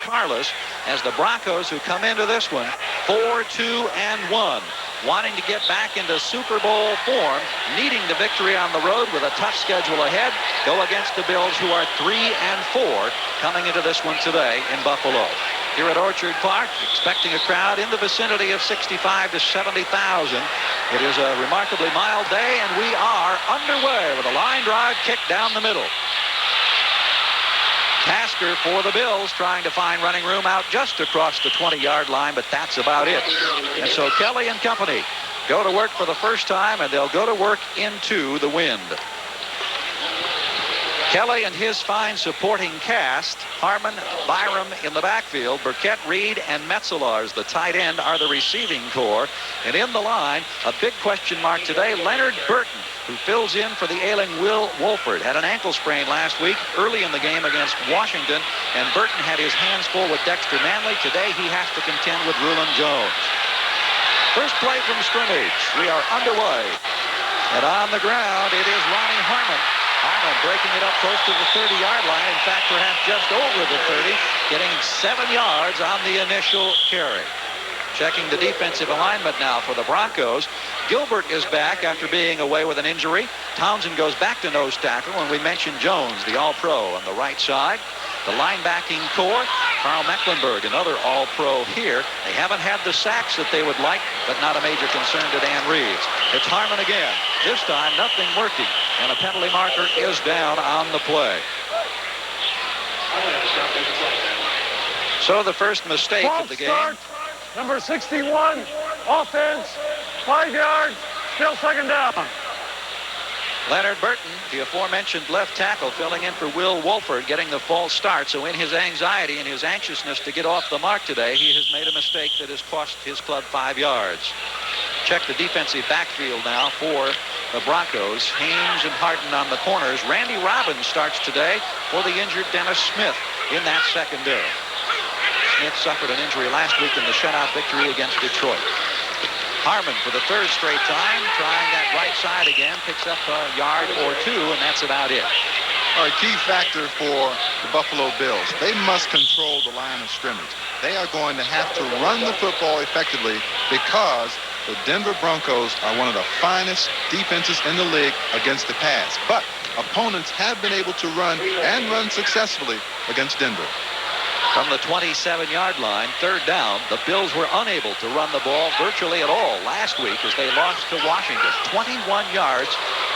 scoreless as the Broncos, who come into this one 4-2-1, wanting to get back into Super Bowl form, needing the victory on the road with a tough schedule ahead, go against the Bills, who are 3-4 coming into this one today in Buffalo. Here at Orchard Park, expecting a crowd in the vicinity of 65 to 70,000. It is a remarkably mild day, and we are underway with a line drive kick down the middle. Tasker for the Bills, trying to find running room out just across the 20-yard line, but that's about it. And so Kelly and company go to work for the first time, and they'll go to work into the wind. Kelly and his fine supporting cast, Harmon, Byram in the backfield, Burkett, Reed, and Metzelaars, the tight end, are the receiving corps. And in the line, a big question mark today, Leonard Burton, who fills in for the ailing Will Wolford. Had an ankle sprain last week early in the game against Washington, and Burton had his hands full with Dexter Manley. Today he has to contend with Rulon Jones. First play from scrimmage. We are underway. And on the ground, it is Ronnie Harmon. Harmon breaking it up close to the 30-yard line. In fact, perhaps just over the 30, getting 7 yards on the initial carry. Checking the defensive alignment now for the Broncos. Gilbert is back after being away with an injury. Townsend goes back to nose tackle, and we mentioned Jones, the All-Pro, on the right side. The linebacking core, Carl Mecklenburg, another All-Pro here. They haven't had the sacks that they would like, but not a major concern to Dan Reeves. It's Harmon again. This time, nothing working, and a penalty marker is down on the play. So the first mistake of the game. Start, number 61, offense, 5 yards, still second down. Leonard Burton, the aforementioned left tackle, filling in for Will Wolford, getting the false start. So in his anxiety and his anxiousness to get off the mark today, he has made a mistake that has cost his club 5 yards. Check the defensive backfield now for the Broncos. Haynes and Harden on the corners. Randy Robbins starts today for the injured Dennis Smith in that secondary. Smith suffered an injury last week in the shutout victory against Detroit. Harmon for the third straight time, trying that right side again, picks up a yard or two, and that's about it. A key factor for the Buffalo Bills. They must control the line of scrimmage. They are going to have to run the football effectively because the Denver Broncos are one of the finest defenses in the league against the pass. But opponents have been able to run and run successfully against Denver. From the 27-yard line, third down, the Bills were unable to run the ball virtually at all last week as they lost to Washington. 21 yards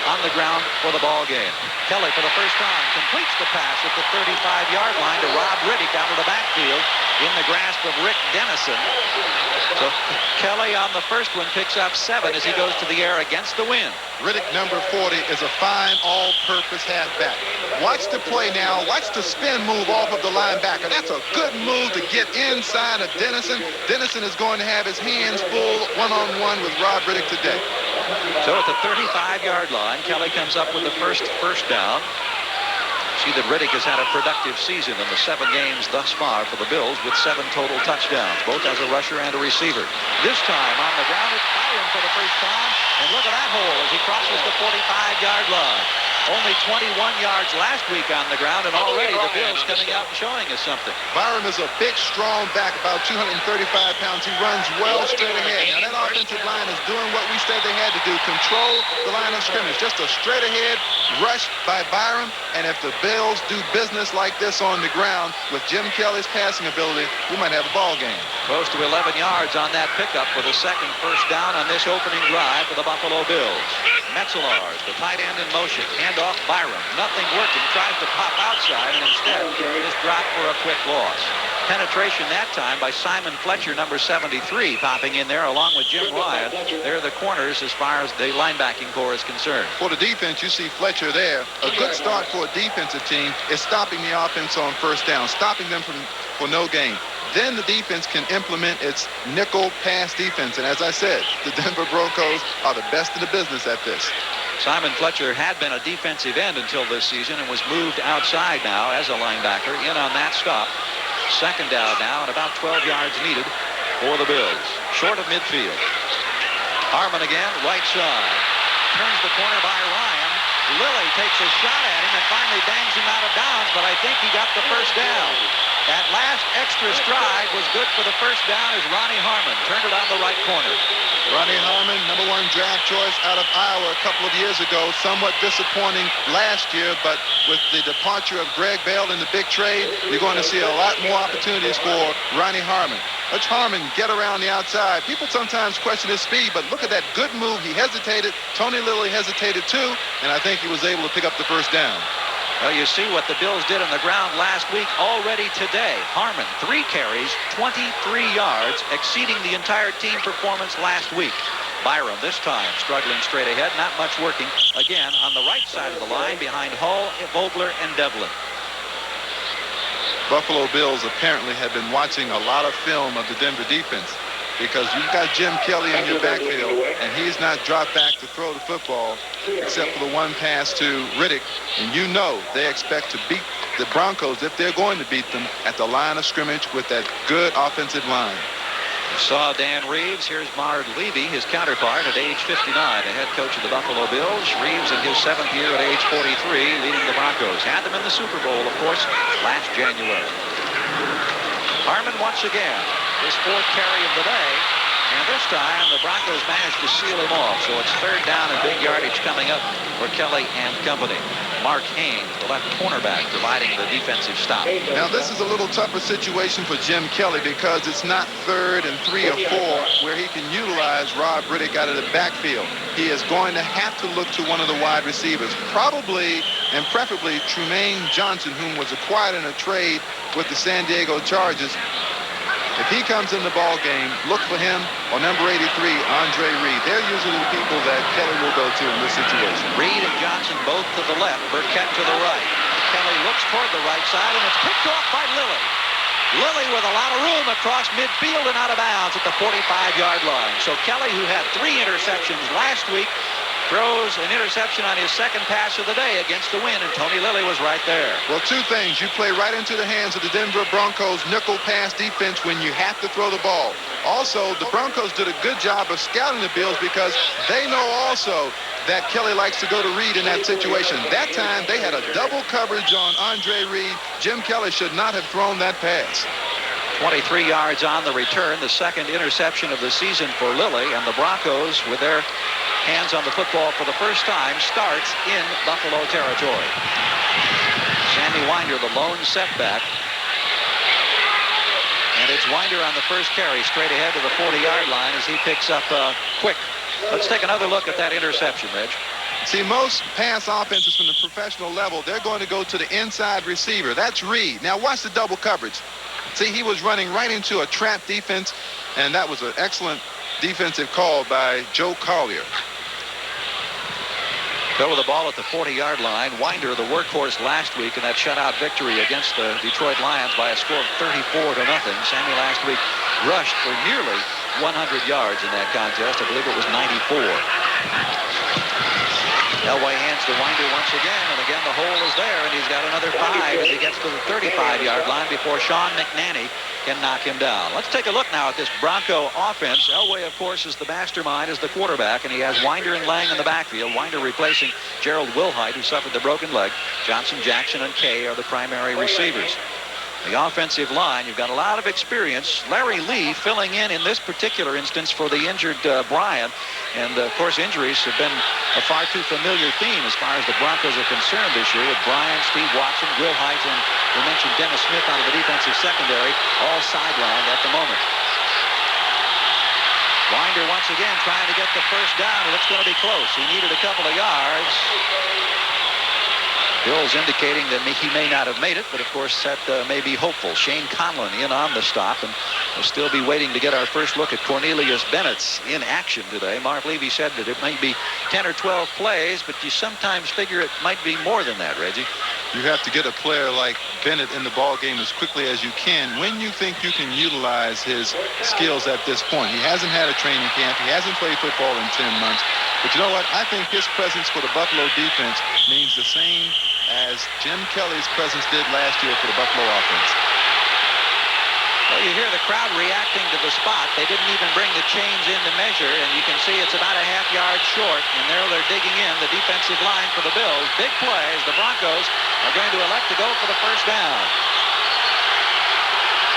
on the ground for the ball game. Kelly, for the first time, completes the pass at the 35-yard line to Rob Riddick out of the backfield in the grasp of Rick Dennison. So Kelly on the first one picks up 7 as he goes to the air against the wind. Riddick, number 40, is a fine all-purpose halfback. Watch the play now. Watch the spin move off of the linebacker. That's a good move to get inside of Dennison. Dennison is going to have his hands full one-on-one with Rob Riddick today. So at the 35-yard line, Kelly comes up with the first down. See that Riddick has had a productive season in the 7 games thus far for the Bills with 7 total touchdowns, both as a rusher and a receiver. This time on the ground, it's Byron for the first time. And look at that hole as he crosses the 45-yard line. Only 21 yards last week on the ground, and already the Bills coming out and showing us something. Byron is a big, strong back, about 235 pounds. He runs well straight ahead. Now, that offensive line is doing what we said they had to do, control the line of scrimmage. Just a straight ahead rush by Byron, and if the Bills do business like this on the ground with Jim Kelly's passing ability, we might have a ball game. Close to 11 yards on that pickup for the second first down on this opening drive for the Buffalo Bills. Metzelaars, the tight end in motion. Off Byram. Nothing working. Tries to pop outside and instead is dropped for a quick loss. Penetration that time by Simon Fletcher, number 73, popping in there along with Jim Ryan. They're the corners as far as the linebacking core is concerned. For the defense, you see Fletcher there. A good start for a defensive team is stopping the offense on first down, stopping them for no gain. Then the defense can implement its nickel pass defense. And as I said, the Denver Broncos are the best in the business at this. Simon Fletcher had been a defensive end until this season and was moved outside now as a linebacker. In on that stop. Second down now and about 12 yards needed for the Bills. Short of midfield. Harmon again, right side. Turns the corner by Ryan. Lilly takes a shot at him and finally bangs him out of bounds, but I think he got the first down. That last extra stride was good for the first down as Ronnie Harmon turned it on the right corner. Ronnie Harmon, #1 draft choice out of Iowa a couple of years ago. Somewhat disappointing last year, but with the departure of Greg Bell in the big trade, you're going to see a lot more opportunities for Ronnie Harmon. Watch Harmon get around the outside. People sometimes question his speed, but look at that good move. He hesitated. Tony Lilly hesitated too, and I think he was able to pick up the first down. Well, you see what the Bills did on the ground last week. Already today, Harmon, 3 carries, 23 yards, exceeding the entire team performance last week. Byram this time struggling straight ahead, not much working. Again, on the right side of the line behind Hull, Vogler, and Devlin. Buffalo Bills apparently have been watching a lot of film of the Denver defense, because you've got Jim Kelly in your backfield, and he's not dropped back to throw the football except for the one pass to Riddick. And you know they expect to beat the Broncos, if they're going to beat them, at the line of scrimmage with that good offensive line. You saw Dan Reeves. Here's Marv Levy, his counterpart at age 59, the head coach of the Buffalo Bills. Reeves in his 7th year at age 43, leading the Broncos. Had them in the Super Bowl, of course, last January. Harmon once again, his 4th carry of the day. And this time, the Broncos managed to seal him off. So it's 3rd down and big yardage coming up for Kelly and company. Mark Haynes, the left cornerback, providing the defensive stop. Now, this is a little tougher situation for Jim Kelly, because it's not 3rd and 3 or 4 where he can utilize Rob Riddick out of the backfield. He is going to have to look to one of the wide receivers, probably and preferably Trumaine Johnson, whom was acquired in a trade with the San Diego Chargers. If he comes in the ball game, look for him or number 83, Andre Reed. They're usually the people that Kelly will go to in this situation. Reed and Johnson both to the left, Burkett to the right. Kelly looks toward the right side, and it's picked off by Lilly. Lilly with a lot of room across midfield and out of bounds at the 45-yard line. So Kelly, who had 3 interceptions last week, throws an interception on his 2nd pass of the day against the wind, and Tony Lilly was right there. Well, 2 things. You play right into the hands of the Denver Broncos nickel pass defense when you have to throw the ball. Also, the Broncos did a good job of scouting the Bills, because they know also that Kelly likes to go to Reed in that situation. That time, they had a double coverage on Andre Reed. Jim Kelly should not have thrown that pass. 23 yards on the return, the 2nd interception of the season for Lilly, and the Broncos, with their hands on the football for the first time, starts in Buffalo territory. Sammy Winder, the lone setback. And it's Winder on the first carry, straight ahead to the 40-yard line as he picks up Quick. Let's take another look at that interception, Reg. See, most pass offenses from the professional level, they're going to go to the inside receiver. That's Reed. Now watch the double coverage. See, he was running right into a trap defense, and that was an excellent defensive call by Joe Collier. Go with the ball at the 40-yard line. Winder, the workhorse last week in that shutout victory against the Detroit Lions by a score of 34-0. Sammy last week rushed for nearly 100 yards in that contest. I believe it was 94. Elway hands to Winder once again, and again the hole is there, and he's got another 5 as he gets to the 35-yard line before Sean McNanny can knock him down. Let's take a look now at this Bronco offense. Elway, of course, is the mastermind as the quarterback, and he has Winder and Lang in the backfield. Winder replacing Gerald Wilhite, who suffered the broken leg. Johnson, Jackson, and Kay are the primary receivers. The offensive line, you've got a lot of experience. Larry Lee filling in this particular instance for the injured Bryan. And, of course, injuries have been a far too familiar theme as far as the Broncos are concerned this year, with Bryan, Steve Watson, Will Hite, and we mentioned Dennis Smith out of the defensive secondary, all sidelined at the moment. Winder once again trying to get the first down, and it's going to be close. He needed a couple of yards. Bills indicating that he may not have made it, but of course that may be hopeful. Shane Conlon in on the stop, and we'll still be waiting to get our first look at Cornelius Bennett's in action today. Marv Levy said that it might be 10 or 12 plays, but you sometimes figure it might be more than that, Reggie. You have to get a player like Bennett in the ball game as quickly as you can when you think you can utilize his skills at this point. He hasn't had a training camp. He hasn't played football in 10 months. But you know what? I think his presence for the Buffalo defense means the same as Jim Kelly's presence did last year for the Buffalo offense. Well, you hear the crowd reacting to the spot. They didn't even bring the chains in to measure, and you can see it's about a half yard short, and there they're digging in the defensive line for the Bills. Big play as the Broncos are going to elect to go for the first down.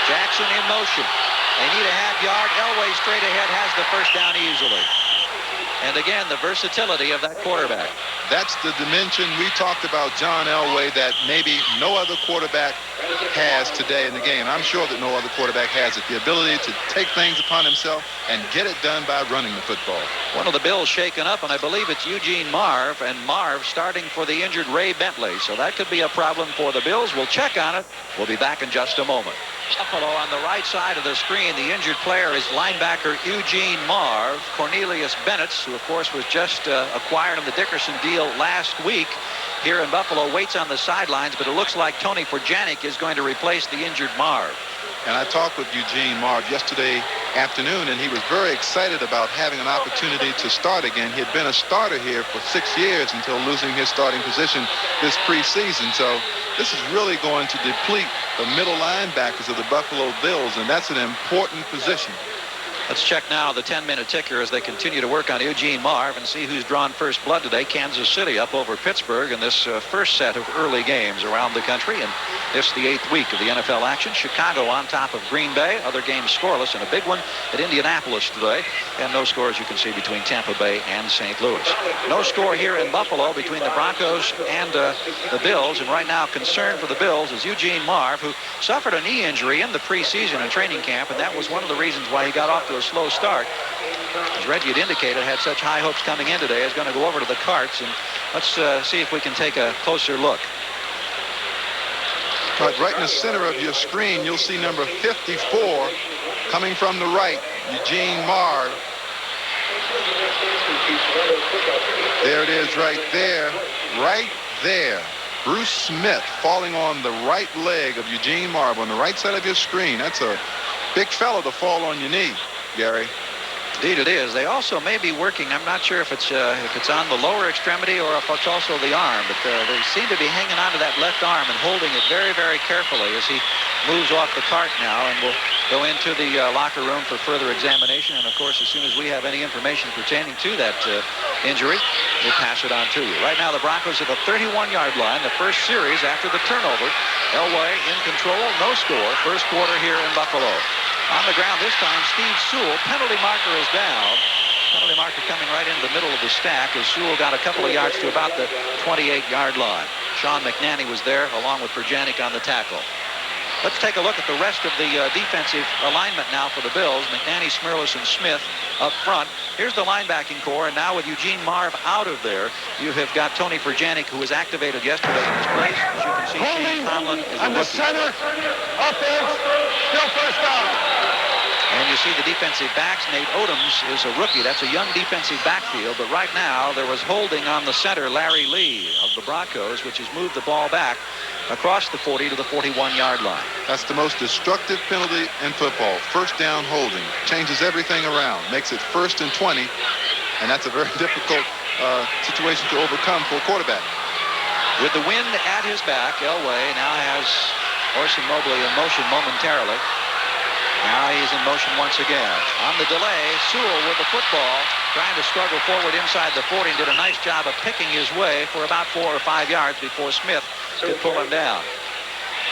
Jackson in motion. They need a half yard. Elway straight ahead has the first down easily. And again, the versatility of that quarterback. That's the dimension we talked about John Elway that maybe no other quarterback has today in the game. I'm sure that no other quarterback has it. The ability to take things upon himself and get it done by running the football. One of the Bills shaken up, and I believe it's Eugene Marv, and Marv starting for the injured Ray Bentley. So that could be a problem for the Bills. We'll check on it. We'll be back in just a moment. Buffalo on the right side of the screen. The injured player is linebacker Eugene Marv. Cornelius Bennett, who of course was just acquired in the Dickerson deal last week here in Buffalo, waits on the sidelines, but it looks like Tony Furjanic is going to replace the injured Marv. And I talked with Eugene Marv yesterday afternoon, and he was very excited about having an opportunity to start again. He had been a starter here for 6 years until losing his starting position this preseason. So this is really going to deplete the middle linebackers of the Buffalo Bills, and that's an important position. Let's check now the 10-minute ticker as they continue to work on Eugene Marv and see who's drawn first blood today. Kansas City up over Pittsburgh in this first set of early games around the country. And this the 8th week of the NFL action. Chicago on top of Green Bay. Other games scoreless, and a big one at Indianapolis today. And no scores you can see between Tampa Bay and St. Louis. No score here in Buffalo between the Broncos and the Bills. And right now concern for the Bills is Eugene Marv, who suffered a knee injury in the preseason and training camp. And that was one of the reasons why he got off to a slow start. As Reggie had indicated, had such high hopes coming in today, is going to go over to the Carts, and let's see if we can take a closer look. Right in the center of your screen, you'll see number 54 coming from the right, Eugene Marv. There it is right there, right there. Bruce Smith falling on the right leg of Eugene Marv on the right side of your screen. That's a big fellow to fall on your knee, Gary. Indeed it is. They also may be working. I'm not sure if it's on the lower extremity or if it's also the arm, but they seem to be hanging onto that left arm and holding it very, very carefully as he moves off the cart now, and will go into the locker room for further examination. And of course, as soon as we have any information pertaining to that injury, we'll pass it on to you. Right now, the Broncos at the 31-yard line, the first series after the turnover. Elway in control, no score. First quarter here in Buffalo. On the ground this time, Steve Sewell. Penalty marker is down. Penalty marker coming right into the middle of the stack as Sewell got a couple of yards to about the 28-yard line. Sean McNanny was there along with Furjanic on the tackle. Let's take a look at the rest of the defensive alignment now for the Bills. McNanny, Smirlis, and Smith up front. Here's the linebacking core, and now with Eugene Marv out of there, you have got Tony Furjanic, who was activated yesterday in his place. As you can see, Shane Conlon is on a the rookie. center, offense, still first down. And you see the defensive backs. Nate Odoms is a rookie. That's a young defensive backfield. But right now, there was holding on the center, Larry Lee of the Broncos, which has moved the ball back across the 40 to the 41-yard line. That's the most destructive penalty in football. First down holding. Changes everything around. Makes it 1st and 20. And that's a very difficult situation to overcome for a quarterback. With the wind at his back, Elway now has Orson Mobley in motion momentarily. Now he's in motion once again. On the delay, Sewell with the football, trying to struggle forward inside the 40, and did a nice job of picking his way for about 4 or 5 yards before Smith could pull him down.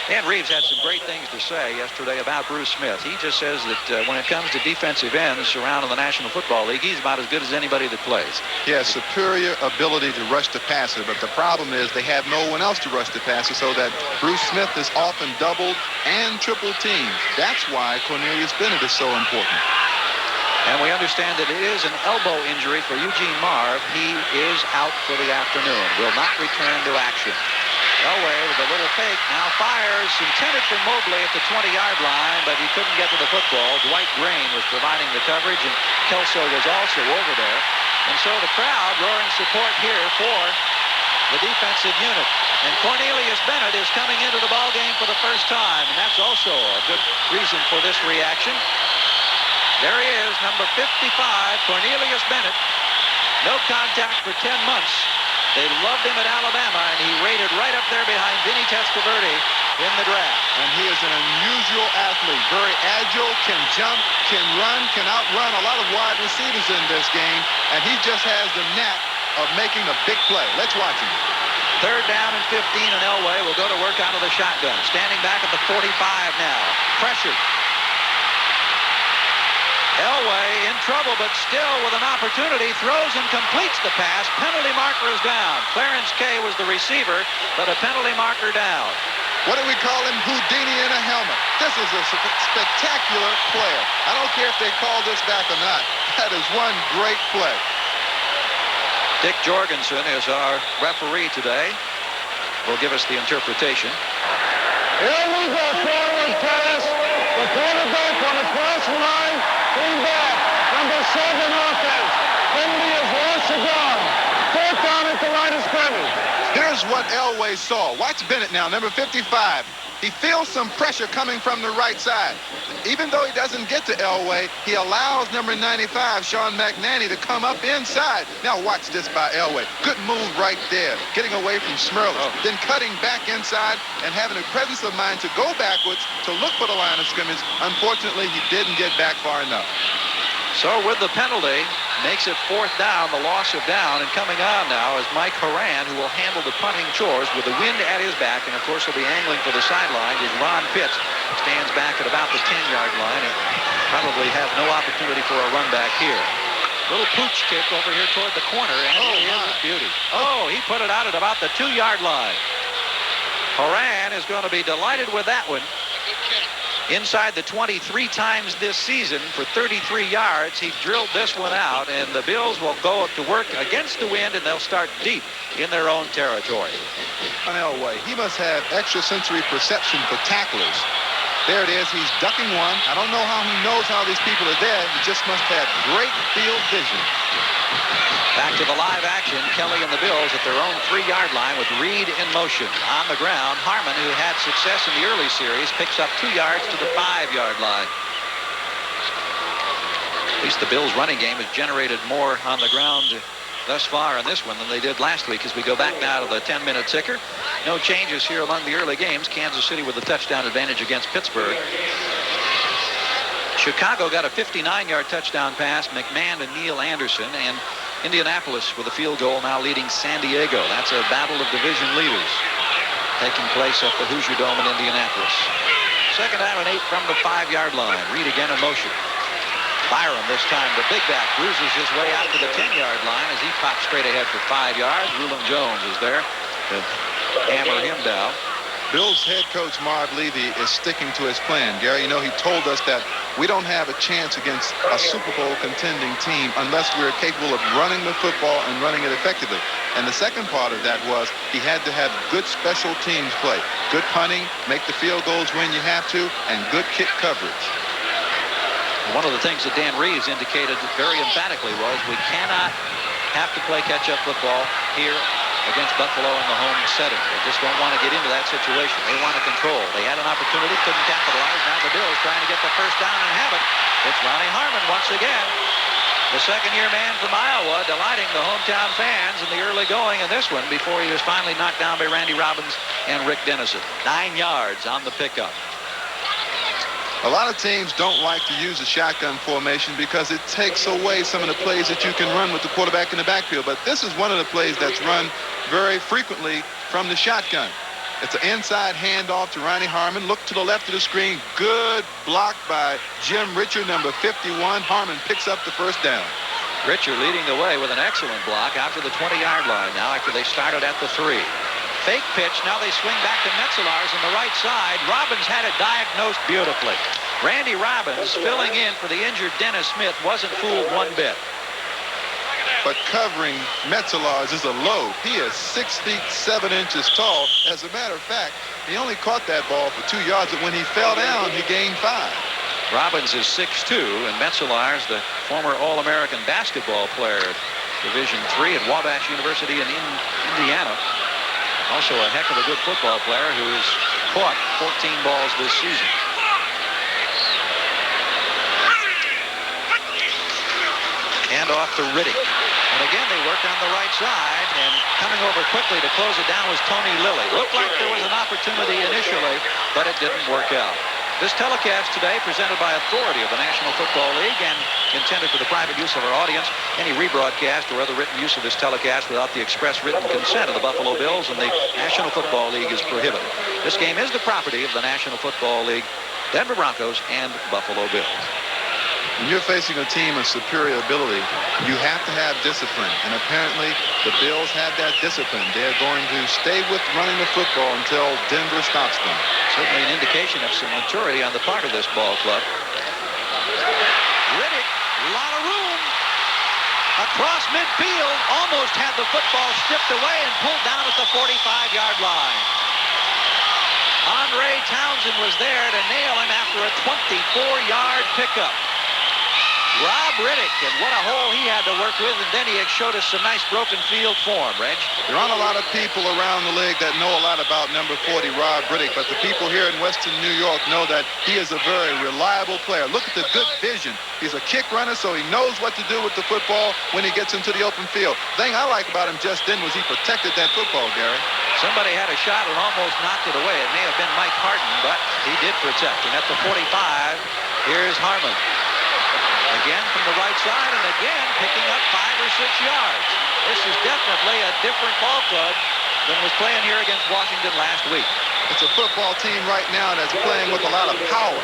Dan Reeves had some great things to say yesterday about Bruce Smith. He just says that when it comes to defensive ends surrounding the National Football League, he's about as good as anybody that plays. He has superior ability to rush the passer, but the problem is they have no one else to rush the passer, so that Bruce Smith is often doubled and triple teamed. That's why Cornelius Bennett is so important. And we understand that it is an elbow injury for Eugene Marv. He is out for the afternoon, will not return to action. Elway with a little fake, now fires, intended for Mobley at the 20-yard line, but he couldn't get to the football. Dwight Grain was providing the coverage, and Kelso was also over there. And so the crowd roaring support here for the defensive unit. And Cornelius Bennett is coming into the ball game for the first time, and that's also a good reason for this reaction. There he is, number 55, Cornelius Bennett. No contact for 10 months. They loved him at Alabama, and he rated right up there behind Vinny Testaverde in the draft. And he is an unusual athlete, very agile, can jump, can run, can outrun a lot of wide receivers in this game, and he just has the knack of making a big play. Let's watch him. 3rd down and 15, and Elway will go to work out of the shotgun. Standing back at the 45 now. Pressure. Elway in trouble, but still with an opportunity, throws and completes the pass. Penalty marker is down. Clarence Kay was the receiver, but a penalty marker down. What do we call him? Houdini in a helmet. This is a spectacular player. I don't care if they call this back or not. That is one great play. Dick Jorgensen is our referee today. Will give us the interpretation. Here we go, forward pass. The quarterback on the cross line. Came back. Number 7 offense. Penalty is lost to gone. 4th down at the line of scrimmage. Here's what Elway saw. Watch Bennett now, number 55. He feels some pressure coming from the right side. Even though he doesn't get to Elway, he allows number 95, Sean McNanny, to come up inside. Now watch this by Elway. Good move right there, getting away from Smerlis, then cutting back inside and having the presence of mind to go backwards to look for the line of scrimmage. Unfortunately, he didn't get back far enough. So with the penalty, makes it 4th down, the loss of down, and coming on now is Mike Horan, who will handle the punting chores with the wind at his back, and of course he'll be angling for the sideline as Ron Pitts stands back at about the 10-yard line and probably have no opportunity for a run back here. Little pooch kick over here toward the corner, and he is a beauty. Oh, he put it out at about the 2-yard line. Horan is going to be delighted with that one. Inside the 20 3 times this season for 33 yards. He drilled this one out, and the Bills will go to work against the wind, and they'll start deep in their own territory. On Elway, he must have extrasensory perception for tacklers. There it is. He's ducking one. I don't know how he knows how these people are there. He just must have great field vision. Back to the live action. Kelly and the Bills at their own 3-yard line with Reed in motion. On the ground, Harmon, who had success in the early series, picks up 2 yards to the 5-yard line. At least the Bills' running game has generated more on the ground thus far in this one than they did last week as we go back now to the 10-minute ticker. No changes here among the early games. Kansas City with a touchdown advantage against Pittsburgh. Chicago got a 59-yard touchdown pass, McMahon to Neil Anderson, and Indianapolis with a field goal now leading San Diego. That's a battle of division leaders taking place at the Hoosier Dome in Indianapolis. 2nd down and 8 from the 5-yard line. Reed again in motion. Byram this time, the big back, bruises his way out to the 10-yard line as he pops straight ahead for 5 yards. Rulon Jones is there to hammer him down. Bills head coach Marv Levy is sticking to his plan. Gary, you know, he told us that we don't have a chance against a Super Bowl contending team unless we're capable of running the football and running it effectively. And the second part of that was he had to have good special teams play. Good punting, make the field goals when you have to, and good kick coverage. One of the things that Dan Reeves indicated very emphatically was we cannot have to play catch-up football here against Buffalo in the home setting. They just don't want to get into that situation. They want to control. They had an opportunity, couldn't capitalize. Now the Bills trying to get the first down and have it. It's Ronnie Harmon once again. The second-year man from Iowa, delighting the hometown fans in the early going in this one before he was finally knocked down by Randy Robbins and Rick Dennison. 9 yards on the pickup. A lot of teams don't like to use the shotgun formation because it takes away some of the plays that you can run with the quarterback in the backfield. But this is one of the plays that's run very frequently from the shotgun. It's an inside handoff to Ronnie Harmon. Look to the left of the screen. Good block by Jim Richard, number 51. Harmon picks up the first down. Richard leading the way with an excellent block out to the 20-yard line now after they started at the 3. Fake pitch. Now they swing back to Metzelaars on the right side. Robbins had it diagnosed beautifully. Randy Robbins filling in for the injured Dennis Smith wasn't fooled one bit. But covering Metzelaars is a load. He is 6 feet 7 inches tall. As a matter of fact, he only caught that ball for 2 yards, and when he fell down, he gained 5. Robbins is 6'2", and Metzelaars, the former All-American basketball player at Division III at Wabash University in Indiana. Also a heck of a good football player who has caught 14 balls this season. Hand off to Riddick. And again, they worked on the right side, and coming over quickly to close it down was Tony Lilly. Looked like there was an opportunity initially, but it didn't work out. This telecast today presented by authority of the National Football League and intended for the private use of our audience. Any rebroadcast or other written use of this telecast without the express written consent of the Buffalo Bills and the National Football League is prohibited. This game is the property of the National Football League, Denver Broncos, and Buffalo Bills. When you're facing a team of superior ability, you have to have discipline. And apparently, the Bills have that discipline. They're going to stay with running the football until Denver stops them. Certainly an indication of some maturity on the part of this ball club. Riddick, a lot of room. Across midfield, almost had the football stripped away and pulled down at the 45-yard line. Andre Townsend was there to nail him after a 24-yard pickup. Rob Riddick, and what a hole he had to work with, and then he had showed us some nice broken field form, Reg. There aren't a lot of people around the league that know a lot about number 40, Rob Riddick, but the people here in Western New York know that he is a very reliable player. Look at the good vision. He's a kick runner, so he knows what to do with the football when he gets into the open field. The thing I like about him just then was he protected that football, Gary. Somebody had a shot and almost knocked it away. It may have been Mike Harden, but he did protect. And at the 45, here's Harmon. Again from the right side, and again picking up 5 or 6 yards. This is definitely a different ball club than was playing here against Washington last week. It's a football team right now that's playing with a lot of power.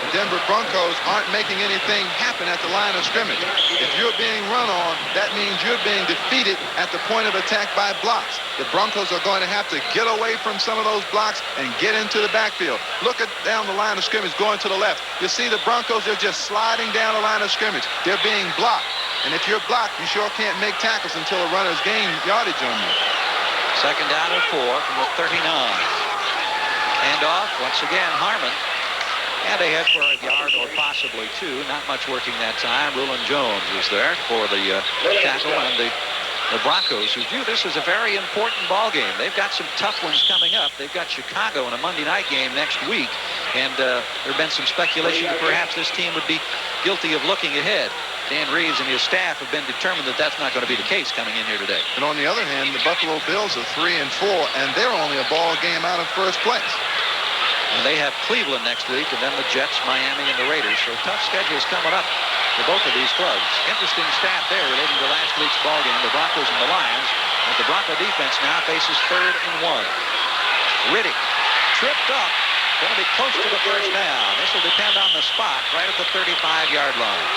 The Denver Broncos aren't making anything happen at the line of scrimmage. If you're being run on, that means you're being defeated at the point of attack by blocks. The Broncos are going to have to get away from some of those blocks and get into the backfield. Look at down the line of scrimmage going to the left. You see the Broncos, they're just sliding down the line of scrimmage. They're being blocked. And if you're blocked, you sure can't make tackles until the runners gain yardage on you. Second down and 4 from the 39. Handoff, once again, Harmon. And ahead for a yard or possibly 2. Not much working that time. Rulon Jones was there for the tackle, and the Broncos, who view this as a very important ball game. They've got some tough ones coming up. They've got Chicago in a Monday night game next week, and there have been some speculation that perhaps this team would be guilty of looking ahead. Dan Reeves and his staff have been determined that that's not going to be the case coming in here today. And on the other hand, the Buffalo Bills are 3-4, and they're only a ball game out of first place. And they have Cleveland next week, and then the Jets, Miami, and the Raiders. So tough schedules coming up for both of these clubs. Interesting stat there relating to last week's ball game, the Broncos and the Lions. And the Bronco defense now faces 3rd and 1. Riddick tripped up, going to be close to the first down. This will depend on the spot right at the 35-yard line.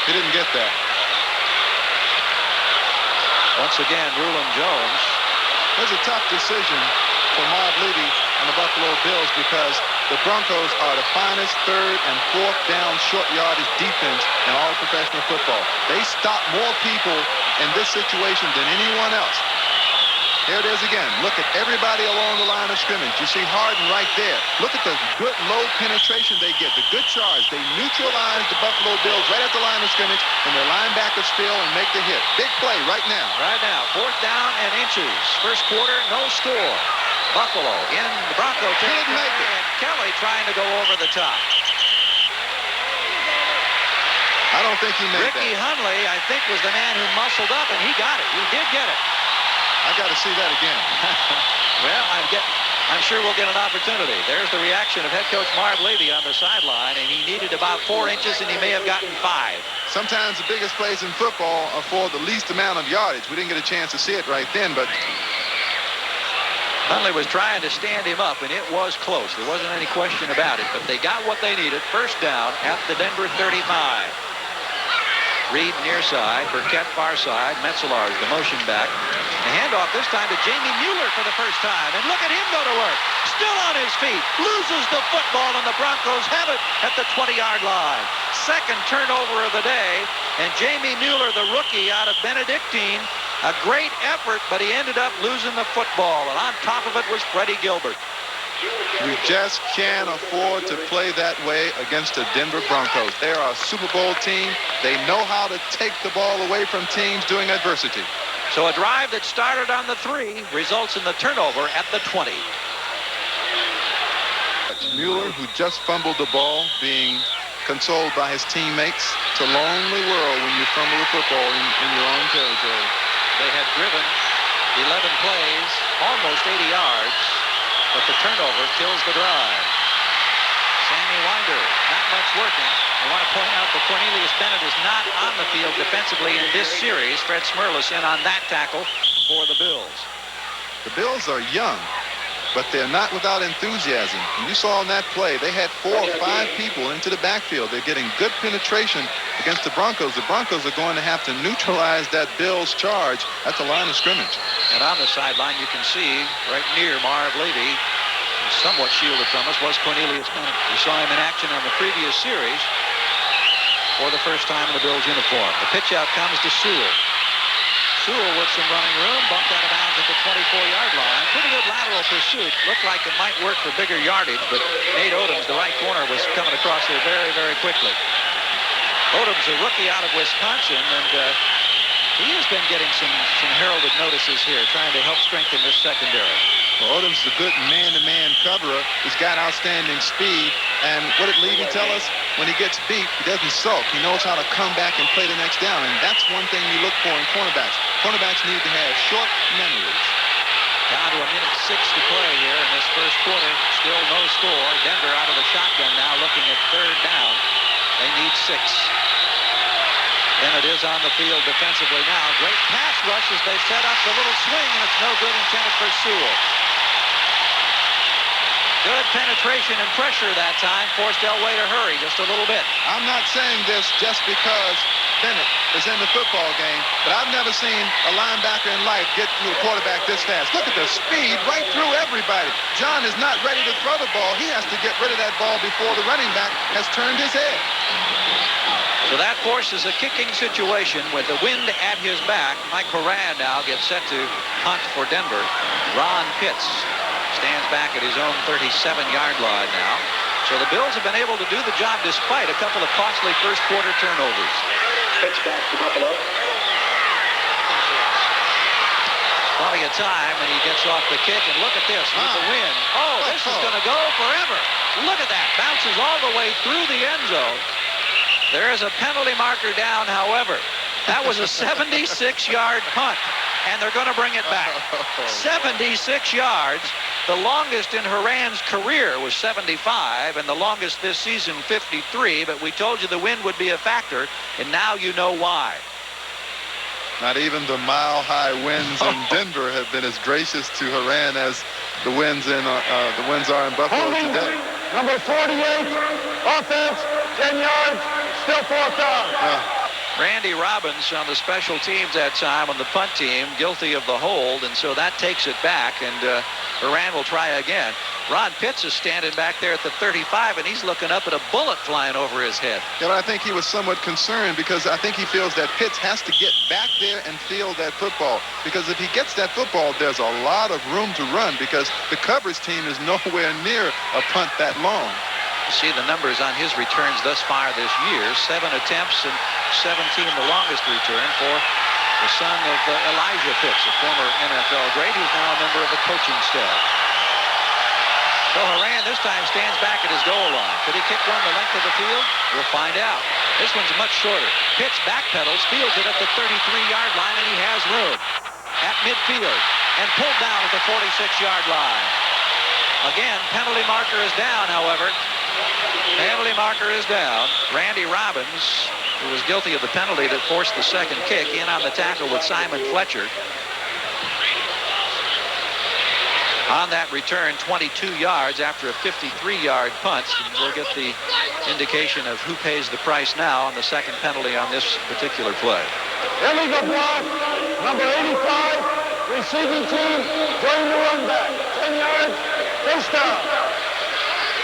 He didn't get that. Once again, Rulon Jones. It was a tough decision for Marv Levy and the Buffalo Bills because the Broncos are the finest 3rd and 4th down short yardage defense in all professional football. They stop more people in this situation than anyone else. Here it is again. Look at everybody along the line of scrimmage. You see Harden right there. Look at the good low penetration they get, the good charge. They neutralize the Buffalo Bills right at the line of scrimmage, and their linebackers fill and make the hit. Big play right now. Right now, 4th down and inches. First quarter, no score. Buffalo in the Bronco territory, and Kelly trying to go over the top. I don't think he made Ricky that. Hundley, I think, was the man who muscled up, and he got it. He did get it. I got to see that again. Well, I'm sure we'll get an opportunity. There's the reaction of head coach Marv Levy on the sideline, and he needed about 4 inches, and he may have gotten 5. Sometimes the biggest plays in football are for the least amount of yardage. We didn't get a chance to see it right then, but Hundley was trying to stand him up, and it was close. There wasn't any question about it, but they got what they needed. First down at the Denver 35. Reed near side, Burkett far side, Metzelar's the motion back. The handoff this time to Jamie Mueller for the first time, and look at him go to work. Still on his feet, loses the football, and the Broncos have it at the 20-yard line. Second turnover of the day, and Jamie Mueller, the rookie out of Benedictine, a great effort, but he ended up losing the football, and on top of it was Freddie Gilbert. You just can't afford to play that way against the Denver Broncos. They are a Super Bowl team. They know how to take the ball away from teams during adversity. So a drive that started on the 3 results in the turnover at the 20. Mueller, who just fumbled the ball, being consoled by his teammates. It's a lonely world when you fumble the football in your own territory. They had driven 11 plays, almost 80 yards, but the turnover kills the drive. Sammy Winder, not much working. I want to point out that Cornelius Bennett is not on the field defensively in this series. Fred Smirlis in on that tackle for the Bills. The Bills are young, but they're not without enthusiasm. And you saw in that play, they had 4 or 5 people into the backfield. They're getting good penetration against the Broncos. The Broncos are going to have to neutralize that Bills charge at the line of scrimmage. And on the sideline, you can see right near Marv Levy, somewhat shielded from us, was Cornelius Bennett. We saw him in action on the previous series for the first time in the Bills uniform. The pitch out comes to Sewell. Sewell with some running room, bumped out of bounds at the 24-yard line. Pretty good lateral pursuit. Looked like it might work for bigger yardage, but Nate Odoms, the right corner, was coming across there very, very quickly. Odoms, a rookie out of Wisconsin, and he has been getting some heralded notices here, trying to help strengthen this secondary. Well, Odoms is a good man-to-man coverer. He's got outstanding speed. And what did Levy tell us? When he gets beat, he doesn't sulk. He knows how to come back and play the next down. And that's one thing you look for in cornerbacks. Cornerbacks need to have short memories. Down to 1:06 to play here in this first quarter. Still no score. Denver out of the shotgun now, looking at third down. They need 6. Bennett is on the field defensively now. Great pass rush as they set up the little swing, and it's no good, intended for Sewell. Good penetration and pressure that time. Forced Elway to hurry just a little bit. I'm not saying this just because Bennett is in the football game, but I've never seen a linebacker in life get through a quarterback this fast. Look at the speed right through everybody. John is not ready to throw the ball. He has to get rid of that ball before the running back has turned his head. So that forces a kicking situation with the wind at his back. Mike Horan now gets set to punt for Denver. Ron Pitts stands back at his own 37-yard line now. So the Bills have been able to do the job despite a couple of costly first quarter turnovers. Pitch back to Buffalo. Plenty of time, and he gets off the kick, and look at this with the wind. Oh, this is going to go forever. Look at that. Bounces all the way through the end zone. There is a penalty marker down, however. That was a 76-yard punt, and they're going to bring it back. 76 yards. The longest in Horan's career was 75, and the longest this season, 53. But we told you the wind would be a factor, and now you know why. Not even the mile-high winds in Denver have been as gracious to Horan as the winds are in Buffalo today. Number 48, offense, 10 yards, still 4th down. Randy Robbins on the special teams that time on the punt team, guilty of the hold, and so that takes it back, and Horan will try again. Ron Pitts is standing back there at the 35, and he's looking up at a bullet flying over his head. Yeah, but I think he was somewhat concerned because I think he feels that Pitts has to get back there and field that football, because if he gets that football, there's a lot of room to run because the coverage team is nowhere near a punt that long. See the numbers on his returns thus far this year. 7 attempts and 17 the longest return for the son of Elijah Pitts, a former NFL great who's now a member of the coaching staff. So Horan this time stands back at his goal line. Could he kick one the length of the field? We'll find out. This one's much shorter. Pitts backpedals, fields it at the 33-yard line, and he has room at midfield and pulled down at the 46-yard line. Again, penalty marker is down, however. Penalty marker is down. Randy Robbins, who was guilty of the penalty that forced the second kick, in on the tackle with Simon Fletcher. On that return, 22 yards after a 53-yard punt. And we'll get the indication of who pays the price now on the second penalty on this particular play. Illegal block, number 85, receiving team, join the run back, 10 yards, first down.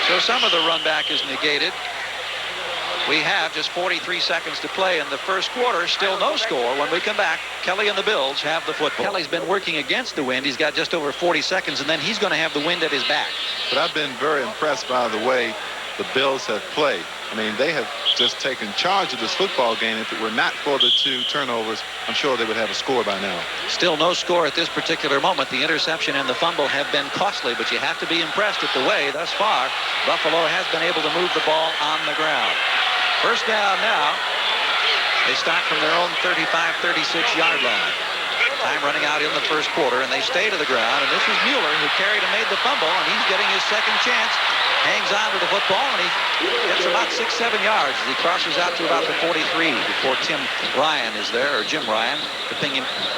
So some of the run back is negated. We have just 43 seconds to play in the first quarter. Still no score. When we come back, Kelly and the Bills have the football. Kelly's been working against the wind. He's got just over 40 seconds, and then he's going to have the wind at his back. But I've been very impressed by the way the Bills have played. I mean, they have just taken charge of this football game. If it were not for the 2 turnovers, I'm sure they would have a score by now. Still no score at this particular moment. The interception and the fumble have been costly, but you have to be impressed at the way, thus far, Buffalo has been able to move the ball on the ground. First down now. They start from their own 35, 36-yard line. Time running out in the first quarter, and they stay to the ground. And this is Mueller, who carried and made the fumble, and he's getting his second chance. Hangs on to the football, and he gets about 6-7 yards as he crosses out to about the 43 before Tim Ryan is there, or Jim Ryan, to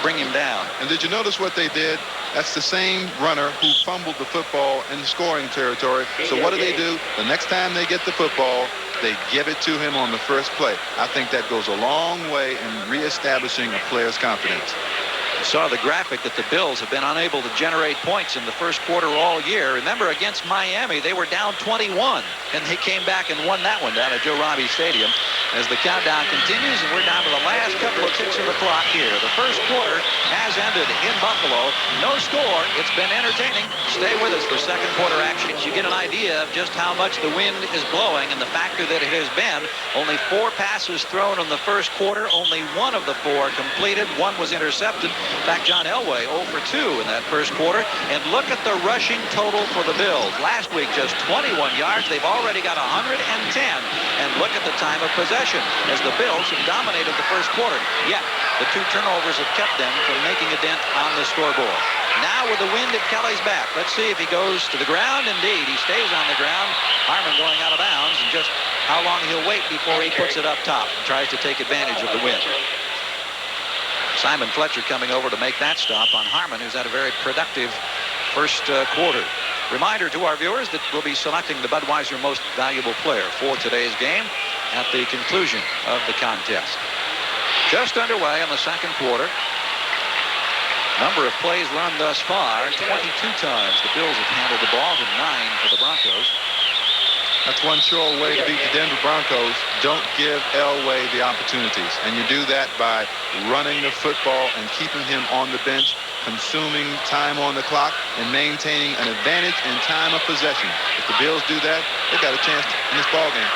bring him down. And did you notice what they did? That's the same runner who fumbled the football in scoring territory. So what do? The next time they get the football, they give it to him on the first play. I think that goes a long way in reestablishing a player's confidence. You saw the graphic that the Bills have been unable to generate points in the first quarter all year. Remember, against Miami, they were down 21, and they came back and won that one down at Joe Robbie Stadium. As the countdown continues, and we're down to the last couple of ticks of the clock here. The first quarter has ended in Buffalo. No score. It's been entertaining. Stay with us for second quarter action. You get an idea of just how much the wind is blowing and the factor that it has been. Only 4 passes thrown in the first quarter. Only 1 of the 4 completed. 1 was intercepted. In fact, John Elway 0 for 2 in that first quarter. And look at the rushing total for the Bills. Last week, just 21 yards. They've already got 110. And look at the time of possession as the Bills have dominated the first quarter. Yet, the 2 turnovers have kept them from making a dent on the scoreboard. Now with the wind at Kelly's back. Let's see if he goes to the ground. Indeed, he stays on the ground. Harmon going out of bounds, and just how long he'll wait before he puts it up top and tries to take advantage of the wind. Simon Fletcher coming over to make that stop on Harmon, who's had a very productive first quarter. Reminder to our viewers that we'll be selecting the Budweiser Most Valuable Player for today's game at the conclusion of the contest. Just underway in the second quarter. Number of plays run thus far, 22 times the Bills have handled the ball to 9 for the Broncos. That's one sure way to beat the Denver Broncos. Don't give Elway the opportunities. And you do that by running the football and keeping him on the bench, consuming time on the clock, and maintaining an advantage in time of possession. If the Bills do that, they've got a chance in this ballgame.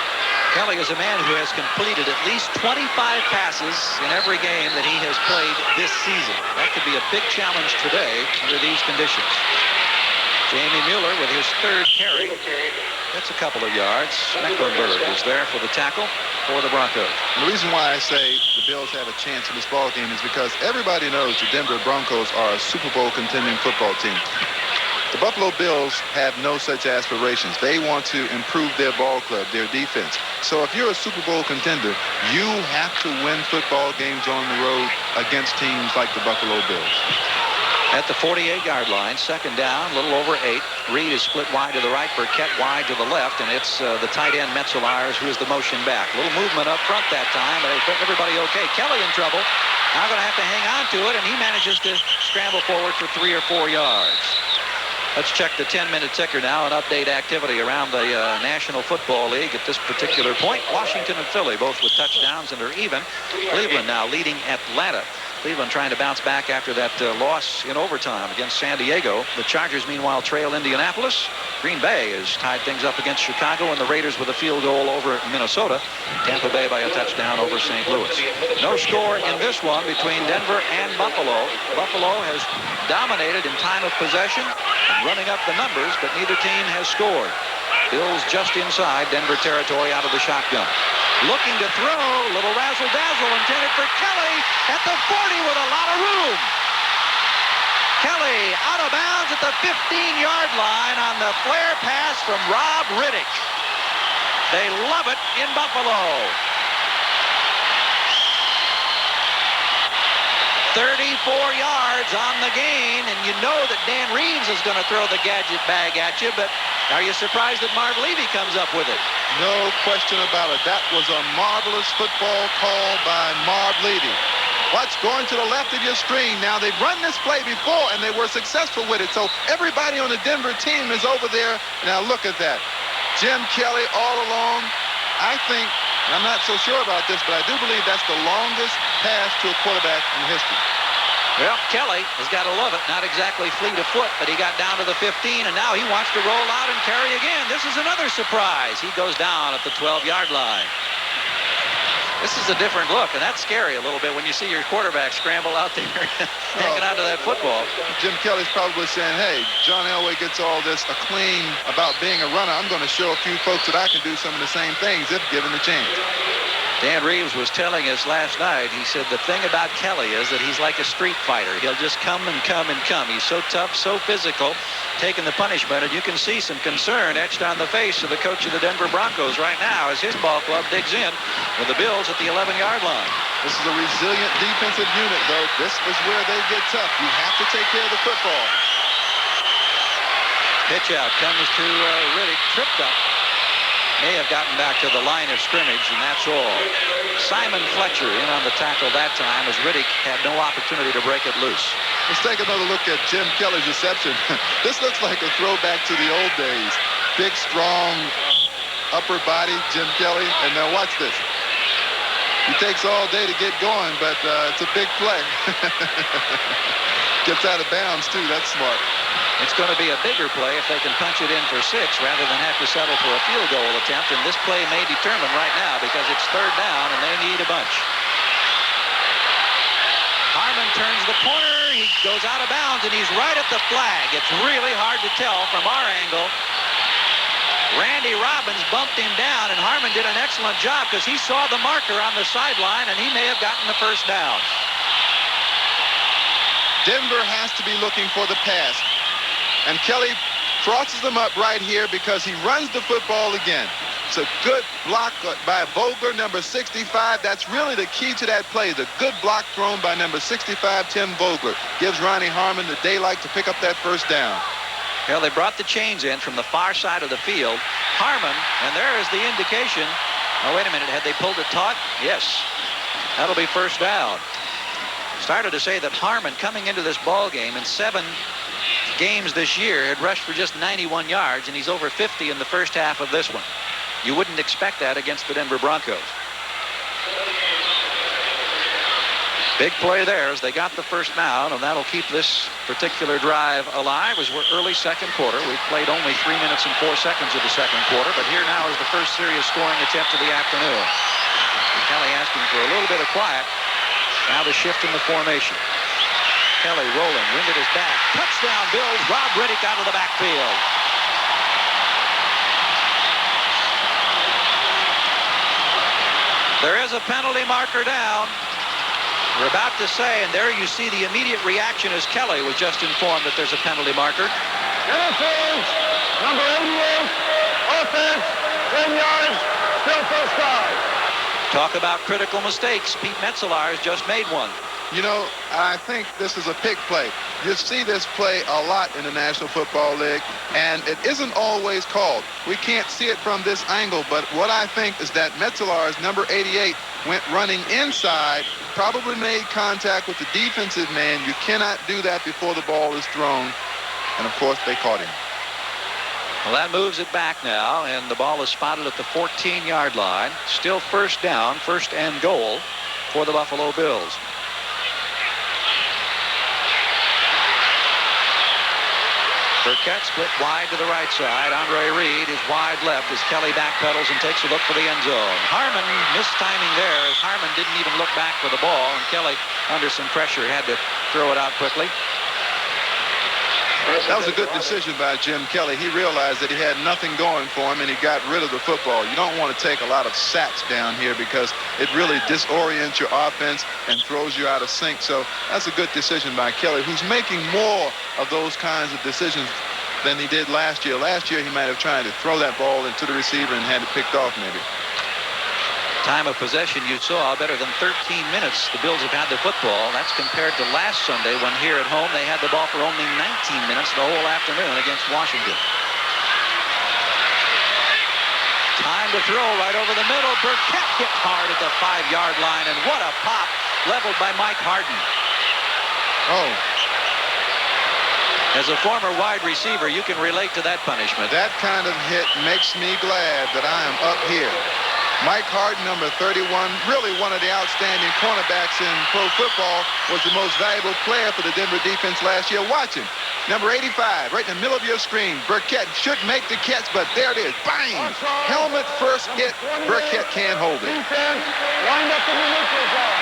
Kelly is a man who has completed at least 25 passes in every game that he has played this season. That could be a big challenge today under these conditions. Jamie Mueller with his 3rd carry. That's a couple of yards. Mecklenburg is there for the tackle for the Broncos. And the reason why I say the Bills have a chance in this ballgame is because everybody knows the Denver Broncos are a Super Bowl contending football team. The Buffalo Bills have no such aspirations. They want to improve their ball club, their defense. So if you're a Super Bowl contender, you have to win football games on the road against teams like the Buffalo Bills. At the 48-yard line, second down, a little over 8. Reed is split wide to the right, Burkett wide to the left, and it's the tight end Metzelaars who is the motion back. A little movement up front that time, but everybody okay. Kelly in trouble. Now going to have to hang on to it, and he manages to scramble forward for 3 or 4 yards. Let's check the 10-minute ticker now and update activity around the National Football League at this particular point. Washington and Philly both with touchdowns and are even. Cleveland now leading Atlanta. Cleveland trying to bounce back after that loss in overtime against San Diego. The Chargers, meanwhile, trail Indianapolis. Green Bay has tied things up against Chicago, and the Raiders with a field goal over Minnesota. Tampa Bay by a touchdown over St. Louis. No score in this one between Denver and Buffalo. Buffalo has dominated in time of possession, running up the numbers, but neither team has scored. Bills just inside Denver territory out of the shotgun. Looking to throw, little razzle-dazzle intended for Kelly at the 40 with a lot of room. Kelly out of bounds at the 15-yard line on the flare pass from Rob Riddick. They love it in Buffalo. 34 yards on the gain, and you know that Dan Reeves is going to throw the gadget bag at you, but are you surprised that Marv Levy comes up with it? No question about it. That was a marvelous football call by Marv Levy. Watch, going to the left of your screen. Now, they've run this play before, and they were successful with it, so everybody on the Denver team is over there. Now, look at that. Jim Kelly all along. I think, and I'm not so sure about this, but I do believe that's the longest pass to a quarterback in history. Well, Kelly has got to love it. Not exactly fleet of foot, but he got down to the 15, and now he wants to roll out and carry again. This is another surprise. He goes down at the 12-yard line. This is a different look, and that's scary a little bit when you see your quarterback scramble out there hanging onto that football. Jim Kelly's probably saying, hey, John Elway gets all this acclaim about being a runner. I'm going to show a few folks that I can do some of the same things if given the chance. Dan Reeves was telling us last night, he said the thing about Kelly is that he's like a street fighter. He'll just come and come and come. He's so tough, so physical, taking the punishment, and you can see some concern etched on the face of the coach of the Denver Broncos right now as his ball club digs in with the Bills at the 11-yard line. This is a resilient defensive unit, though. This is where they get tough. You have to take care of the football. Pitch out comes to Riddick, tripped up. May have gotten back to the line of scrimmage, and that's all. Simon Fletcher in on the tackle that time as Riddick had no opportunity to break it loose. Let's take another look at Jim Kelly's reception. This looks like a throwback to the old days. Big, strong, upper body, Jim Kelly. And now watch this. He takes all day to get going, but it's a big play. Gets out of bounds, too. That's smart. It's going to be a bigger play if they can punch it in for 6 rather than have to settle for a field goal attempt. And this play may determine right now because it's 3rd down and they need a bunch. Harmon turns the corner. He goes out of bounds and he's right at the flag. It's really hard to tell from our angle. Randy Robbins bumped him down, and Harmon did an excellent job because he saw the marker on the sideline and he may have gotten the 1st down. Denver has to be looking for the pass. And Kelly crosses them up right here because he runs the football again. It's a good block by Vogler, number 65. That's really the key to that play. The good block thrown by number 65, Tim Vogler. Gives Ronnie Harmon the daylight to pick up that 1st down. Well, they brought the chains in from the far side of the field. Harmon, and there is the indication. Oh, wait a minute. Had they pulled it taut? Yes. That'll be 1st down. Started to say that Harmon, coming into this ball game in 7 games this year, had rushed for just 91 yards, and he's over 50 in the 1st half of this one. You wouldn't expect that against the Denver Broncos. Big play there as they got the 1st down, and that'll keep this particular drive alive as we're early 2nd quarter. We've played only 3 minutes and 4 seconds of the 2nd quarter, but here now is the first serious scoring attempt of the afternoon. And Kelly asking for a little bit of quiet. Now the shift in the formation. Kelly rolling, wind at his back. Touchdown Bills. Rob Riddick out of the backfield. There is a penalty marker down. We're about to say, and there you see the immediate reaction as Kelly was just informed that there's a penalty marker. Interference, number 88, offense, 10 yards, still 1st down. Talk about critical mistakes. Pete Metzelaars just made one. You know, I think this is a pick play. You see this play a lot in the National Football League, and it isn't always called. We can't see it from this angle, but what I think is that Metzelaars, number 88, went running inside, probably made contact with the defensive man. You cannot do that before the ball is thrown, and of course they caught him. Well, that moves it back now, and the ball is spotted at the 14-yard line. Still 1st down, 1st and goal for the Buffalo Bills. Burkett split wide to the right side. Andre Reed is wide left as Kelly backpedals and takes a look for the end zone. Harmon mistiming there as Harmon didn't even look back for the ball, and Kelly, under some pressure, had to throw it out quickly. That was a good decision by Jim Kelly. He realized that he had nothing going for him, and he got rid of the football. You don't want to take a lot of sacks down here because it really disorients your offense and throws you out of sync. So that's a good decision by Kelly, who's making more of those kinds of decisions than he did last year. Last year, he might have tried to throw that ball into the receiver and had it picked off maybe. Time of possession, you saw better than 13 minutes the Bills have had the football. That's compared to last Sunday when here at home they had the ball for only 19 minutes the whole afternoon against Washington. Time to throw right over the middle. Burkett hit hard at the 5-yard line, and what a pop leveled by Mike Harden. Oh. As a former wide receiver, you can relate to that punishment. That kind of hit makes me glad that I am up here. Mike Harden, number 31, really one of the outstanding cornerbacks in pro football, was the most valuable player for the Denver defense last year. Watch him. Number 85, right in the middle of your screen. Burkett should make the catch, but there it is. Bang! Helmet first hit. Burkett can't hold it. Defense, lined up in the neutral zone.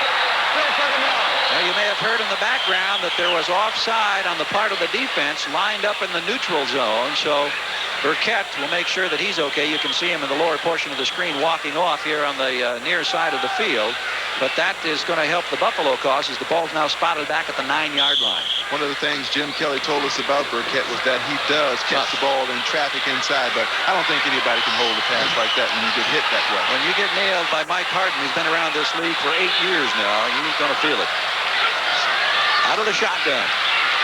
Still 2nd down. Now, you may have heard in the background that there was offside on the part of the defense lined up in the neutral zone, so Burkett will make sure that he's okay. You can see him in the lower portion of the screen walking off here on the near side of the field. But that is going to help the Buffalo cause as the ball's now spotted back at the 9-yard line. One of the things Jim Kelly told us about Burkett was that he does catch the ball in traffic inside, but I don't think anybody can hold a pass like that when you get hit that way. When you get nailed by Mike Harden, who's been around this league for 8 years now, you're going to feel it. Out of the shotgun.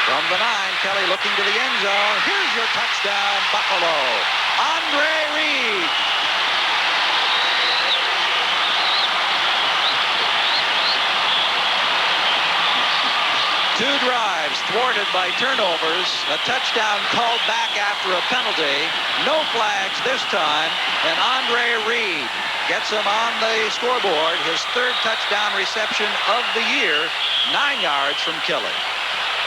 From the 9, Kelly looking to the end zone. Here's your touchdown, Buffalo. Andre Reed. Two drives thwarted by turnovers. A touchdown called back after a penalty. No flags this time. And Andre Reed gets him on the scoreboard. His 3rd touchdown reception of the year. 9 yards from Kelly.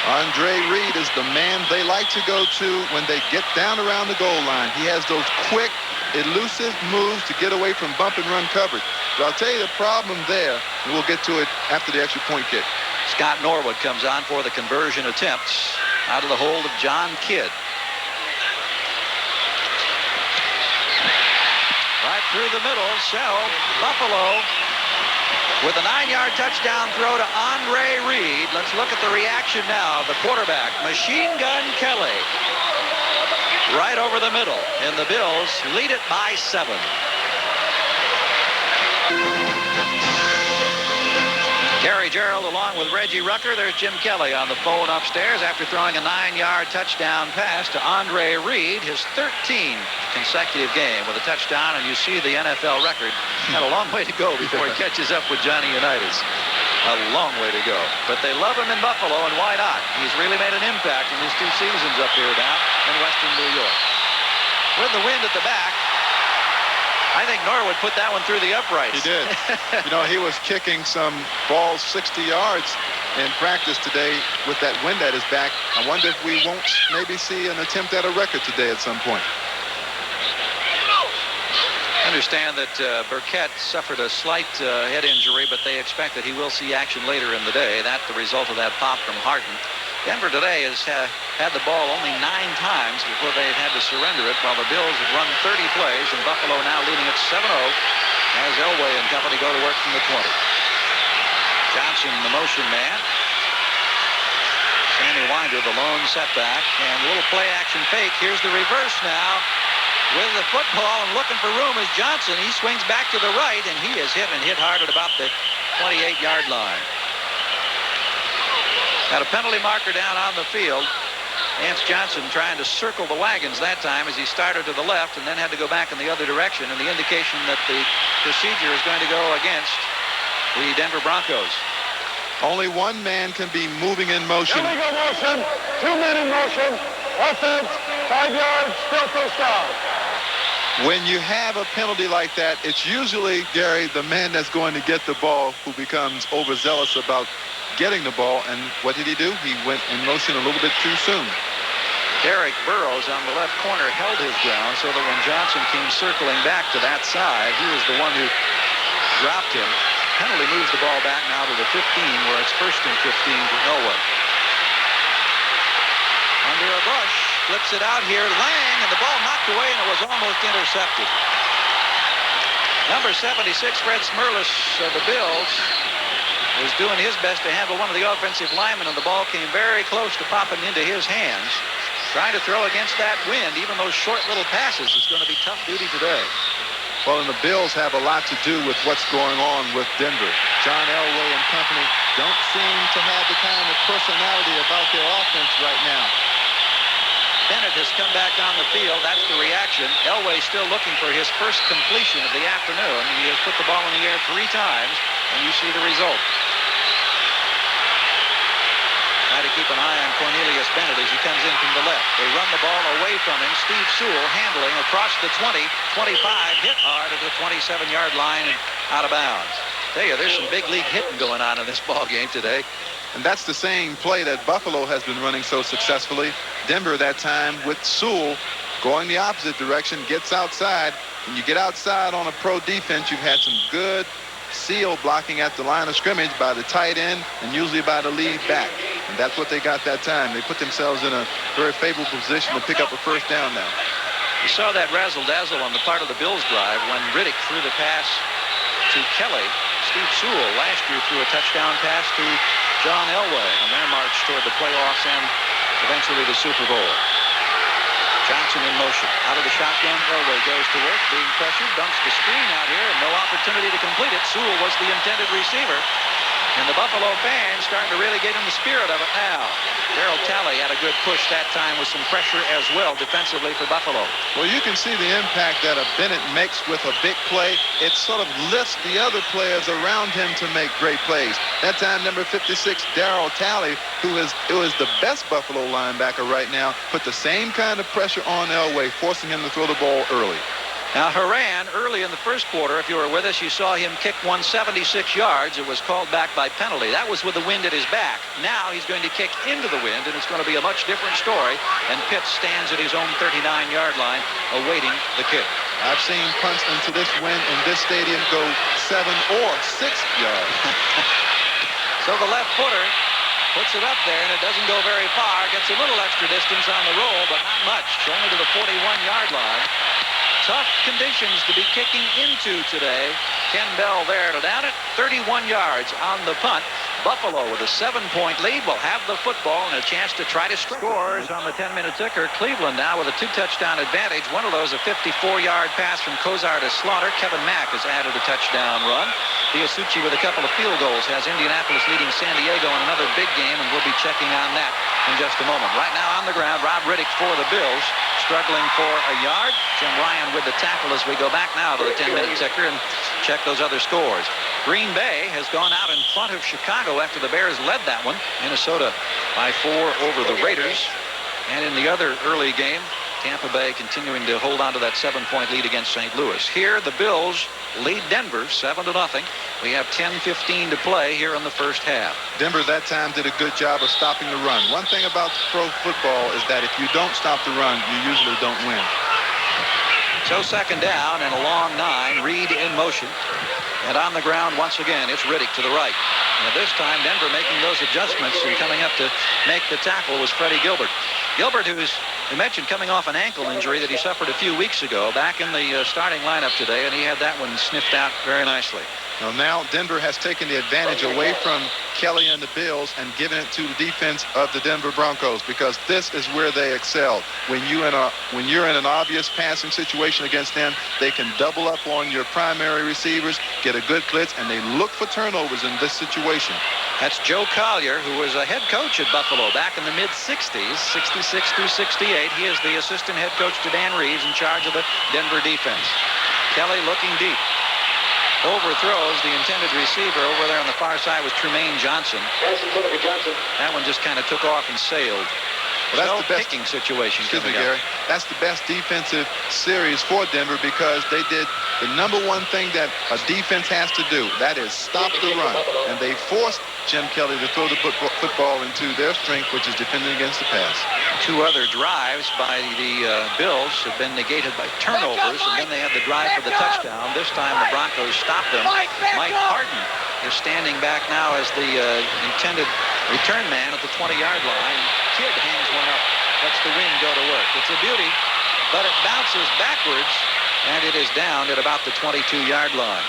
Andre Reed is the man they like to go to when they get down around the goal line. He has those quick, elusive moves to get away from bump and run coverage. But I'll tell you the problem there, and we'll get to it after the extra point kick. Scott Norwood comes on for the conversion attempts out of the hold of John Kidd. Right through the middle, Buffalo with a 9-yard touchdown throw to Andre Reed. Let's look at the reaction now. The quarterback, Machine Gun Kelly, right over the middle. And the Bills lead it by 7. Gary Gerald along with Reggie Rucker. There's Jim Kelly on the phone upstairs after throwing a 9-yard touchdown pass to Andre Reed, his 13th consecutive game with a touchdown. And you see the NFL record had a long way to go before he catches up with Johnny Unitas. A long way to go. But they love him in Buffalo, and why not? He's really made an impact in his 2 seasons up here now in Western New York. With the wind at the back, I think Norwood put that one through the uprights. He did. You know, he was kicking some balls 60 yards in practice today with that wind at his back. I wonder if we won't maybe see an attempt at a record today at some point. I understand that Burkett suffered a slight head injury, but they expect that he will see action later in the day. That's the result of that pop from Harden. Denver today has had the ball only 9 times before they've had to surrender it, while the Bills have run 30 plays, and Buffalo now leading it 7-0 as Elway and company go to work from the 20. Johnson, the motion man. Sammy Winder, the lone setback, and a little play action fake. Here's the reverse now. With the football and looking for room is Johnson. He swings back to the right, and he is hit hard at about the 28-yard line. Got a penalty marker down on the field. Lance Johnson trying to circle the wagons that time as he started to the left and then had to go back in the other direction, and the indication that the procedure is going to go against the Denver Broncos. Only one man can be moving in motion. Illegal motion, 2 men in motion, offense, 5 yards, still first down. When you have a penalty like that, it's usually, Gary, the man that's going to get the ball who becomes overzealous about getting the ball. And what did he do? He went in motion a little bit too soon. Derek Burrows on the left corner held his ground so that when Johnson came circling back to that side, he was the one who dropped him. Penalty moves the ball back now to the 15, where it's 1st and 15 to Elway. Under a bush, flips it out here, Lang, and the ball knocked away, and it was almost intercepted. Number 76, Fred Smerlis of the Bills, was doing his best to handle one of the offensive linemen, and the ball came very close to popping into his hands. Trying to throw against that wind, even those short little passes, is going to be tough duty today. Well, and the Bills have a lot to do with what's going on with Denver. John Elway and company don't seem to have the kind of personality about their offense right now. Bennett has come back on the field. That's the reaction. Elway still looking for his first completion of the afternoon. He has put the ball in the air 3 times, and you see the result. Try to keep an eye on Cornelius Bennett as he comes in from the left. They run the ball away from him. Steve Sewell handling across the 20, 25, hit hard at the 27-yard line and out of bounds. Tell you, there's some big league hitting going on in this ball game today. And that's the same play that Buffalo has been running so successfully. Denver that time with Sewell going the opposite direction, gets outside. When you get outside on a pro defense, you've had some good seal blocking at the line of scrimmage by the tight end and usually by the lead back. And that's what they got that time. They put themselves in a very favorable position to pick up a first down now. You saw that razzle-dazzle on the part of the Bills drive when Riddick threw the pass to Kelly. Steve Sewell last year threw a touchdown pass to John Elway on their march toward the playoffs and eventually the Super Bowl. Johnson in motion. Out of the shotgun, Elway goes to work, being pressured, dumps the screen out here, and no opportunity to complete it. Sewell was the intended receiver. And the Buffalo fans starting to really get in the spirit of it now. Darryl Talley had a good push that time with some pressure as well defensively for Buffalo. Well, you can see the impact that a Bennett makes with a big play. It sort of lifts the other players around him to make great plays. That time, number 56, Darryl Talley, who is the best Buffalo linebacker right now, put the same kind of pressure on Elway, forcing him to throw the ball early. Now, Haran, early in the first quarter, if you were with us, you saw him kick 176 yards. It was called back by penalty. That was with the wind at his back. Now he's going to kick into the wind, and it's going to be a much different story. And Pitts stands at his own 39-yard line, awaiting the kick. I've seen punts into this wind in this stadium go 7 or 6 yards. So the left footer puts it up there, and it doesn't go very far. Gets a little extra distance on the roll, but not much. Only to the 41-yard line. Tough conditions to be kicking into today. Ken Bell there to down it. 31 yards on the punt. Buffalo with a 7-point lead will have the football and a chance to try to scores on the 10-minute ticker. Cleveland now with a 2-touchdown advantage. One of those a 54-yard pass from Kozar to Slaughter. Kevin Mack has added a touchdown run. Diasucci with a couple of field goals has Indianapolis leading San Diego in another big game, and we'll be checking on that in just a moment. Right now on the ground, Rob Riddick for the Bills, struggling for a yard. Jim Ryan with the tackle as we go back now to the 10-minute ticker and check those other scores. Green Bay has gone out in front of Chicago after the Bears led that one. Minnesota by 4 over the Raiders. And in the other early game, Tampa Bay continuing to hold on to that 7-point lead against St. Louis. Here, the Bills lead Denver 7-0. We have 10:15 to play here in the first half. Denver that time did a good job of stopping the run. One thing about pro football is that if you don't stop the run, you usually don't win. So second down and a long 9. Reed in motion. And on the ground once again, it's Riddick to the right. And this time, Denver making those adjustments and coming up to make the tackle was Freddie Gilbert. Gilbert, who's, we mentioned, coming off an ankle injury that he suffered a few weeks ago, back in the starting lineup today, and he had that one sniffed out very nicely. Now Denver has taken the advantage away from Kelly and the Bills and given it to the defense of the Denver Broncos, because this is where they excel. When you're in an obvious passing situation against them, they can double up on your primary receivers, get a good blitz, and they look for turnovers in this situation. That's Joe Collier, who was a head coach at Buffalo back in the mid-60s, 66 through 68. He is the assistant head coach to Dan Reeves, in charge of the Denver defense. Kelly looking deep. Overthrows the intended receiver. Over there on the far side was Tremaine Johnson. That one just kind of took off and sailed. Well, that's no the best kicking situation. Excuse me, Gary. That's the best defensive series for Denver, because they did the number one thing that a defense has to do. That is stop the run. And they forced Jim Kelly to throw the football into their strength, which is defending against the pass. 2 other drives by the Bills have been negated by turnovers, and then they had the drive for the touchdown. This time the Broncos stopped them. Mike Harden is standing back now as the intended return man at the 20-yard line. Kidd hangs one up, lets the wind go to work. It's a beauty, but it bounces backwards, and it is down at about the 22-yard line.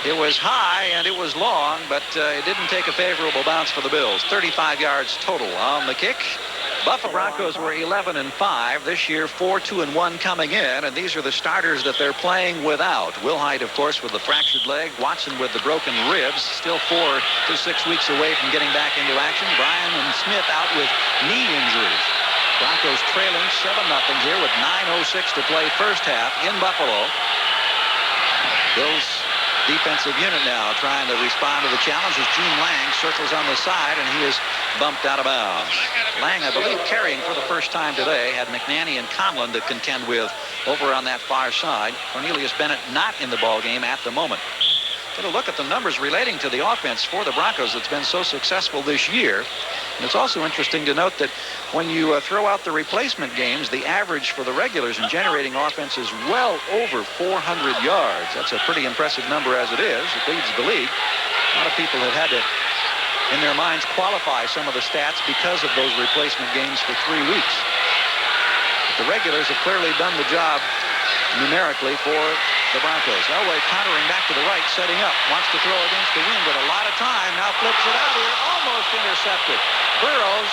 It was high and it was long, but it didn't take a favorable bounce for the Bills. 35 yards total on the kick. Buffalo Broncos were 11-5 this year, 4-2-1 coming in, and these are the starters that they're playing without. Wilhite, of course, with the fractured leg. Watson with the broken ribs, still 4 to 6 weeks away from getting back into action. Bryan and Smith out with knee injuries. Broncos trailing 7-0 here with 9:06 to play first half in Buffalo. Bills defensive unit now trying to respond to the challenge as Gene Lang circles on the side, and he is bumped out of bounds. Lang, I believe, carrying for the first time today, had McNanny and Conlon to contend with over on that far side. Cornelius Bennett not in the ball game at the moment. Get a look at the numbers relating to the offense for the Broncos that's been so successful this year. And it's also interesting to note that when you throw out the replacement games, the average for the regulars in generating offense is well over 400 yards. That's a pretty impressive number as it is. It leads the league. A lot of people have had to, in their minds, qualify some of the stats because of those replacement games for 3 weeks. the regulars have clearly done the job numerically for the Broncos. Elway countering back to the right, setting up, wants to throw against the wind with a lot of time. Now flips it out here, almost intercepted. Burrows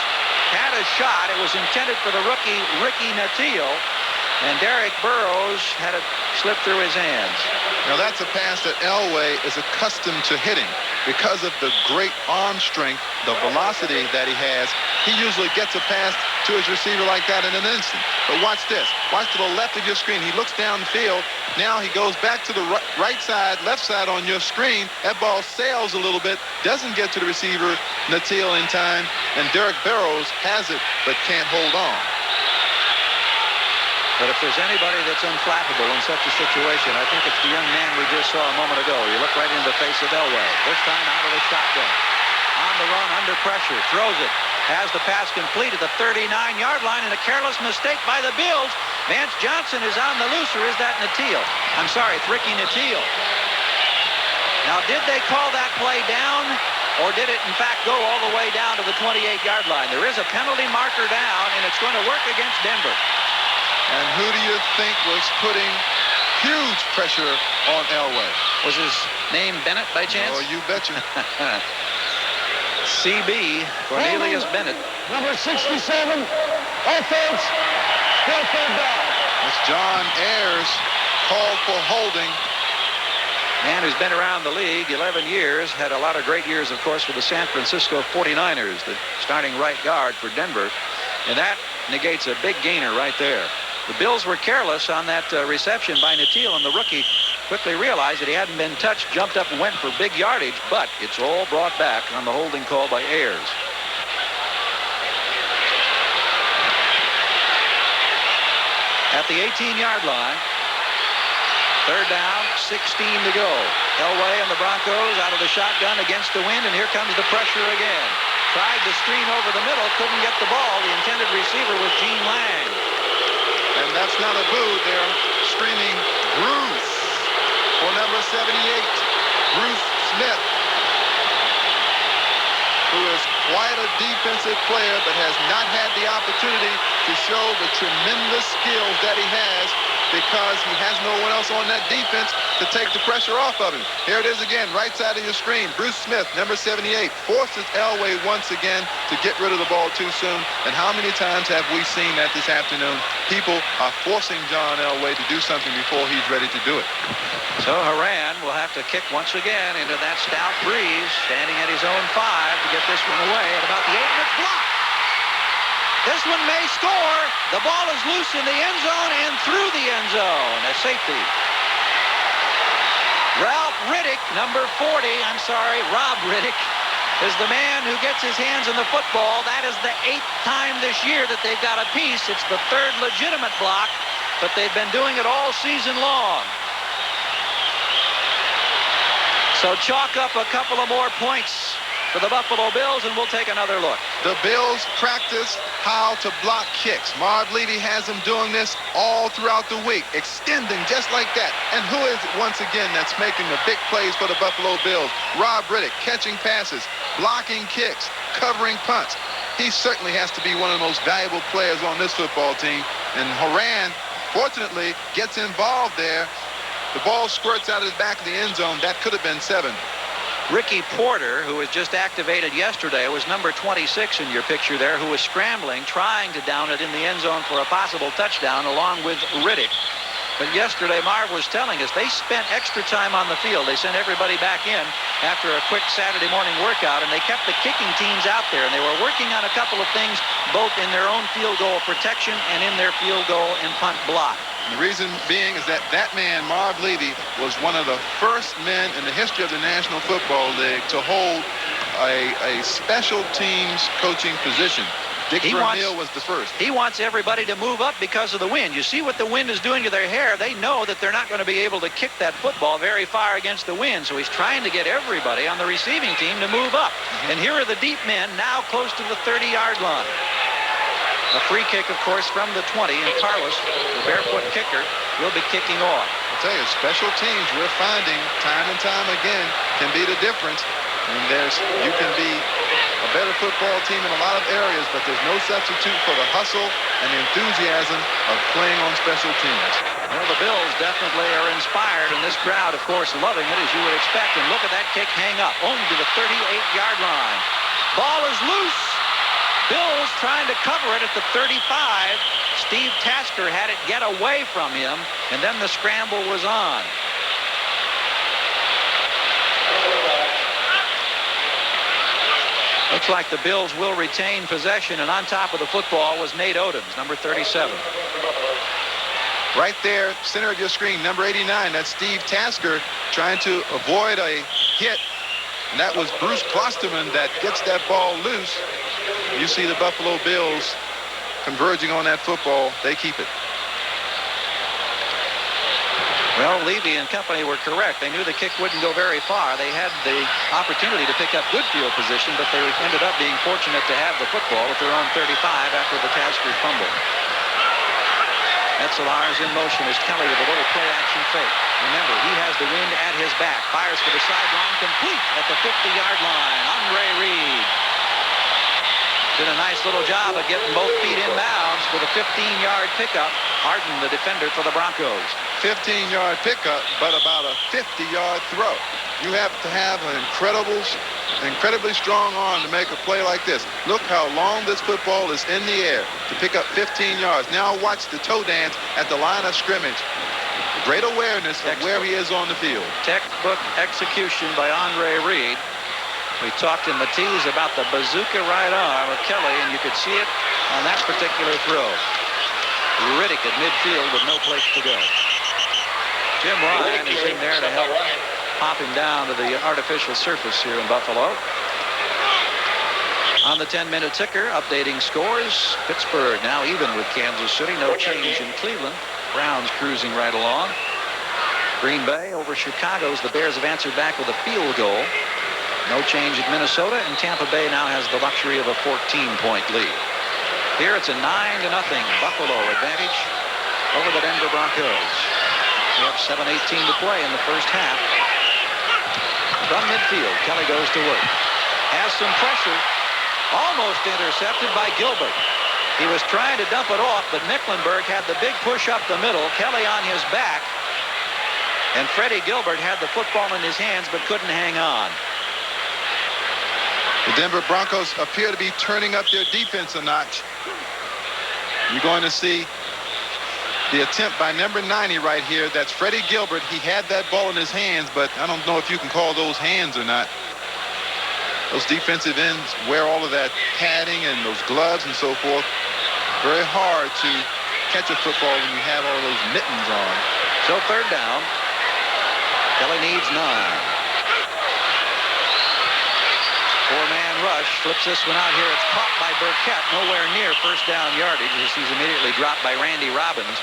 had a shot. It was intended for the rookie Ricky Nattiel, and Derek Burrows had it slip through his hands. Now that's a pass that Elway is accustomed to hitting because of the great arm strength, the velocity that he has. He usually gets a pass to his receiver like that in an instant. But watch this. Watch to the left of your screen. He looks downfield. Now he goes back to the right side, left side on your screen. That ball sails a little bit, doesn't get to the receiver, Nattiel, in time, and Derek Burrows has it but can't hold on. But if there's anybody that's unflappable in such a situation, I think it's the young man we just saw a moment ago. You look right into the face of Elway. This time out of the shotgun. On the run, under pressure, throws it. Has the pass complete at the 39-yard line, and a careless mistake by the Bills. Vance Johnson is on the loose, or is that Nattiel? I'm sorry, it's Ricky Nattiel. Now, did they call that play down, or did it, in fact, go all the way down to the 28-yard line? There is a penalty marker down, and it's going to work against Denver. And who do you think was putting huge pressure on Elway? Was his name Bennett by chance? Oh, you betcha. CB, Cornelius Bennett. Number 67, offense, still third down. It's John Ayers, called for holding. Man who's been around the league 11 years, had a lot of great years, of course, with the San Francisco 49ers, the starting right guard for Denver. And that negates a big gainer right there. The Bills were careless on that reception by Nattiel, and the rookie quickly realized that he hadn't been touched, jumped up and went for big yardage, but it's all brought back on the holding call by Ayers. At the 18-yard line, third down, 16 to go. Elway and the Broncos out of the shotgun against the wind, and here comes the pressure again. Tried to screen over the middle, couldn't get the ball. The intended receiver was Gene Lang. And that's not a boo. They're screaming Bruce for number 78, Bruce Smith, who is quite a defensive player but has not had the opportunity to show the tremendous skills that he has because he has no one else on that defense to take the pressure off of him. Here it is again, right side of your screen. Bruce Smith, number 78, forces Elway once again to get rid of the ball too soon. And how many times have we seen that this afternoon? People are forcing John Elway to do something before he's ready to do it. So Haran will have to kick once again into that stout breeze, standing at his own 5 to get this one away at about the 8, and it's blocked. This one may score. The ball is loose in the end zone and through the end zone. A safety. Rob Riddick, is the man who gets his hands on the football. That is the 8th time this year that they've got a piece. It's the 3rd legitimate block, but they've been doing it all season long. So chalk up a couple of more points for the Buffalo Bills, and we'll take another look. The Bills practice how to block kicks. Marv Levy has them doing this all throughout the week, extending just like that. And who is it once again that's making the big plays for the Buffalo Bills? Rob Riddick, catching passes, blocking kicks, covering punts. He certainly has to be one of the most valuable players on this football team. And Haran, fortunately, gets involved there. The ball squirts out of the back of the end zone. That could have been 7. Ricky Porter, who was just activated yesterday, was number 26 in your picture there, who was scrambling, trying to down it in the end zone for a possible touchdown along with Riddick. But yesterday, Marv was telling us they spent extra time on the field. They sent everybody back in after a quick Saturday morning workout, and they kept the kicking teams out there, and they were working on a couple of things, both in their own field goal protection and in their field goal and punt block. The reason being is that man, Marv Levy, was one of the first men in the history of the National Football League to hold a special teams coaching position. Dick Vermeil was the first. He wants everybody to move up because of the wind. You see what the wind is doing to their hair. They know that they're not going to be able to kick that football very far against the wind, so he's trying to get everybody on the receiving team to move up. And here are the deep men now close to the 30-yard line. A free kick, of course, from the 20, and Carlos, the barefoot kicker, will be kicking off. tell you, special teams, we're finding time and time again, can be the difference. And you can be a better football team in a lot of areas, but there's no substitute for the hustle and the enthusiasm of playing on special teams. Well, the Bills definitely are inspired, and this crowd, of course, loving it, as you would expect. And look at that kick hang up, only to the 38-yard line. Ball is loose. Bills trying to cover it at the 35. Steve Tasker had it get away from him, and then the scramble was on. Looks like the Bills will retain possession, and on top of the football was Nate Odoms, number 37. Right there, center of your screen, number 89. That's Steve Tasker trying to avoid a hit. And that was Bruce Klosterman that gets that ball loose. You see the Buffalo Bills converging on that football. They keep it. Well, Levy and company were correct. They knew the kick wouldn't go very far. They had the opportunity to pick up good field position, but they ended up being fortunate to have the football at their own 35 after the Tasker fumble. Metzelar's in motion as Kelly with a little play-action fake. Remember, he has the wind at his back. Fires for the sideline, complete at the 50-yard line. Andre Reed did a nice little job of getting both feet in bounds with a 15-yard pickup. Harden, the defender for the Broncos. 15-yard pickup, but about a 50-yard throw. You have to have an incredibly strong arm to make a play like this. Look how long this football is in the air to pick up 15 yards. Now watch the toe dance at the line of scrimmage. Great awareness of where he is on the field. Textbook execution by Andre Reed. We talked in the tease about the bazooka right arm of Kelly, and you could see it on that particular throw. Riddick at midfield with no place to go. Jim Ryan is in there to help pop him down to the artificial surface here in Buffalo. On the 10-minute ticker, updating scores. Pittsburgh now even with Kansas City. No change in Cleveland. Browns cruising right along. Green Bay over Chicago's. The Bears have answered back with a field goal. No change at Minnesota, and Tampa Bay now has the luxury of a 14-point lead. Here it's a 9-0 Buffalo advantage over the Denver Broncos. We have 7:18 to play in the first half. From midfield, Kelly goes to work. Has some pressure. Almost intercepted by Gilbert. He was trying to dump it off, but Mecklenburg had the big push up the middle. Kelly on his back. And Freddie Gilbert had the football in his hands, but couldn't hang on. The Denver Broncos appear to be turning up their defense a notch. You're going to see the attempt by number 90 right here. That's Freddie Gilbert. He had that ball in his hands, but I don't know if you can call those hands or not. Those defensive ends wear all of that padding and those gloves and so forth. Very hard to catch a football when you have all those mittens on. So third down. Kelly needs 9. Four-man rush, flips this one out here. It's caught by Burkett, nowhere near first down yardage as he's immediately dropped by Randy Robbins.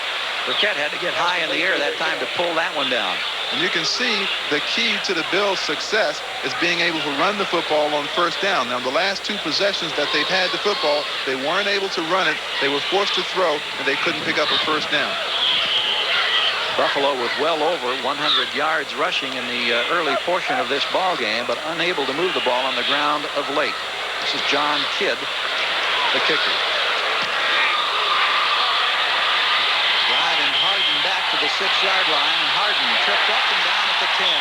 Burkett had to get high in the air that time to pull that one down. And you can see the key to the Bills' success is being able to run the football on first down. Now, the last two possessions that they've had the football, they weren't able to run it. They were forced to throw, and they couldn't pick up a first down. Buffalo with well over 100 yards rushing in the early portion of this ball game, but unable to move the ball on the ground of late. This is John Kidd, the kicker. Driving Harden back to the 6-yard line, and Harden tripped up and down at the 10.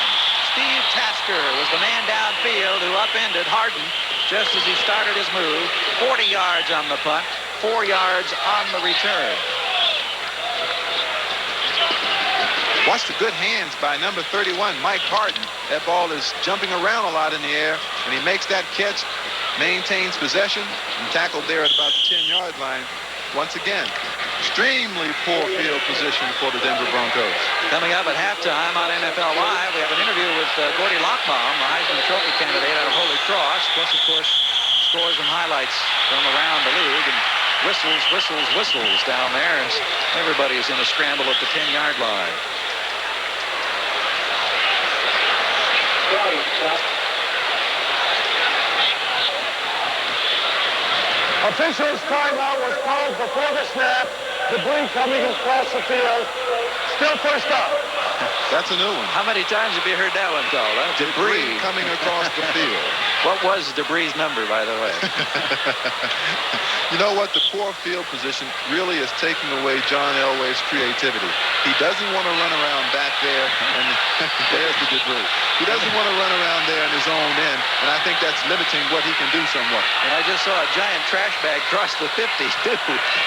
Steve Tasker was the man downfield who upended Harden just as he started his move. 40 yards on the punt, 4 yards on the return. Watch the good hands by number 31, Mike Harden. That ball is jumping around a lot in the air, and he makes that catch, maintains possession, and tackled there at about the 10-yard line. Once again, extremely poor field position for the Denver Broncos. Coming up at halftime on NFL Live, we have an interview with Gordy Lockbaum, the Heisman Trophy candidate out of Holy Cross. Plus, of course, scores and highlights from around the league. And whistles, whistles, whistles down there as everybody's in a scramble at the 10-yard line. Officials' timeout was called before the snap. Debris coming across the field. Still first up. That's a new one. How many times have you heard that one called? Huh? Debris. Coming across the field. What was Debris' number, by the way? You know what? The poor field position really is taking away John Elway's creativity. He doesn't want to run around back there, and there's the debris. He doesn't want to run around there in his own end, and I think that's limiting what he can do somewhat. And I just saw a giant trash bag cross the 50, too,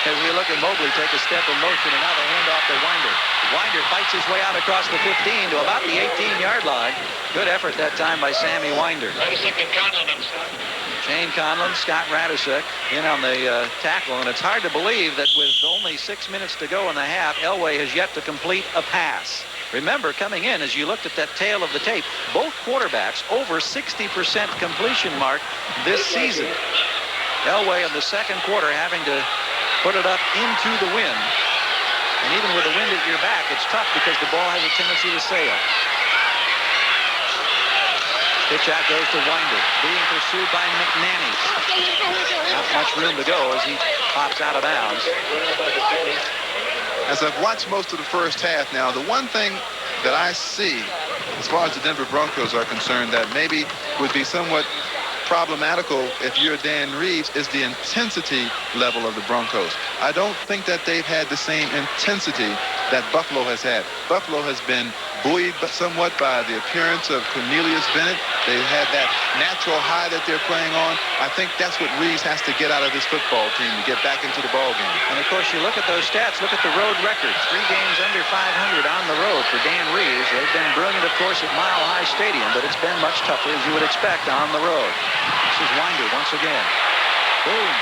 as we look at Mobley take a step in motion, and now they hand off to Winder. Winder fights his way out across the 15 to about the 18-yard line. Good effort that time by Sammy Winder. Shane Conlon, Scott Radisek in on the tackle, and it's hard to believe that with only 6 minutes to go in the half, Elway has yet to complete a pass. Remember, coming in, as you looked at that tail of the tape, both quarterbacks over 60% completion mark this season. Elway in the second quarter having to put it up into the wind. And even with the wind at your back, it's tough because the ball has a tendency to sail. Pitch out goes to Winder, being pursued by McNanny. Not much room to go as he pops out of bounds. As I've watched most of the first half now, the one thing that I see as far as the Denver Broncos are concerned that maybe would be somewhat problematical if you're Dan Reeves is the intensity level of the Broncos. I don't think that they've had the same intensity that Buffalo has had. Buffalo has been buoyed somewhat by the appearance of Cornelius Bennett. They've had that natural high that they're playing on. I think that's what Reeves has to get out of this football team to get back into the ball game. And of course, you look at those stats, look at the road records. 3 games under 500 on the road for Dan Reeves. They've been brilliant, of course, at Mile High Stadium, but it's been much tougher, as you would expect, on the road. This is Winder once again. Boom.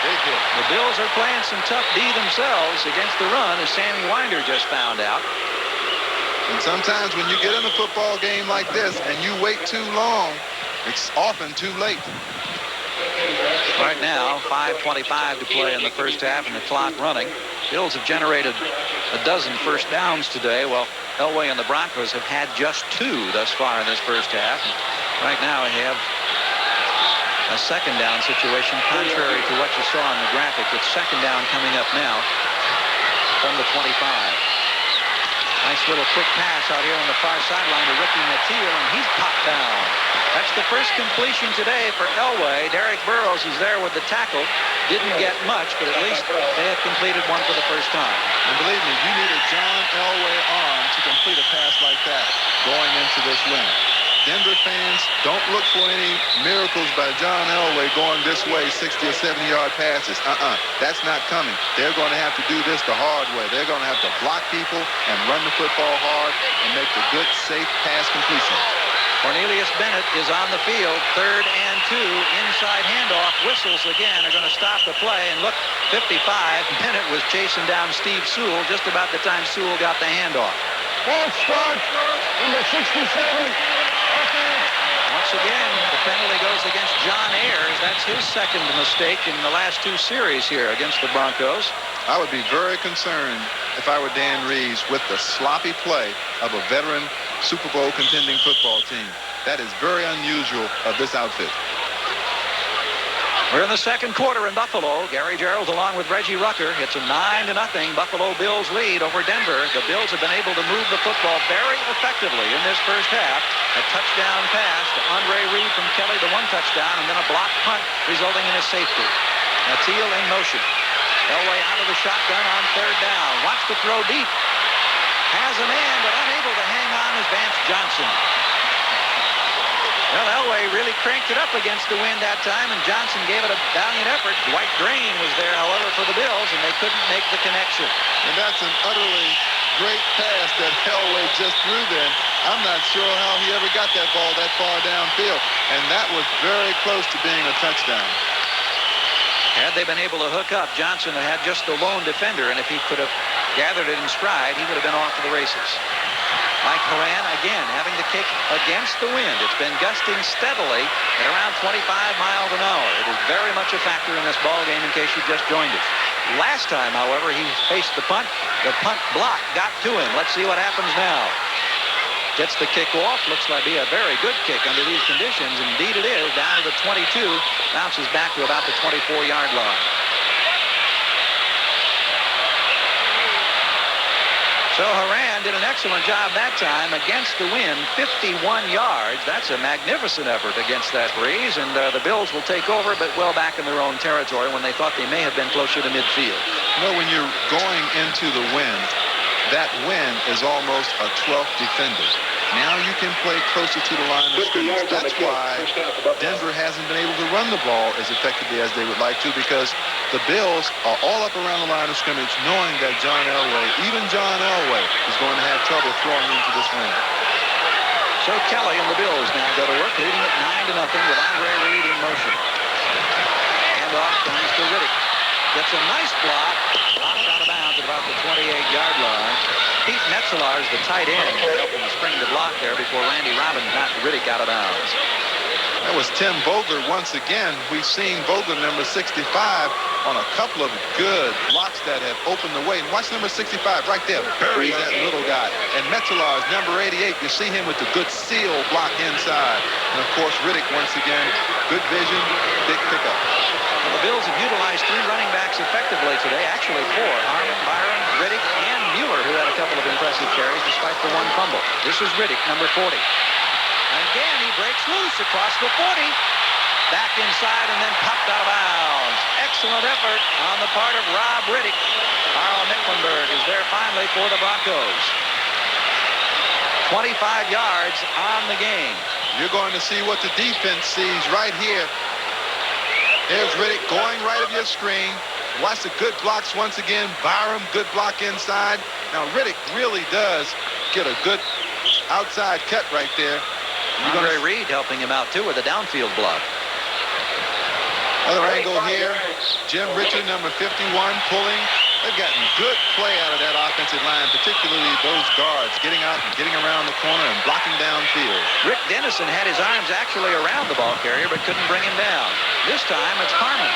Big hit. The Bills are playing some tough D themselves against the run, as Sammy Winder just found out. And sometimes when you get in a football game like this and you wait too long, it's often too late. Right now, 5:25 to play in the first half and the clock running. Bills have generated a dozen first downs today, while Elway and the Broncos have had just 2 thus far in this first half. Right now, we have a second down situation, contrary to what you saw on the graphic. It's second down coming up now from the 25. Nice little quick pass out here on the far sideline to Ricky Mathieu, and he's popped down. That's the first completion today for Elway. Derek Burrows is there with the tackle. Didn't get much, but at least they have completed one for the first time. And believe me, you need a John Elway arm to complete a pass like that going into this win. Denver fans, don't look for any miracles by John Elway going this way, 60 or 70-yard passes. That's not coming. They're going to have to do this the hard way. They're going to have to block people and run the football hard and make the good, safe pass completion. Cornelius Bennett is on the field, 3rd and 2, inside handoff. Whistles again are going to stop the play, and look, 55. Bennett was chasing down Steve Sewell just about the time Sewell got the handoff. Fourth start, number 67. Once again, the penalty goes against John Ayers. That's his second mistake in the last 2 series here against the Broncos. I would be very concerned if I were Dan Reeves with the sloppy play of a veteran Super Bowl contending football team. That is very unusual of this outfit. We're in the second quarter in Buffalo. Gary Gerald along with Reggie Rucker. It's a 9-0 Buffalo Bills lead over Denver. The Bills have been able to move the football very effectively in this first half. A touchdown pass to Andre Reed from Kelly, the 1 touchdown, and then a blocked punt resulting in a safety. Mathieu in motion. Elway out of the shotgun on 3rd down. Wants to throw deep. Has a man, but unable to hang on is Vance Johnson. Well, Elway really cranked it up against the wind that time, and Johnson gave it a valiant effort. Dwight Drain was there, however, for the Bills, and they couldn't make the connection. And that's an utterly great pass that Elway just threw there. I'm not sure how he ever got that ball that far downfield, and that was very close to being a touchdown. Had they been able to hook up, Johnson had just the lone defender, and if he could have gathered it in stride, he would have been off to the races. Mike Horan, again, having to kick against the wind. It's been gusting steadily at around 25 miles an hour. It is very much a factor in this ball game in case you just joined us. Last time, however, he faced the punt block got to him. Let's see what happens now. Gets the kick off. Looks like be a very good kick under these conditions. Indeed it is. Down to the 22. Bounces back to about the 24-yard line. So Horan Harmon did an excellent job that time against the wind, 51 yards. That's a magnificent effort against that breeze, and the Bills will take over, but well back in their own territory when they thought they may have been closer to midfield. You know, when you're going into the wind, that wind is almost a 12th defender. Now you can play closer to the line of scrimmage. That's why Denver hasn't been able to run the ball as effectively as they would like to, because the Bills are all up around the line of scrimmage knowing that John Elway, even John Elway, is going to have trouble throwing into this wind. So Kelly and the Bills now go to work, leading it 9-0 with Andre Reed in motion. And off comes to Riddick. Gets a nice block, knocked out of bounds at about the 28-yard line. Pete Metzelaars, the tight end, helping spring the block there before Randy Robbins knocked Riddick out of bounds. That was Tim Vogler once again. We've seen Vogler, number 65, on a couple of good blocks that have opened the way. And watch number 65 right there. Buries that little guy. And Metzelaars, number 88, you see him with the good seal block inside. And, of course, Riddick, once again, good vision, big pickup. Well, the Bills have utilized 3 running backs effectively today. Actually 4. Harmon, Byron, Riddick, and Mueller, who had a couple of impressive carries despite the 1 fumble. This is Riddick, number 40. Again, he breaks loose across the 40. Back inside and then popped out of bounds. Excellent effort on the part of Rob Riddick. Carl Mecklenburg is there finally for the Broncos. 25 yards on the game. You're going to see what the defense sees right here. There's Riddick going right of your screen. Watch the good blocks once again. Byram, good block inside. Now, Riddick really does get a good outside cut right there. Andre Reed helping him out, too, with a downfield block. Other angle here. Jim Richard, number 51, pulling. They've gotten good play out of that offensive line, particularly those guards getting out and getting around the corner and blocking downfield. Rick Dennison had his arms actually around the ball carrier, but couldn't bring him down. This time it's Harmon.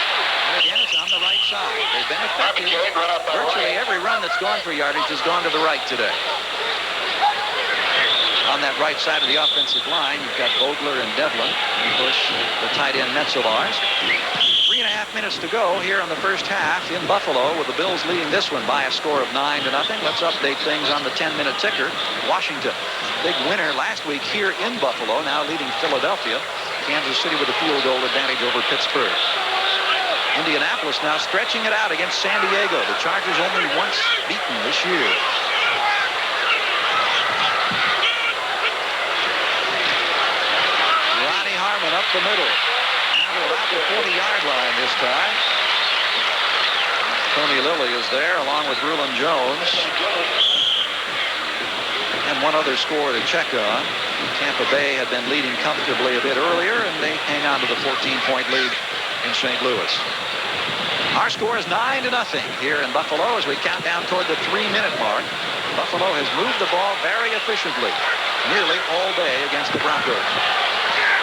Again, it's on the right side. They've been effective. Virtually every run that's gone for yardage has gone to the right today. On that right side of the offensive line, you've got Vogler and Devlin. And of course, the tight end Metzelaars. 3.5 minutes to go here in the first half in Buffalo, with the Bills leading this one by a score of 9-0. Let's update things on the 10-minute ticker. Washington, big winner last week here in Buffalo, now leading Philadelphia. Kansas City with a field goal advantage over Pittsburgh. Indianapolis now stretching it out against San Diego. The Chargers only once beaten this year. Ronnie Harmon up the middle. About the 40-yard line this time. Tony Lilly is there along with Rulon Jones. And one other score to check on. Tampa Bay had been leading comfortably a bit earlier, and they hang on to the 14-point lead in St. Louis. Our score is 9-0 here in Buffalo as we count down toward the 3-minute mark. Buffalo has moved the ball very efficiently, nearly all day against the Broncos.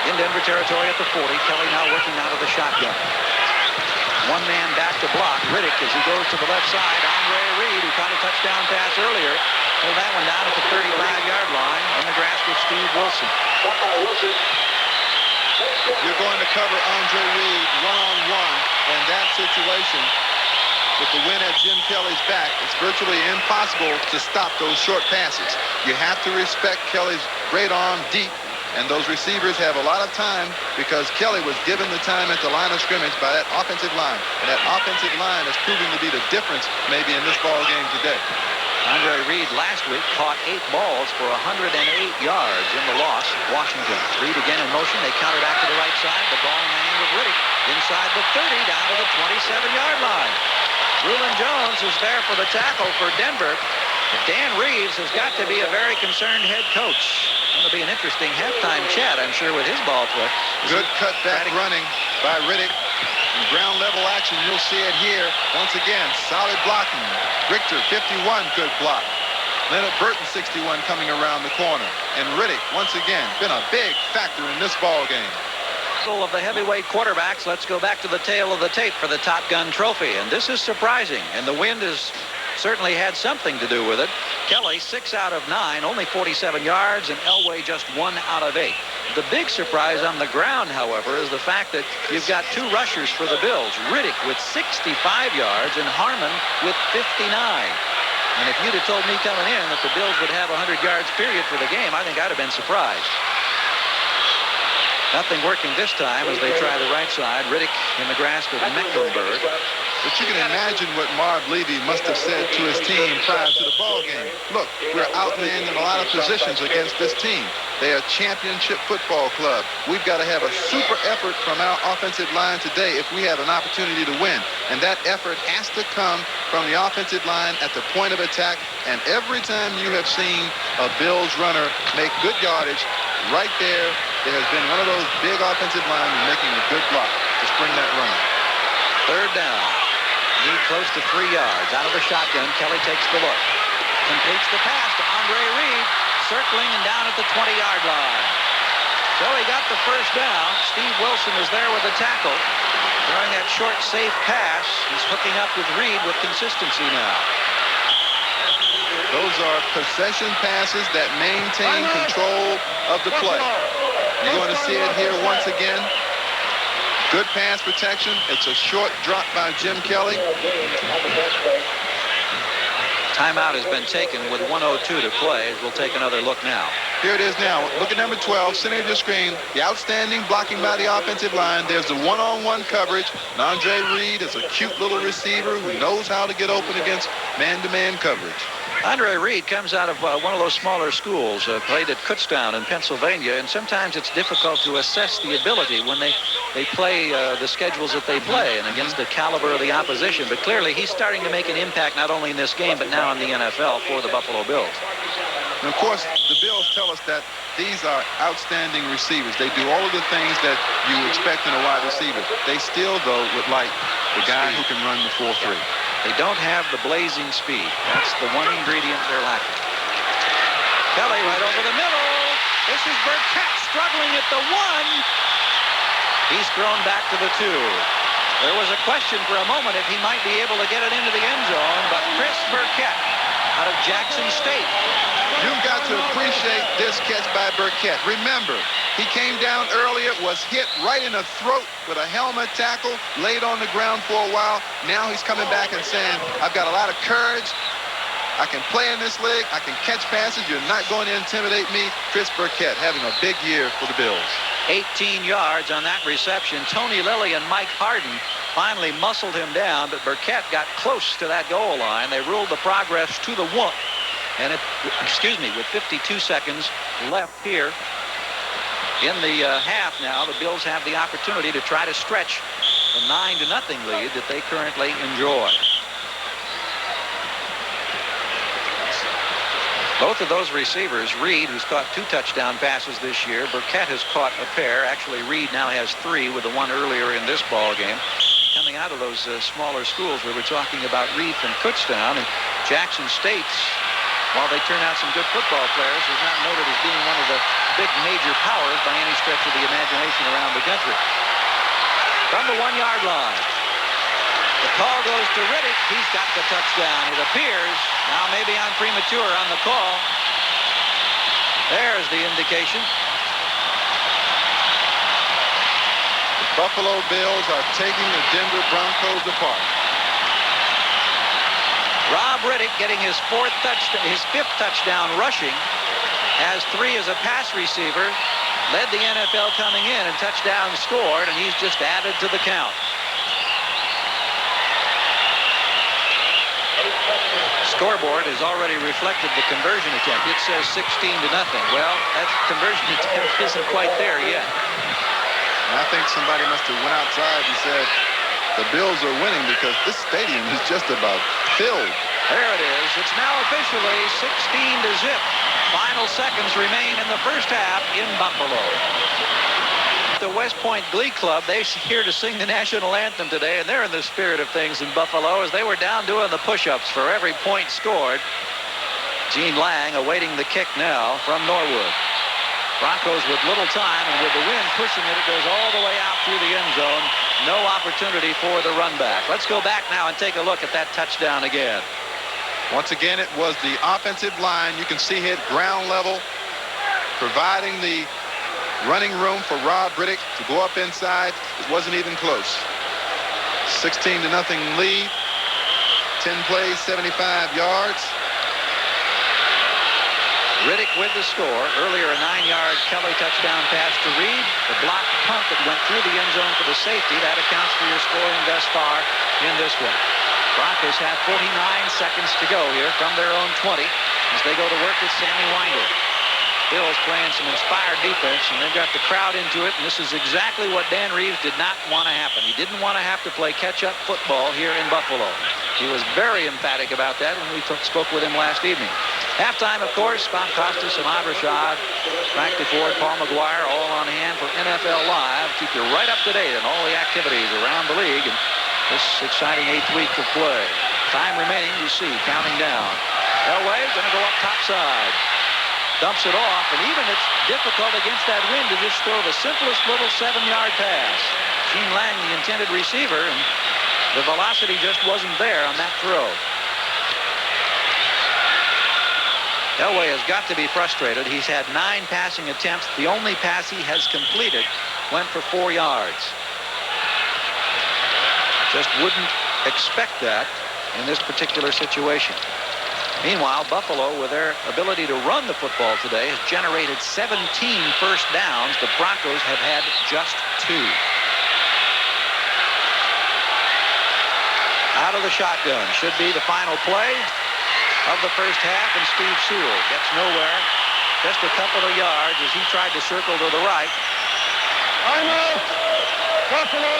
In Denver territory at the 40, Kelly now working out of the shotgun. One man back to block. Riddick as he goes to the left side. Andre Reed, who caught a touchdown pass earlier, pulled that one down at the 35-yard line in the grass with Steve Wilson. You're going to cover Andre Reed one-on-one, and that situation, with the win at Jim Kelly's back, it's virtually impossible to stop those short passes. You have to respect Kelly's great arm deep. And those receivers have a lot of time because Kelly was given the time at the line of scrimmage by that offensive line. And that offensive line is proving to be the difference maybe in this ball game today. Andre Reed last week caught 8 balls for 108 yards in the loss. Washington. Reed again in motion. They counter back to the right side. The ball in the hand of Riddick inside the 30 down to the 27-yard line. Rulon Jones is there for the tackle for Denver. But Dan Reeves has got to be a very concerned head coach. It's going to be an interesting halftime chat, I'm sure, with his ball play. Good cutback running by Riddick. In ground level action, you'll see it here. Once again, solid blocking. Richter, 51, good block. Leonard Burton, 61, coming around the corner. And Riddick, once again, been a big factor in this ball game. Of the heavyweight quarterbacks, let's go back to the tail of the tape for the Top Gun Trophy. And this is surprising, and the wind has certainly had something to do with it. Kelly, 6 out of 9, only 47 yards, and Elway just 1 out of 8. The big surprise on the ground, however, is the fact that you've got 2 rushers for the Bills. Riddick with 65 yards and Harmon with 59. And if you'd have told me coming in that the Bills would have 100 yards period for the game, I think I'd have been surprised. Nothing working this time as they try the right side. Riddick in the grasp of Mecklenburg. But you can imagine what Marv Levy must have said to his team prior to the ball game. Look, we're outmanned in a lot of positions against this team. They're a championship football club. We've got to have a super effort from our offensive line today if we have an opportunity to win. And that effort has to come from the offensive line at the point of attack. And every time you have seen a Bills runner make good yardage, right there has been one of those big offensive linemen making a good block to spring that runner. Third down. Need close to 3 yards. Out of the shotgun, Kelly takes the look. Completes the pass to Andre Reed, circling and down at the 20-yard line. So he got the first down. Steve Wilson is there with the tackle. Throwing that short, safe pass. He's hooking up with Reed with consistency now. Those are possession passes that maintain control of the play. You're going to see it here once again. Good pass protection. It's a short drop by Jim Kelly. Timeout has been taken with 1:02 to play. We'll take another look now. Here it is now. Look at number 12, center of your screen. The outstanding blocking by the offensive line. There's the one-on-one coverage. And Andre Reed is a cute little receiver who knows how to get open against man-to-man coverage. Andre Reed comes out of one of those smaller schools, played at Kutztown in Pennsylvania, and sometimes it's difficult to assess the ability when they play the schedules that they play and against the caliber of the opposition. But clearly he's starting to make an impact not only in this game but now in the NFL for the Buffalo Bills. And of course, the Bills tell us that these are outstanding receivers. They do all of the things that you expect in a wide receiver. They still, though, would like the guy who can run the 4-3. They don't have the blazing speed. That's the one ingredient they're lacking. Kelly right over the middle. This is Burkett struggling at the 1. He's thrown back to the 2. There was a question for a moment if he might be able to get it into the end zone, but Chris Burkett out of Jackson State. You've got to appreciate this catch by Burkett. Remember, he came down earlier, was hit right in the throat with a helmet tackle, laid on the ground for a while. Now he's coming back and saying, I've got a lot of courage. I can play in this league. I can catch passes. You're not going to intimidate me. Chris Burkett having a big year for the Bills. 18 yards on that reception. Tony Lilly and Mike Harden finally muscled him down, but Burkett got close to that goal line. They ruled the progress to the 1. And with 52 seconds left here in the half now, the Bills have the opportunity to try to stretch the 9-0 lead that they currently enjoy. Both of those receivers, Reed, who's caught 2 touchdown passes this year, Burkett has caught a pair. Actually, Reed now has 3 with the one earlier in this ball game. Coming out of those smaller schools where we're talking about Reed from Kutztown and Jackson State's. While they turn out some good football players, is not noted as being one of the big major powers by any stretch of the imagination around the country. From the 1-yard line, the call goes to Riddick. He's got the touchdown. It appears. Now maybe I'm premature on the call. There's the indication. The Buffalo Bills are taking the Denver Broncos apart. Rob Riddick getting his 5th touchdown rushing, has 3 as a pass receiver, led the NFL coming in and touchdown scored, and he's just added to the count. Scoreboard has already reflected the conversion attempt. It says 16-0. Well, that conversion attempt isn't quite there yet. And I think somebody must have went outside and said, the Bills are winning because this stadium is just about filled. There it is. It's now officially 16-0. Final seconds remain in the first half in Buffalo. The West Point Glee Club, they're here to sing the national anthem today, and they're in the spirit of things in Buffalo as they were down doing the push-ups for every point scored. Gene Lang awaiting the kick now from Norwood. Broncos with little time, and with the wind pushing it, it goes all the way out through the end zone. No opportunity for the run back. Let's go back now and take a look at that touchdown again. Once again, it was the offensive line. You can see it ground level, providing the running room for Rob Riddick to go up inside. It wasn't even close. 16-0 lead. 10 plays, 75 yards. Riddick with the score. Earlier, a 9-yard Kelly touchdown pass to Reed. The blocked punt that went through the end zone for the safety. That accounts for your scoring thus far in this one. Broncos have 49 seconds to go here from their own 20 as they go to work with Sammy Winder. Bills playing some inspired defense, and they've got the crowd into it, and this is exactly what Dan Reeves did not want to happen. He didn't want to have to play catch-up football here in Buffalo. He was very emphatic about that when we spoke with him last evening. Halftime, of course, Bob Costas, Ahmad Rashad, Frank DeFord, Paul McGuire, all on hand for NFL Live. Keep you right up to date on all the activities around the league and this exciting 8th week of play. Time remaining, you see, counting down. Elway going to go up topside. Dumps it off, and even it's difficult against that wind to just throw the simplest little 7-yard pass. Gene Lang, the intended receiver, and the velocity just wasn't there on that throw. Elway has got to be frustrated. He's had 9 passing attempts. The only pass he has completed went for 4 yards. Just wouldn't expect that in this particular situation. Meanwhile, Buffalo, with their ability to run the football today, has generated 17 first downs. The Broncos have had just 2. Out of the shotgun should be the final play of the first half, and Steve Sewell gets nowhere. Just a couple of yards as he tried to circle to the right.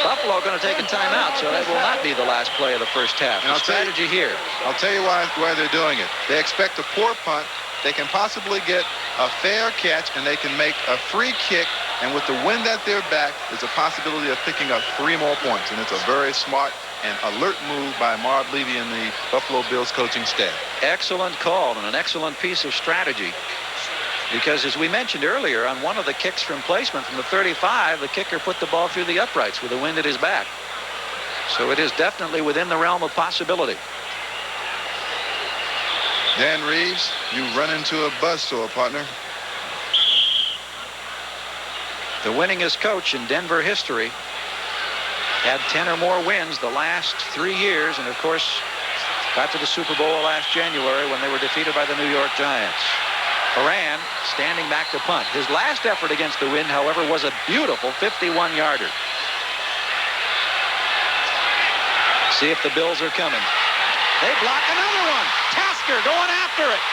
Buffalo going to take a timeout, so that will not be the last play of the first half. The strategy here. I'll tell you why they're doing it. They expect a poor punt. They can possibly get a fair catch, and they can make a free kick. And with the wind at their back, there's a possibility of picking up 3 more points. And it's a very smart and alert move by Marv Levy and the Buffalo Bills coaching staff. Excellent call and an excellent piece of strategy. Because as we mentioned earlier, on one of the kicks from placement from the 35, the kicker put the ball through the uprights with the wind at his back. So it is definitely within the realm of possibility. Dan Reeves, you run into a buzzsaw, partner. The winningest coach in Denver history. Had 10 or more wins the last 3 years, and of course got to the Super Bowl last January when they were defeated by the New York Giants. Horan standing back to punt. His last effort against the wind, however, was a beautiful 51-yarder. See if the Bills are coming. They block another one. Tasker going after it.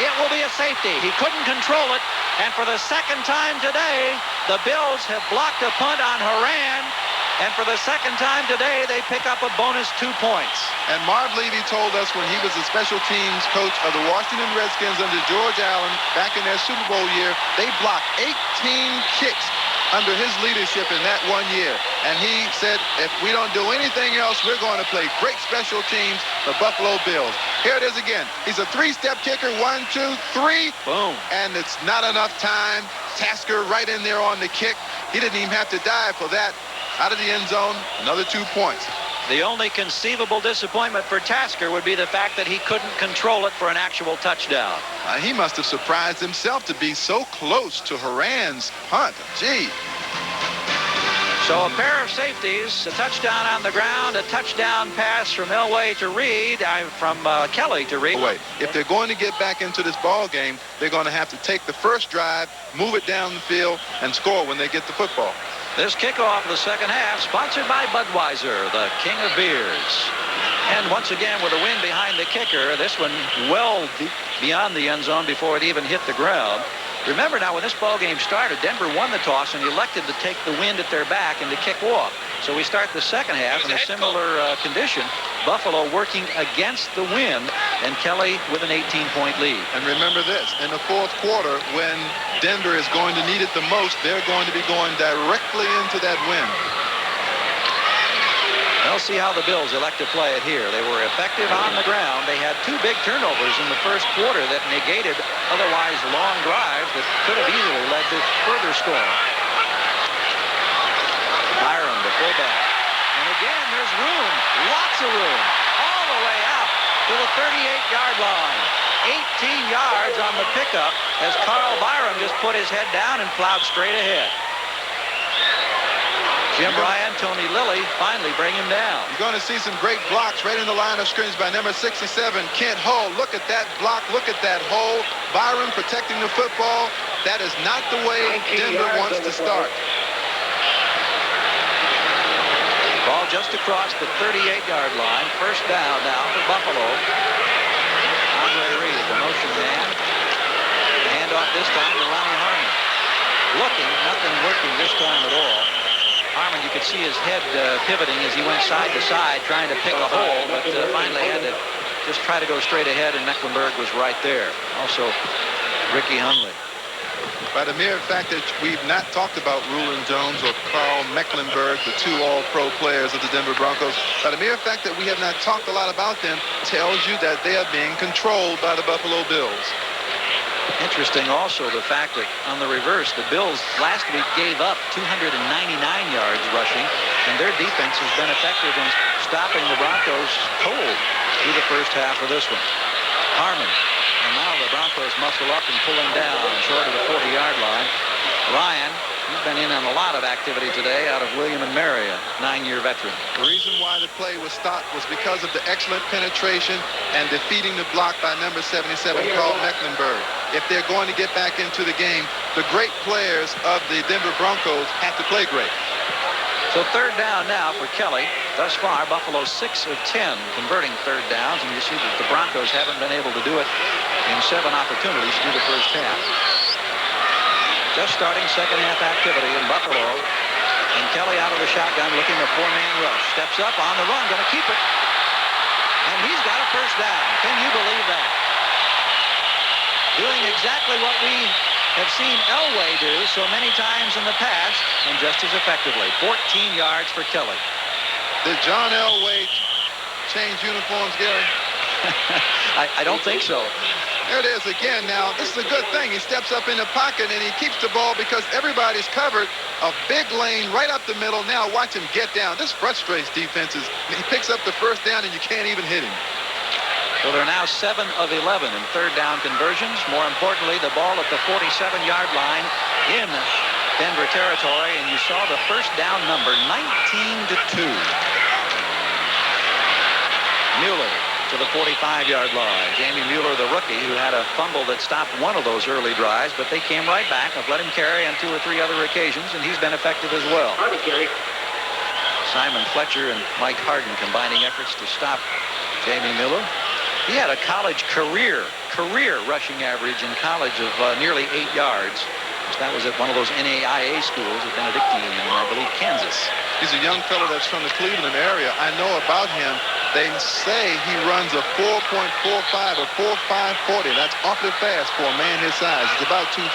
It will be a safety. He couldn't control it. And for the second time today, the Bills have blocked a punt on Horan. And for the second time today, they pick up a bonus 2 points. And Marv Levy told us when he was the special teams coach of the Washington Redskins under George Allen back in their Super Bowl year, they blocked 18 kicks under his leadership in that 1 year. And he said, if we don't do anything else, we're going to play great special teams, the Buffalo Bills. Here it is again. He's a 3-step kicker. 1, 2, 3. Boom. And it's not enough time. Tasker right in there on the kick. He didn't even have to dive for that. Out of the end zone, another 2 points. The only conceivable disappointment for Tasker would be the fact that he couldn't control it for an actual touchdown. He must have surprised himself to be so close to Horan's punt. Gee. So a pair of safeties, a touchdown on the ground, a touchdown pass from Elway to Reed, from Kelly to Reed. Wait, if they're going to get back into this ball game, they're going to have to take the first drive, move it down the field, and score when they get the football. This kickoff of the second half, sponsored by Budweiser, the king of beers. And once again, with the wind behind the kicker, this one well beyond the end zone before it even hit the ground. Remember now, when this ball game started, Denver won the toss and elected to take the wind at their back and to kick off. So we start the second half in a similar condition. Buffalo working against the wind, and Kelly with an 18-point lead. And remember this, in the fourth quarter, when Denver is going to need it the most, they're going to be going directly into that wind. We'll see how the Bills elect to play it here. They were effective on the ground. They had 2 big turnovers in the first quarter that negated otherwise long drives that could have easily led to further scoring. Byram, the fullback. And again, there's room, lots of room, all the way out to the 38-yard line. 18 yards on the pickup as Carl Byram just put his head down and plowed straight ahead. Jim Ryan, Tony Lilly finally bring him down. You're going to see some great blocks right in the line of scrimmage by number 67, Kent Hull. Look at that block. Look at that hole. Byram protecting the football. That is not the way Denver wants to start. Ball just across the 38-yard line. First down now for Buffalo. Andre Reed, the motion man. Handoff this time to Ronnie Harmon. Looking, nothing working this time at all. Harmon, you could see his head pivoting as he went side to side, trying to pick a hole, but finally had to just try to go straight ahead, and Mecklenburg was right there. Also, Ricky Hundley. By the mere fact that we've not talked about Rulon Jones or Carl Mecklenburg, the two all-pro players of the Denver Broncos, by the mere fact that we have not talked a lot about them tells you that they are being controlled by the Buffalo Bills. Interesting also the fact that on the reverse, the Bills last week gave up 299 yards rushing, and their defense has been effective in stopping the Broncos cold through the first half of this one. Harmon, and now the Broncos muscle up and pull him down short of the 40-yard line. Ryan, he's been in on a lot of activity today out of William and Mary, a 9-year veteran. The reason why the play was stopped was because of the excellent penetration and defeating the block by number 77, Carl Mecklenburg. If they're going to get back into the game, the great players of the Denver Broncos have to play great. So third down now for Kelly. Thus far, Buffalo 6 of 10 converting third downs, and you see that the Broncos haven't been able to do it in 7 opportunities through the first half. Just starting second half activity in Buffalo, and Kelly out of the shotgun looking at 4-man rush. Steps up on the run, going to keep it, and he's got a first down. Can you believe that? Doing exactly what we have seen Elway do so many times in the past, and just as effectively. 14 yards for Kelly. Did John Elway change uniforms, Gary? I don't think so. There it is again. Now, this is a good thing. He steps up in the pocket, and he keeps the ball because everybody's covered. A big lane right up the middle. Now watch him get down. This frustrates defenses. He picks up the first down, and you can't even hit him. So they're now 7 of 11 in third down conversions. More importantly, the ball at the 47-yard line in Denver territory, and you saw the first down number, 19-2. Mueller to the 45-yard line. Jamie Mueller, the rookie, who had a fumble that stopped one of those early drives, but they came right back. I've let him carry on 2 or 3 other occasions, and he's been effective as well. Simon Fletcher and Mike Harden combining efforts to stop Jamie Mueller. He had a college career rushing average in college of nearly 8 yards. That was at one of those NAIA schools at Benedictine in, I believe, Kansas. He's a young fellow that's from the Cleveland area. I know about him. They say he runs a 4.45 or 4.540. That's awfully fast for a man his size. It's about 230.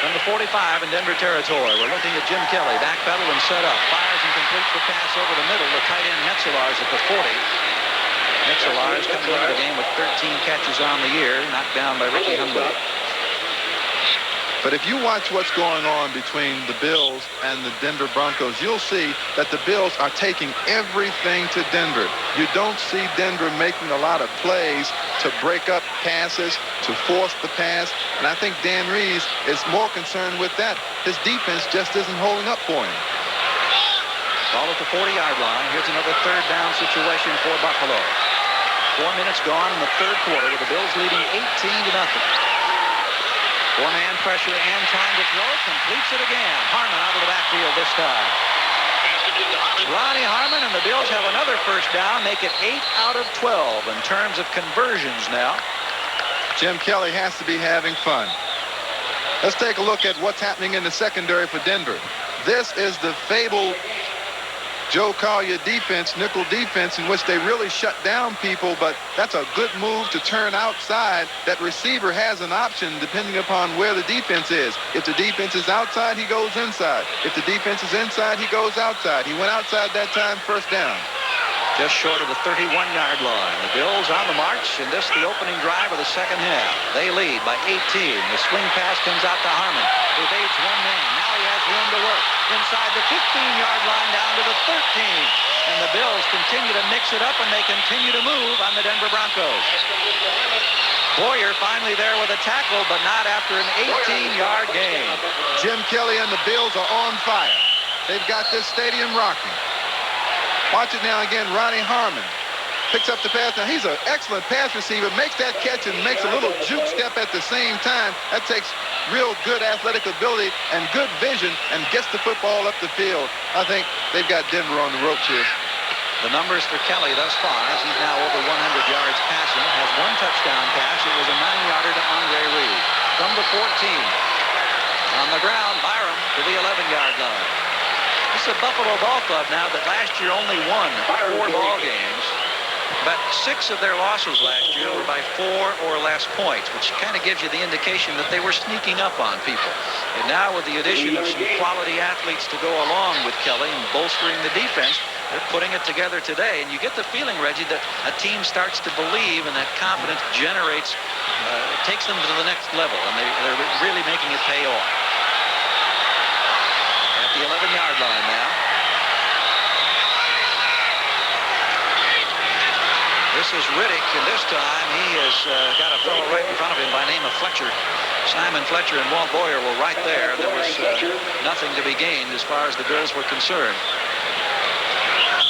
From the 45 in Denver territory, we're looking at Jim Kelly. Backpedal and set up. Fires and completes the pass over the middle. The tight end Metzelaars at the 40. Metzelaars coming into the game with 13 catches on the year, knocked down by Ricky Hundley. But if you watch what's going on between the Bills and the Denver Broncos, you'll see that the Bills are taking everything to Denver. You don't see Denver making a lot of plays to break up passes, to force the pass, and I think Dan Reeves is more concerned with that. His defense just isn't holding up for him. Ball at the 40-yard line. Here's another third down situation for Buffalo. 4 minutes gone in the third quarter with the Bills leading 18-0. 4-man pressure and trying to throw. Completes it again. Harmon out of the backfield this time. Ronnie Harmon, and the Bills have another first down. Make it 8 out of 12 in terms of conversions now. Jim Kelly has to be having fun. Let's take a look at what's happening in the secondary for Denver. This is the fabled Joe Collier defense, nickel defense, in which they really shut down people, but that's a good move to turn outside. That receiver has an option depending upon where the defense is. If the defense is outside, he goes inside. If the defense is inside, he goes outside. He went outside that time, first down. Just short of the 31-yard line. The Bills on the march, and this the opening drive of the second half. They lead by 18. The swing pass comes out to Harmon. Evades one man. Now he has room to work. Inside the 15-yard line down to the 13. And the Bills continue to mix it up, and they continue to move on the Denver Broncos. Boyer finally there with a tackle, but not after an 18-yard gain. Jim Kelly and the Bills are on fire. They've got this stadium rocking. Watch it now again. Ronnie Harmon picks up the pass. Now, he's an excellent pass receiver, makes that catch and makes a little juke step at the same time. That takes real good athletic ability and good vision and gets the football up the field. I think they've got Denver on the ropes here. The numbers for Kelly thus far, as he's now over 100 yards passing, has one touchdown pass. It was a 9-yarder to Andre Reed. From the 14. On the ground, Byram to the 11-yard line. This is a Buffalo ball club now that last year only won 4 ball games. But 6 of their losses last year were by 4 or less points, which kind of gives you the indication that they were sneaking up on people. And now with the addition of some quality athletes to go along with Kelly and bolstering the defense, they're putting it together today. And you get the feeling, Reggie, that a team starts to believe and that confidence generates, takes them to the next level. And they're really making it pay off. At the 11-yard line now. This is Riddick, and this time he has got a fellow right in front of him by name of Fletcher. Simon Fletcher and Walt Boyer were right there. There was nothing to be gained as far as the Bills were concerned.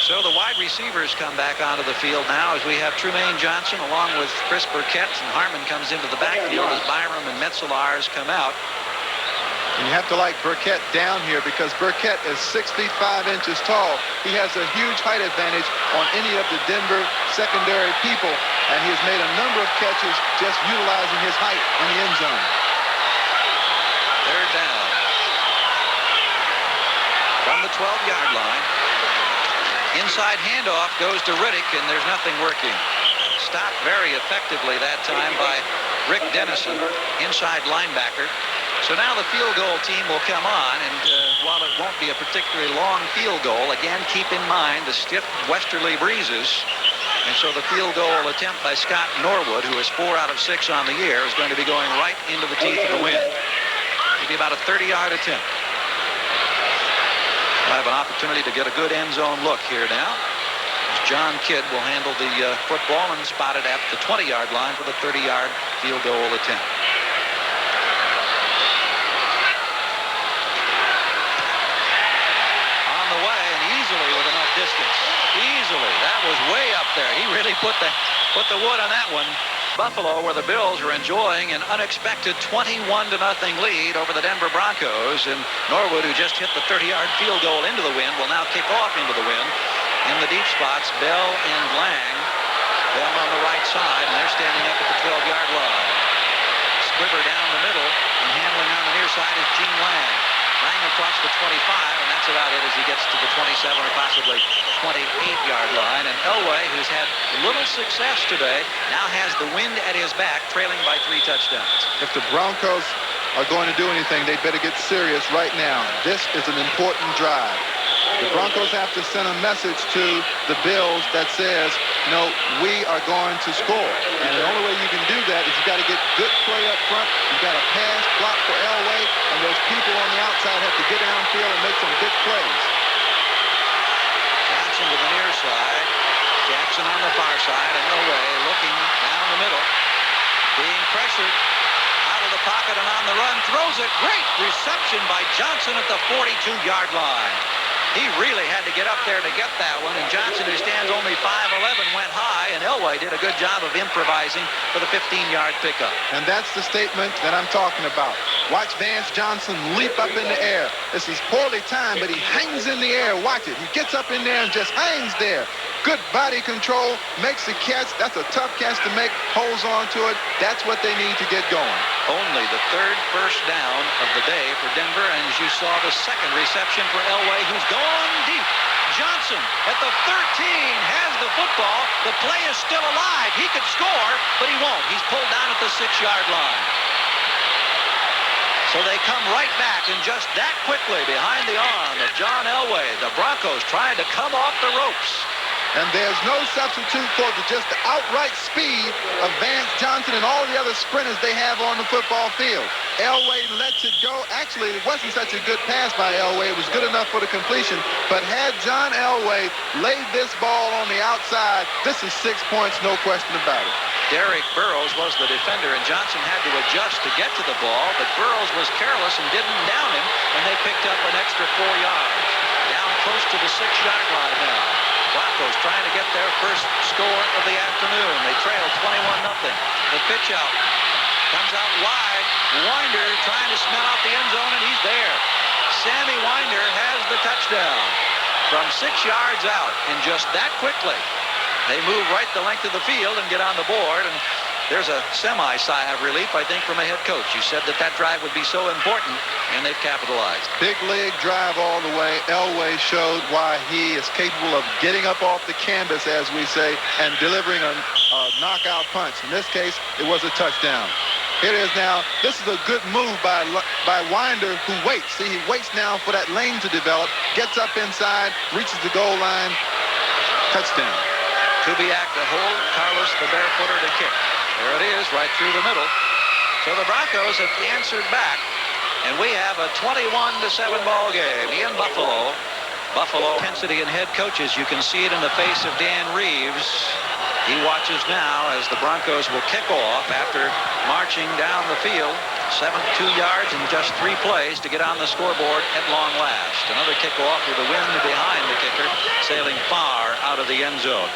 So the wide receivers come back onto the field now as we have Trumaine Johnson along with Chris Burkett, and Harmon comes into the backfield as Byram and Metzelars come out. And you have to like Burkett down here because Burkett is 6 feet 5 inches tall. He has a huge height advantage on any of the Denver secondary people, and he has made a number of catches just utilizing his height in the end zone. Third down. From the 12-yard line. Inside handoff goes to Riddick, and there's nothing working. Stopped very effectively that time by Rick Dennison, inside linebacker. So now the field goal team will come on, and while it won't be a particularly long field goal, again, keep in mind the stiff westerly breezes. And so the field goal attempt by Scott Norwood, who is 4 out of 6 on the year, is going to be going right into the teeth of the wind. It'll be about a 30-yard attempt. We'll have an opportunity to get a good end zone look here now. As John Kidd will handle the football and spot it at the 20-yard line for the 30-yard field goal attempt. Distance. Easily. That was way up there. He really put the wood on that one. Buffalo, where the Bills are enjoying an unexpected 21-0 lead over the Denver Broncos, and Norwood, who just hit the 30-yard field goal into the wind, will now kick off into the wind. In the deep spots, Bell and Lang. Bell on the right side, and they're standing up at the 12-yard line. Squibber down the middle, and handling on the near side is Gene Lang. Lang across the 25, and that's about it as he gets to the 27 or possibly 28-yard line. And Elway, who's had little success today, now has the wind at his back, trailing by 3 touchdowns. If the Broncos are going to do anything, they better get serious right now. This is an important drive. The Broncos have to send a message to the Bills that says, no, we are going to score. And the only way you can do that is you've got to get good play up front. You've got to pass, block for Elway, and those people on the outside have to get downfield and make some big plays. Johnson to the near side. Jackson on the far side, and Elway looking down the middle. Being pressured out of the pocket and on the run. Throws it. Great reception by Johnson at the 42-yard line. He really had to get up there to get that one, and Johnson, who stands only 5'11", went high, and Elway did a good job of improvising for the 15-yard pickup. And that's the statement that I'm talking about. Watch Vance Johnson leap up in the air. This is poorly timed, but he hangs in the air. Watch it. He gets up in there and just hangs there. Good body control, makes the catch. That's a tough catch to make, holds on to it. That's what they need to get going. Only the 3rd first down of the day for Denver, and as you saw, the 2nd reception for Elway, who's gone deep. Johnson at the 13 has the football. The play is still alive. He could score, but he won't. He's pulled down at the 6-yard line. So they come right back, and just that quickly behind the arm of John Elway, the Broncos trying to come off the ropes. And there's no substitute for just the outright speed of Vance Johnson and all the other sprinters they have on the football field. Elway lets it go. Actually, it wasn't such a good pass by Elway. It was good enough for the completion. But had John Elway laid this ball on the outside, this is 6 points, no question about it. Derek Burrows was the defender, and Johnson had to adjust to get to the ball, but Burrows was careless and didn't down him, and they picked up an extra 4 yards. close to the 6-yard line now. Broncos trying to get their first score of the afternoon. They trail 21-0. The pitch out. Comes out wide. Winder trying to smell out the end zone, and he's there. Sammy Winder has the touchdown from 6 yards out, and just that quickly they move right the length of the field and get on the board. And there's a semi-sigh of relief, I think, from a head coach. You said that drive would be so important, and they've capitalized. Big leg drive all the way. Elway showed why he is capable of getting up off the canvas, as we say, and delivering a knockout punch. In this case, it was a touchdown. Here it is now. This is a good move by Winder, who waits. See, he waits now for that lane to develop, gets up inside, reaches the goal line. Touchdown. Kubiak to hold, Carlos the barefooter to kick. There it is, right through the middle. So the Broncos have answered back, and we have a 21-7 ball game in Buffalo. Buffalo intensity and head coaches. You can see it in the face of Dan Reeves. He watches now as the Broncos will kick off after marching down the field 72 yards in just 3 plays to get on the scoreboard at long last. Another kickoff with the wind behind the kicker, sailing far out of the end zone.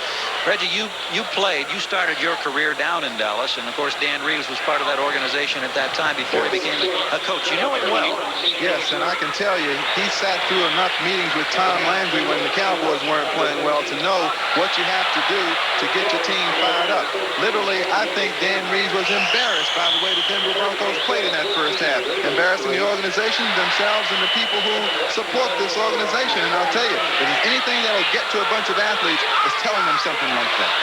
Reggie, you started your career down in Dallas, and of course Dan Reeves was part of that organization at that time before he became a coach. You know it well. Yes, and I can tell you, he sat through enough meetings with Tom Landry when the Cowboys weren't playing well to know what you have to do to get your team fired up. Literally, I think Dan Reeves was embarrassed by the way the Denver Broncos played in that first half. Embarrassing the organization, themselves, and the people who support this organization. And I'll tell you, if there's anything that will get to a bunch of athletes, it's telling them something like that.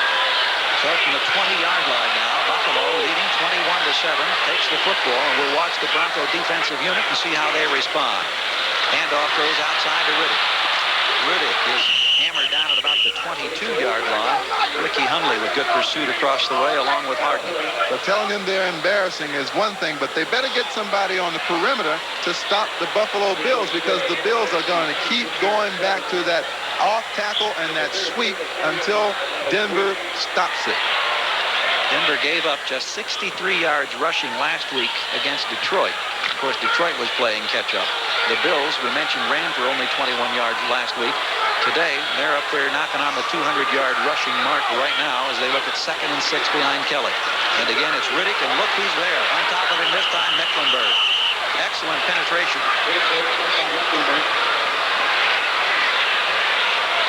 So from the 20-yard line now, Buffalo leading 21-7, takes the football, and we'll watch the Bronco defensive unit and see how they respond. Handoff goes outside to Riddick. Riddick is hammered down at about the 22-yard line. Ricky Hundley with good pursuit across the way along with Harden. But telling them they're embarrassing is one thing, but they better get somebody on the perimeter to stop the Buffalo Bills, because the Bills are going to keep going back to that off tackle and that sweep until Denver stops it. Denver gave up just 63 yards rushing last week against Detroit. Of course, Detroit was playing catch-up. The Bills, we mentioned, ran for only 21 yards last week. Today, they're up there knocking on the 200-yard rushing mark right now as they look at 2nd and 6 behind Kelly. And again, it's Riddick, and look who's there. On top of him this time, Mecklenburg. Excellent penetration.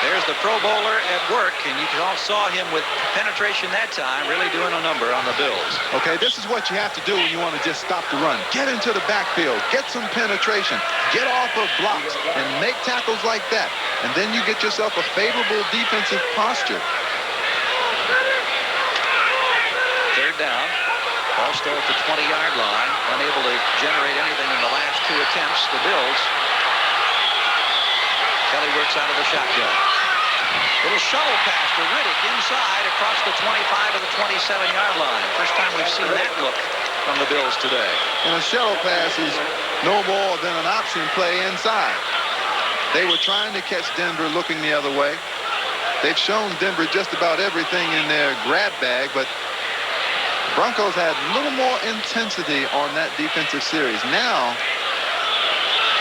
There's the Pro Bowler at work, and you all saw him with penetration that time, really doing a number on the Bills. Okay, this is what you have to do when you want to just stop the run. Get into the backfield, get some penetration, get off of blocks, and make tackles like that. And then you get yourself a favorable defensive posture. 3rd down. Ball still at the 20-yard line. Unable to generate anything in the last 2 attempts. The Bills. Kelly works out of the shotgun. Little shuttle pass to Riddick inside across the 25 to the 27-yard line. First time we've seen that look from the Bills today. And a shuttle pass is no more than an option play inside. They were trying to catch Denver looking the other way. They've shown Denver just about everything in their grab bag, but Broncos had a little more intensity on that defensive series. Now,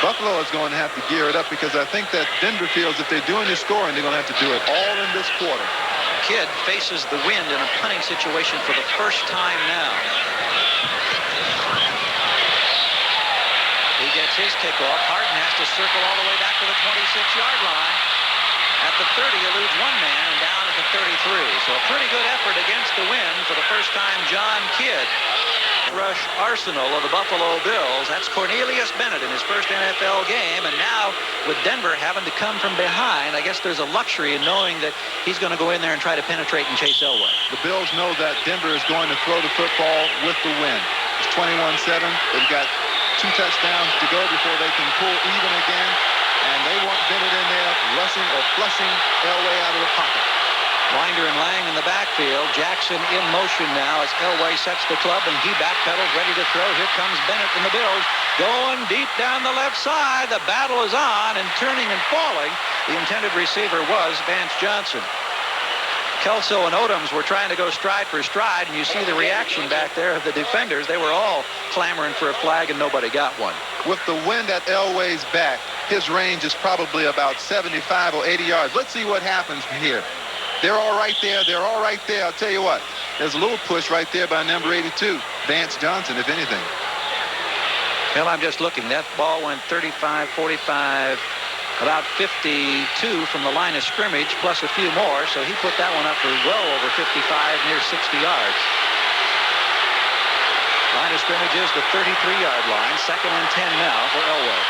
Buffalo is going to have to gear it up, because I think that Denver feels if they're doing this scoring, they're going to have to do it all in this quarter. Kidd faces the wind in a punting situation for the first time now. He gets his kickoff. Harden has to circle all the way back to the 26-yard line. At the 30, eludes one man, and down at the 33. So a pretty good effort against the wind for the first time. John Kidd. Rush arsenal of the Buffalo Bills. That's Cornelius Bennett in his first NFL game, and now with Denver having to come from behind, I guess there's a luxury in knowing that he's going to go in there and try to penetrate and chase Elway. The Bills know that Denver is going to throw the football with the wind. It's 21-7. They've got 2 touchdowns to go before they can pull even again, and they want Bennett in there rushing or flushing Elway out of the pocket. Winder and Lang in the backfield. Jackson in motion now as Elway sets the club, and he backpedals, ready to throw. Here comes Bennett and the Bills going deep down the left side. The battle is on, and turning and falling. The intended receiver was Vance Johnson. Kelso and Odoms were trying to go stride for stride, and you see the reaction back there of the defenders. They were all clamoring for a flag, and nobody got one. With the wind at Elway's back, his range is probably about 75 or 80 yards. Let's see what happens from here. They're all right there. They're all right there. I'll tell you what. There's a little push right there by number 82, Vance Johnson, if anything. Well, I'm just looking. That ball went 35, 45, about 52 from the line of scrimmage, plus a few more. So he put that one up for well over 55, near 60 yards. Line of scrimmage is the 33-yard line. 2nd and 10 now for Elway.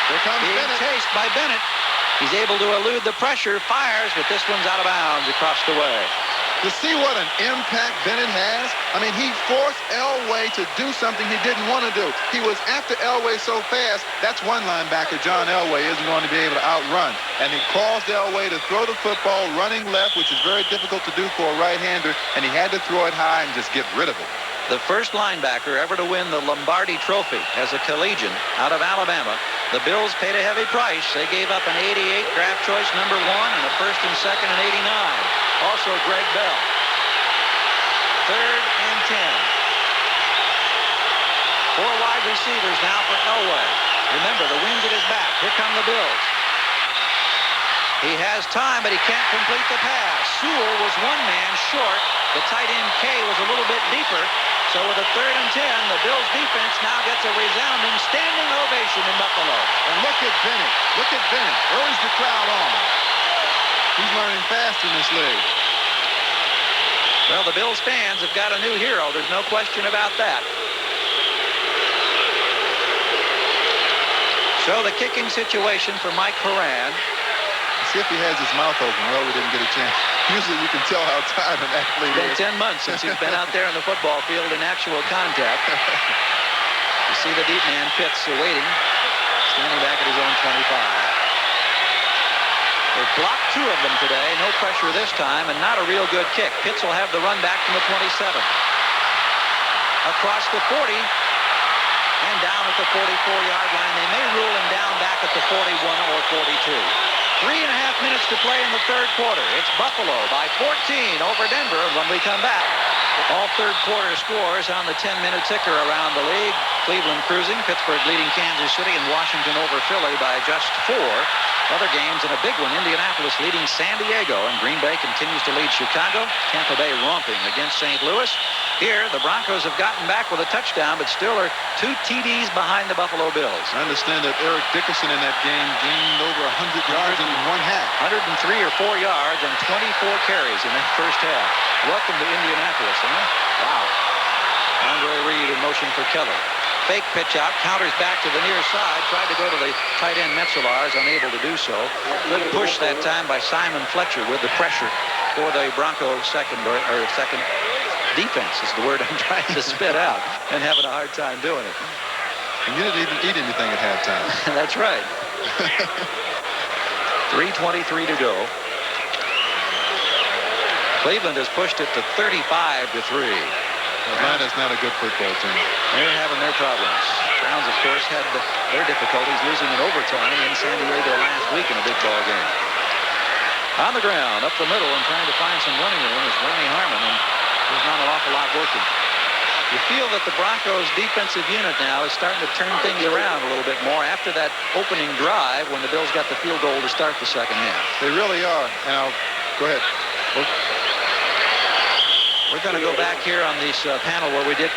Here comes Being Bennett. chased by Bennett. He's able to elude the pressure, fires, but this one's out of bounds across the way. To see what an impact Bennett has, I mean, he forced Elway to do something he didn't want to do. He was after Elway so fast, that's one linebacker John Elway isn't going to be able to outrun. And he caused Elway to throw the football running left, which is very difficult to do for a right-hander, and he had to throw it high and just get rid of it. The first linebacker ever to win the Lombardi Trophy as a collegian out of Alabama. The Bills paid a heavy price. They gave up an 88 draft choice number 1 and a 1st and 2nd and 89. Also Greg Bell. 3rd and 10. 4 wide receivers now for Elway. Remember, the wind's at his back. Here come the Bills. He has time, but he can't complete the pass. Sewell was 1 man short. The tight end K was a little bit deeper. So with a 3rd and 10, the Bills defense now gets a resounding standing ovation in Buffalo. And look at Bennett. Look at Bennett. Urge the crowd on. He's learning fast in this league. Well, the Bills fans have got a new hero. There's no question about that. So the kicking situation for Mike Horan. See if he has his mouth open. Well, we didn't get a chance. Usually you can tell how tired an athlete It's is. been 10 months since he's been out there in the football field in actual contact. You see the deep man, Pitts, waiting, standing back at his own 25. They blocked 2 of them today. No pressure this time, and not a real good kick. Pitts will have the run back from the 27. Across the 40, and down at the 44-yard line. They may rule him down back at the 41 or 42. 3.5 minutes to play in the 3rd quarter. It's Buffalo by 14 over Denver. And when we come back, all 3rd quarter scores on the 10-minute ticker around the league. Cleveland cruising, Pittsburgh leading Kansas City, and Washington over Philly by just 4. Other games and a big one, Indianapolis leading San Diego, and Green Bay continues to lead Chicago. Tampa Bay romping against St. Louis. Here, the Broncos have gotten back with a touchdown, but still are 2 TDs behind the Buffalo Bills. I understand that Eric Dickerson in that game gained over 100 yards in 1 half. 103 or 4 yards on 24 carries in that first half. Welcome to Indianapolis, huh? Wow. Andre Reed in motion for Keller. Fake pitch out, counters back to the near side, tried to go to the tight end Metzelar, unable to do so. Good push that time by Simon Fletcher with the pressure for the Broncos second defense is the word I'm trying to spit out, and having a hard time doing it. And you didn't even eat anything at halftime. That's right. 3:23 to go. Cleveland has pushed it to 35-3. Atlanta's not a good football team. They're having their problems. Browns, of course, had their difficulties losing in overtime in San Diego last week in a big ball game. On the ground, up the middle, and trying to find some running room is Ronnie Harmon, and there's not an awful lot working. You feel that the Broncos defensive unit now is starting to turn things around a little bit more after that opening drive when the Bills got the field goal to start the second half. They really are. Now, go ahead. We're going to go back here on this panel where we did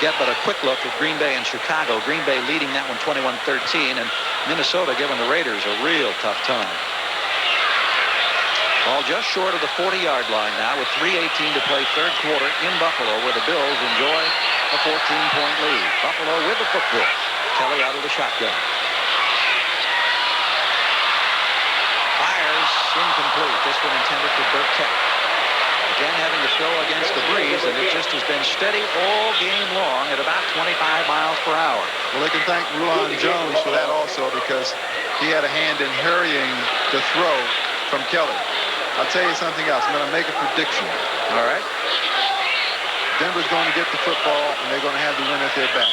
get but a quick look at Green Bay and Chicago. Green Bay leading that one 21-13, and Minnesota giving the Raiders a real tough time. Ball just short of the 40-yard line now with 3:18 to play 3rd quarter in Buffalo, where the Bills enjoy a 14-point lead. Buffalo with the football. Kelly out of the shotgun. Fires incomplete. This one intended for Burkett. Again, having to throw against the breeze, and it just has been steady all game long at about 25 miles per hour. Well, they can thank Rulon Jones for that also, because he had a hand in hurrying the throw from Kelly. I'll tell you something else. I'm going to make a prediction. All right. Denver's going to get the football, and they're going to have the win at their back.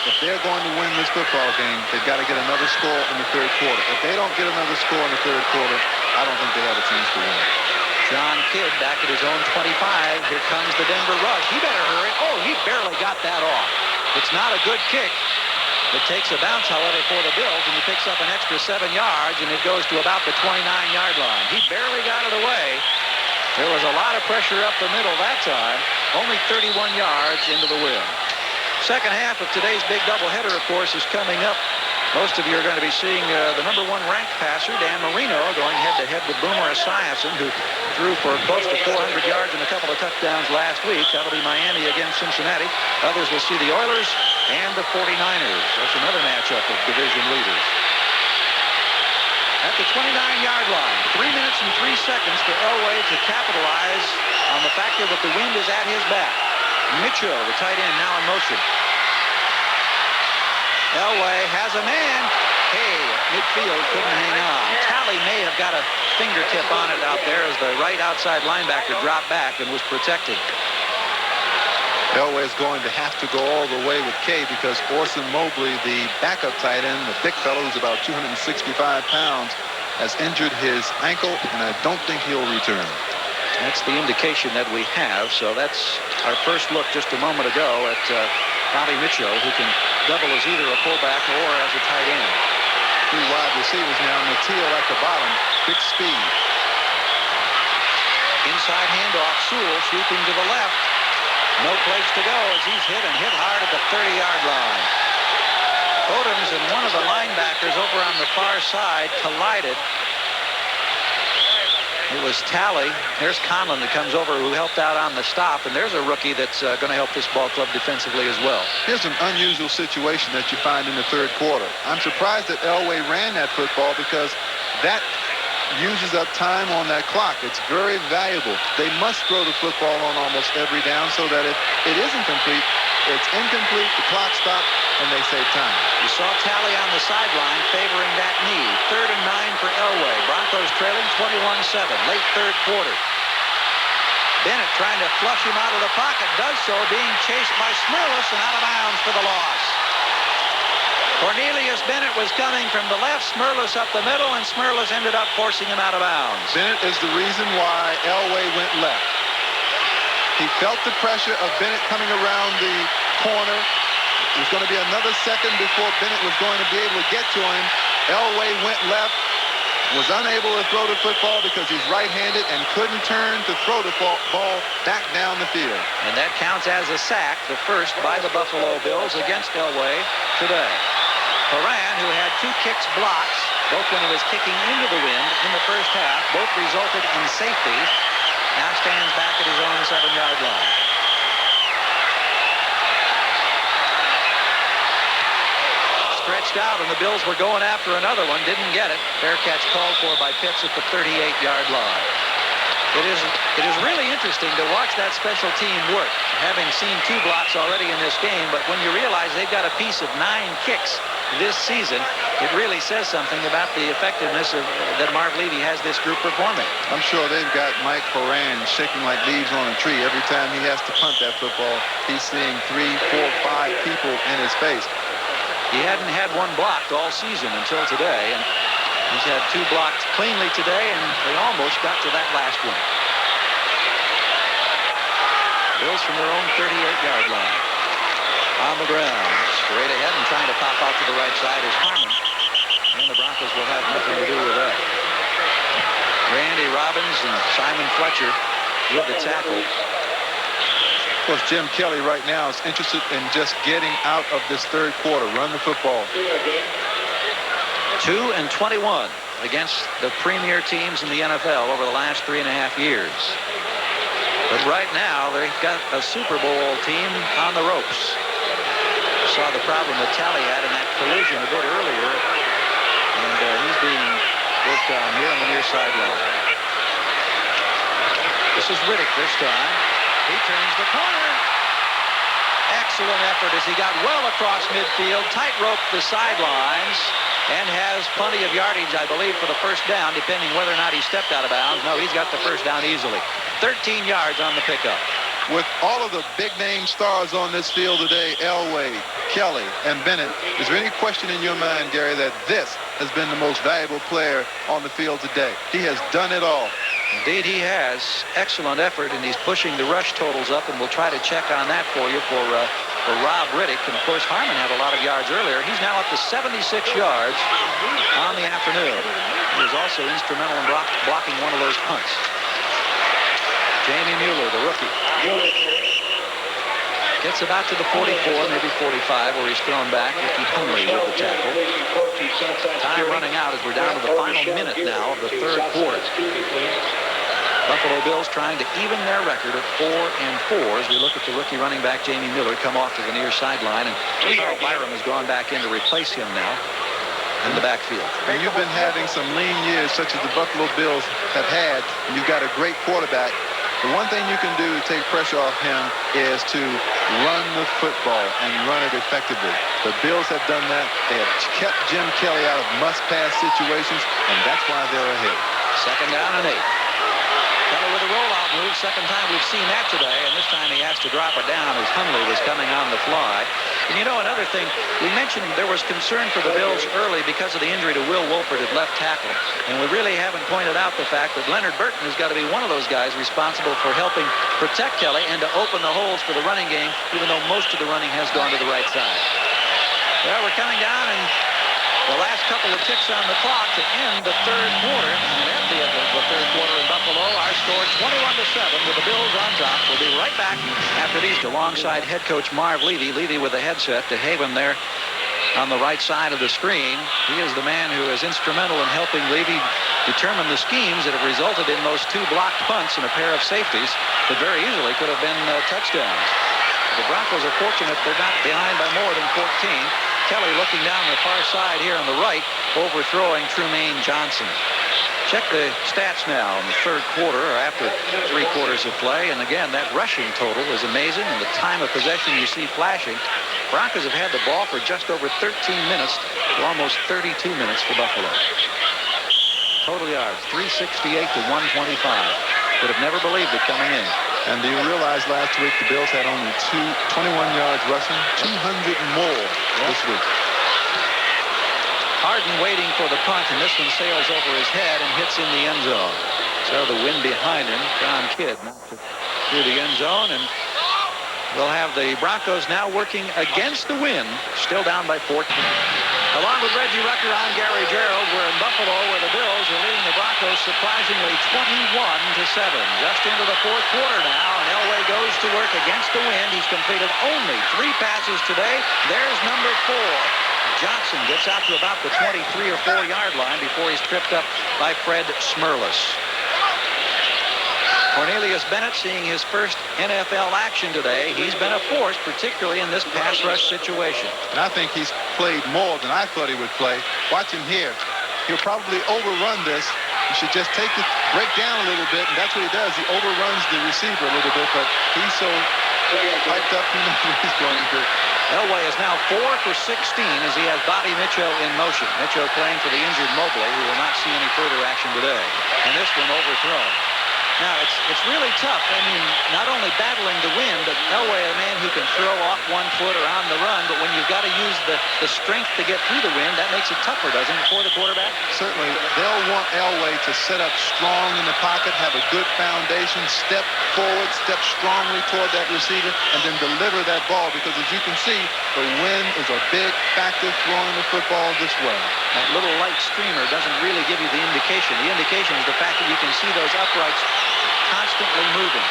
If they're going to win this football game, they've got to get another score in the 3rd quarter. If they don't get another score in the 3rd quarter, I don't think they have a chance to win. John Kidd back at his own 25. Here comes the Denver rush. He better hurry. Oh, he barely got that off. It's not a good kick. It takes a bounce, however, for the Bills, and he picks up an extra 7 yards, and it goes to about the 29-yard line. He barely got it away. There was a lot of pressure up the middle that time. Only 31 yards into the win. Second half of today's big doubleheader, of course, is coming up. Most of you are going to be seeing the #1 ranked passer, Dan Marino, going head-to-head with Boomer Esiason, who threw for close to 400 yards and a couple of touchdowns last week. That'll be Miami against Cincinnati. Others will see the Oilers and the 49ers. That's another matchup of division leaders. At the 29-yard line, 3 minutes and 3 seconds for Elway to capitalize on the factor that the wind is at his back. Mitchell, the tight end, now in motion. Elway has a man. Hey, midfield couldn't hang on. Talley may have got a fingertip on it out there as the right outside linebacker dropped back and was protected. Elway is going to have to go all the way with K because Orson Mobley, the backup tight end, the big fellow who's about 265 pounds, has injured his ankle, and I don't think he'll return. That's the indication that we have. So that's our first look just a moment ago at Bobby Mitchell, who can double as either a fullback or as a tight end. 2 wide receivers now. Mateo at the bottom. Big speed. Inside handoff. Sewell sweeping to the left. No place to go as he's hit hard at the 30-yard line. Odoms and one of the linebackers over on the far side collided. It was Talley. There's Conlon that comes over, who helped out on the stop, and there's a rookie that's going to help this ball club defensively as well. Here's an unusual situation that you find in the third quarter. I'm surprised that Elway ran that football because that uses up time on that clock. It's very valuable. They must throw the football on almost every down so that if it isn't complete, it's incomplete, the clock stops, and they save time. You saw Talley on the sideline favoring that knee. 3rd and 9 for Elway. Broncos trailing 21-7, late third quarter. Bennett trying to flush him out of the pocket, does so, being chased by Smirlis and out of bounds for the loss. Cornelius Bennett was coming from the left, Smirlis up the middle, and Smirlis ended up forcing him out of bounds. Bennett is the reason why Elway went left. He felt the pressure of Bennett coming around the corner. It was going to be another second before Bennett was going to be able to get to him. Elway went left, was unable to throw the football because he's right-handed and couldn't turn to throw the ball back down the field. And that counts as a sack, the first by the Buffalo Bills against Elway today. Horan, who had 2 kicks blocks, both when he was kicking into the wind in the first half, both resulted in safety, now stands back at his own 7-yard line. Stretched out, and the Bills were going after another one, didn't get it. Fair catch called for by Pitts at the 38-yard line. It is really interesting to watch that special team work, having seen 2 blocks already in this game, but when you realize they've got a piece of 9 kicks this season, it really says something about the effectiveness that Marv Levy has this group performing. I'm sure they've got Mike Horan shaking like leaves on a tree. Every time he has to punt that football, he's seeing 3, 4, 5 people in his face. He hadn't had 1 blocked all season until today, and he's had 2 blocked cleanly today, and they almost got to that last one. Bills from their own 38-yard line. On the ground, straight ahead and trying to pop out to the right side is Harmon. And the Broncos will have nothing to do with that. Randy Robbins and Simon Fletcher with the tackle. Of course, Jim Kelly right now is interested in just getting out of this third quarter. Run the football. 2-21 against the premier teams in the NFL over the last 3.5 years. But right now, they've got a Super Bowl team on the ropes. Saw the problem that Talley had in that collision a bit earlier, and he's being worked on here on the near sideline. This is Riddick this time. He turns the corner. Excellent effort as he got well across midfield, tight-roped the sidelines, and has plenty of yardage, I believe, for the first down, depending whether or not he stepped out of bounds. No, he's got the first down easily. 13 yards on the pickup. With all of the big-name stars on this field today, Elway, Kelly, and Bennett, is there any question in your mind, Gary, that this has been the most valuable player on the field today? He has done it all. Indeed, he has. Excellent effort, and he's pushing the rush totals up, and we'll try to check on that for you for for Rob Riddick. And, of course, Harmon had a lot of yards earlier. He's now up to 76 yards on the afternoon. He was also instrumental in blocking one of those punts. Jamie Mueller, the rookie, gets about to the 44, maybe 45, where he's thrown back. Ricky Hunley with the tackle. Time running out as we're down to the final minute now of the third quarter. Buffalo Bills trying to even their record of 4-4 as we look at the rookie running back Jamie Mueller come off to the near sideline, and Carl Byram has gone back in to replace him now in the backfield. And you've been having some lean years such as the Buffalo Bills have had, and you've got a great quarterback. The one thing you can do to take pressure off him is to run the football and run it effectively. The Bills have done that. They have kept Jim Kelly out of must-pass situations, and that's why they're ahead. Second down and 8. Kelly with a rollout move. Second time we've seen that today, and this time he has to drop it down as Hunley was coming on the fly. And you know, another thing, we mentioned there was concern for the Bills early because of the injury to Will Wolford at left tackle. And we really haven't pointed out the fact that Leonard Burton has got to be one of those guys responsible for helping protect Kelly and to open the holes for the running game, even though most of the running has gone to the right side. Well, we're coming down, and the last couple of ticks on the clock to end the third quarter. And at the end of the third quarter in Buffalo, our score 21-7 with the Bills on top. We'll be right back after these alongside head coach Marv Levy. Levy with the headset to Haven there on the right side of the screen. He is the man who is instrumental in helping Levy determine the schemes that have resulted in those 2 blocked punts and a pair of safeties that very easily could have been touchdowns. The Broncos are fortunate they're not behind by more than 14. Kelly looking down the far side here on the right, overthrowing Trumaine Johnson. Check the stats now in the third quarter, or after 3 quarters of play. And again, that rushing total is amazing, and the time of possession you see flashing. Broncos have had the ball for just over 13 minutes to almost 32 minutes for Buffalo. Total yards, 368 to 125. Would have never believed it coming in. And do you realize last week the Bills had only 21 yards rushing, 200 more this week. Harden waiting for the punt, and this one sails over his head and hits in the end zone. So the wind behind him, John Kidd knocked it through the end zone, and we'll have the Broncos now working against the wind, still down by 14. Along with Reggie Rucker, I'm Gary Gerald. We're in Buffalo, where the Bills are leading the Broncos surprisingly 21-7. Just into the fourth quarter now, and Elway goes to work against the wind. He's completed only 3 passes today. There's number 4. Johnson gets out to about the 23 or 4 yard line before he's tripped up by Fred Smerlas. Cornelius Bennett seeing his first NFL action today. He's been a force, particularly in this pass rush situation. And I think he's played more than I thought he would play. Watch him here. He'll probably overrun this. You should just break down a little bit, and that's what he does. He overruns the receiver a little bit, but he's so hyped up, he knows what he's going to do. Elway is now 4 for 16 as he has Bobby Mitchell in motion. Mitchell playing for the injured Mobley, who will not see any further action today. And this one overthrown. Now, it's really tough. I mean, not only battling the wind, but Elway, a man who can throw off 1 foot or on the run, but when you've got to use the strength to get through the wind, that makes it tougher, doesn't it, for the quarterback? Certainly. They'll want Elway to set up strong in the pocket, have a good foundation, step forward, step strongly toward that receiver, and then deliver that ball, because as you can see, the wind is a big factor throwing the football this way. That little light streamer doesn't really give you the indication. The indication is the fact that you can see those uprights constantly moving.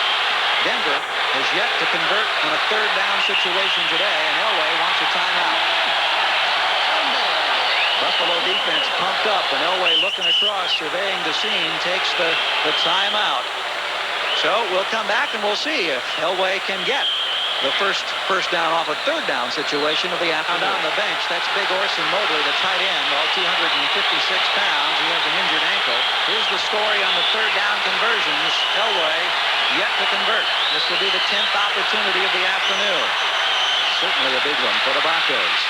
Denver has yet to convert on a third down situation today, and Elway wants a timeout. Buffalo defense pumped up, and Elway looking across, surveying the scene, takes the timeout. So we'll come back and we'll see if Elway can get the first down off a third down situation of the afternoon. On the bench, that's Big Orson Mobley, the tight end, all 256 pounds. He has an injured ankle. Here's the story on the third down conversions. Elway yet to convert. This will be the 10th opportunity of the afternoon. Certainly a big one for the Broncos.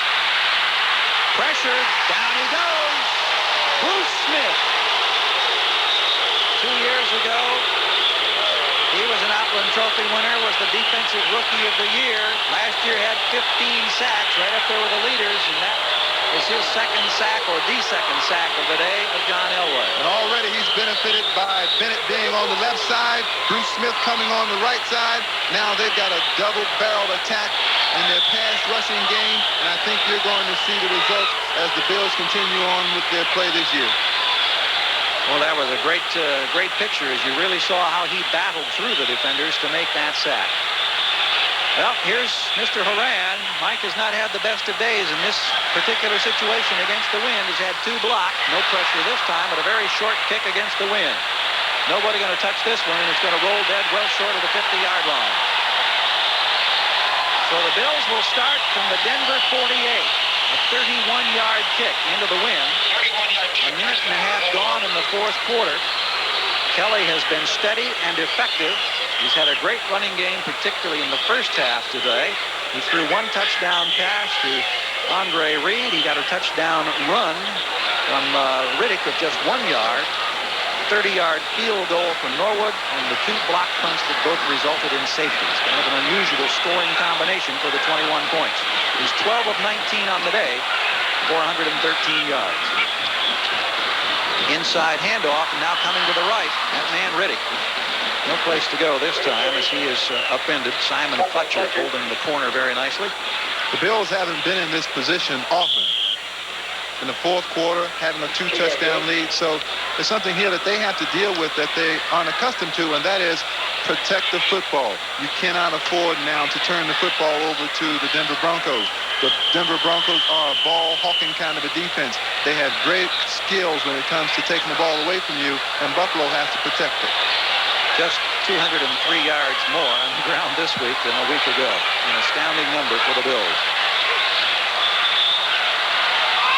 Pressure, down he goes. Bruce Smith. 2 years ago, he was an Outland Trophy winner, was the Defensive Rookie of the Year. Last year had 15 sacks, right up there with the leaders, and that is his second sack, or the second sack of the day, of John Elway. And already he's benefited by Bennett being on the left side, Bruce Smith coming on the right side. Now they've got a double-barreled attack in their pass rushing game, and I think you're going to see the results as the Bills continue on with their play this year. Well, that was a great picture as you really saw how he battled through the defenders to make that sack. Well, here's Mr. Horan. Mike has not had the best of days in this particular situation against the wind. He's had 2 blocked. No pressure this time, but a very short kick against the wind. Nobody going to touch this one, and it's going to roll dead well short of the 50-yard line. So the Bills will start from the Denver 48. A 31-yard kick into the wind. A minute and a half gone in the 4th quarter. Kelly has been steady and effective. He's had a great running game, particularly in the first half today. He threw 1 touchdown pass to Andre Reed. He got a touchdown run from Riddick of just 1 yard. 30-yard field goal from Norwood, and the 2 block punts that both resulted in safeties. Kind of an unusual scoring combination for the 21 points. He's 12 of 19 on the day, 413 yards. Inside handoff, and now coming to the right, that man Riddick. No place to go this time as he is upended. Simon Fletcher holding the corner very nicely. The Bills haven't been in this position often. In the 4th quarter, having a 2-touchdown lead. So there's something here that they have to deal with that they aren't accustomed to, and that is protect the football. You cannot afford now to turn the football over to the Denver Broncos. The Denver Broncos are a ball-hawking kind of a defense. They have great skills when it comes to taking the ball away from you, and Buffalo has to protect it. Just 203 yards more on the ground this week than a week ago. An astounding number for the Bills.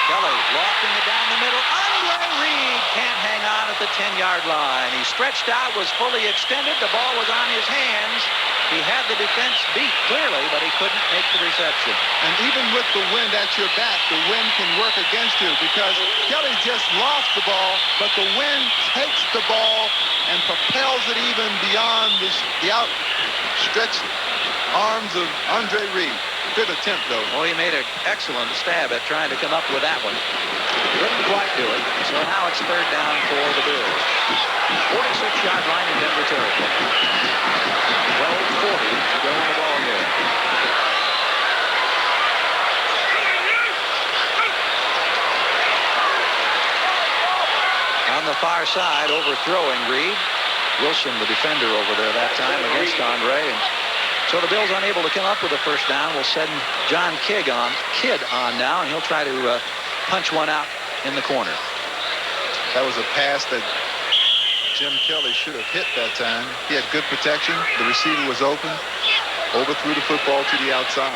Kelly lofting it down the middle. Andre Reed can't hang on at the 10-yard line. He stretched out, was fully extended. The ball was on his hands. He had the defense beat clearly, but he couldn't make the reception. And even with the wind at your back, the wind can work against you because Kelly just lost the ball, but the wind takes the ball and propels it even beyond the outstretched arms of Andre Reed. Good attempt, though. Well, he made an excellent stab at trying to come up with that one. Couldn't quite do it. So now it's 3rd down for the Bills. 46-yard line in Denver territory. 12:40 to go in the ball game. On the far side, overthrowing Reed. Wilson, the defender over there that time against Andre. And so the Bills unable to come up with a first down. Will send John Kidd on now, and he'll try to punch one out in the corner. That was a pass that Jim Kelly should have hit that time. He had good protection. The receiver was open. Overthrew the football to the outside.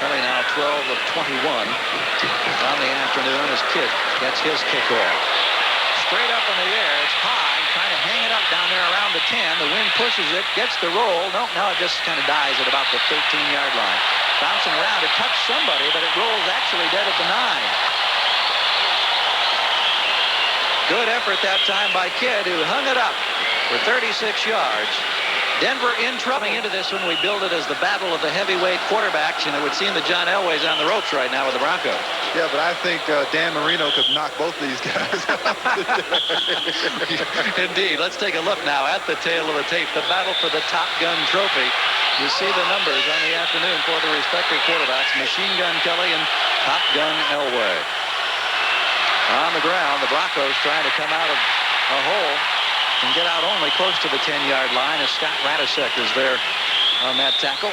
Kelly now 12 of 21 on the afternoon as Kidd gets his kickoff. Straight up in the air. It's high. Trying to hang it up down there around the 10. The wind pushes it. Gets the roll. Nope, now it just kind of dies at about the 13-yard line. Bouncing around. It touched somebody, but it rolls actually dead at the 9. Good effort that time by Kidd, who hung it up for 36 yards. Denver in trouble into this one. We build it as the battle of the heavyweight quarterbacks, and it would seem that John Elway's on the ropes right now with the Broncos. Yeah, but I think Dan Marino could knock both these guys out. Indeed. Let's take a look now at the tail of the tape. The battle for the Top Gun trophy. You see the numbers on the afternoon for the respective quarterbacks. Machine Gun Kelly and Top Gun Elway. On the ground, the Broncos trying to come out of a hole and get out only close to the 10-yard line as Scott Radisek is there on that tackle.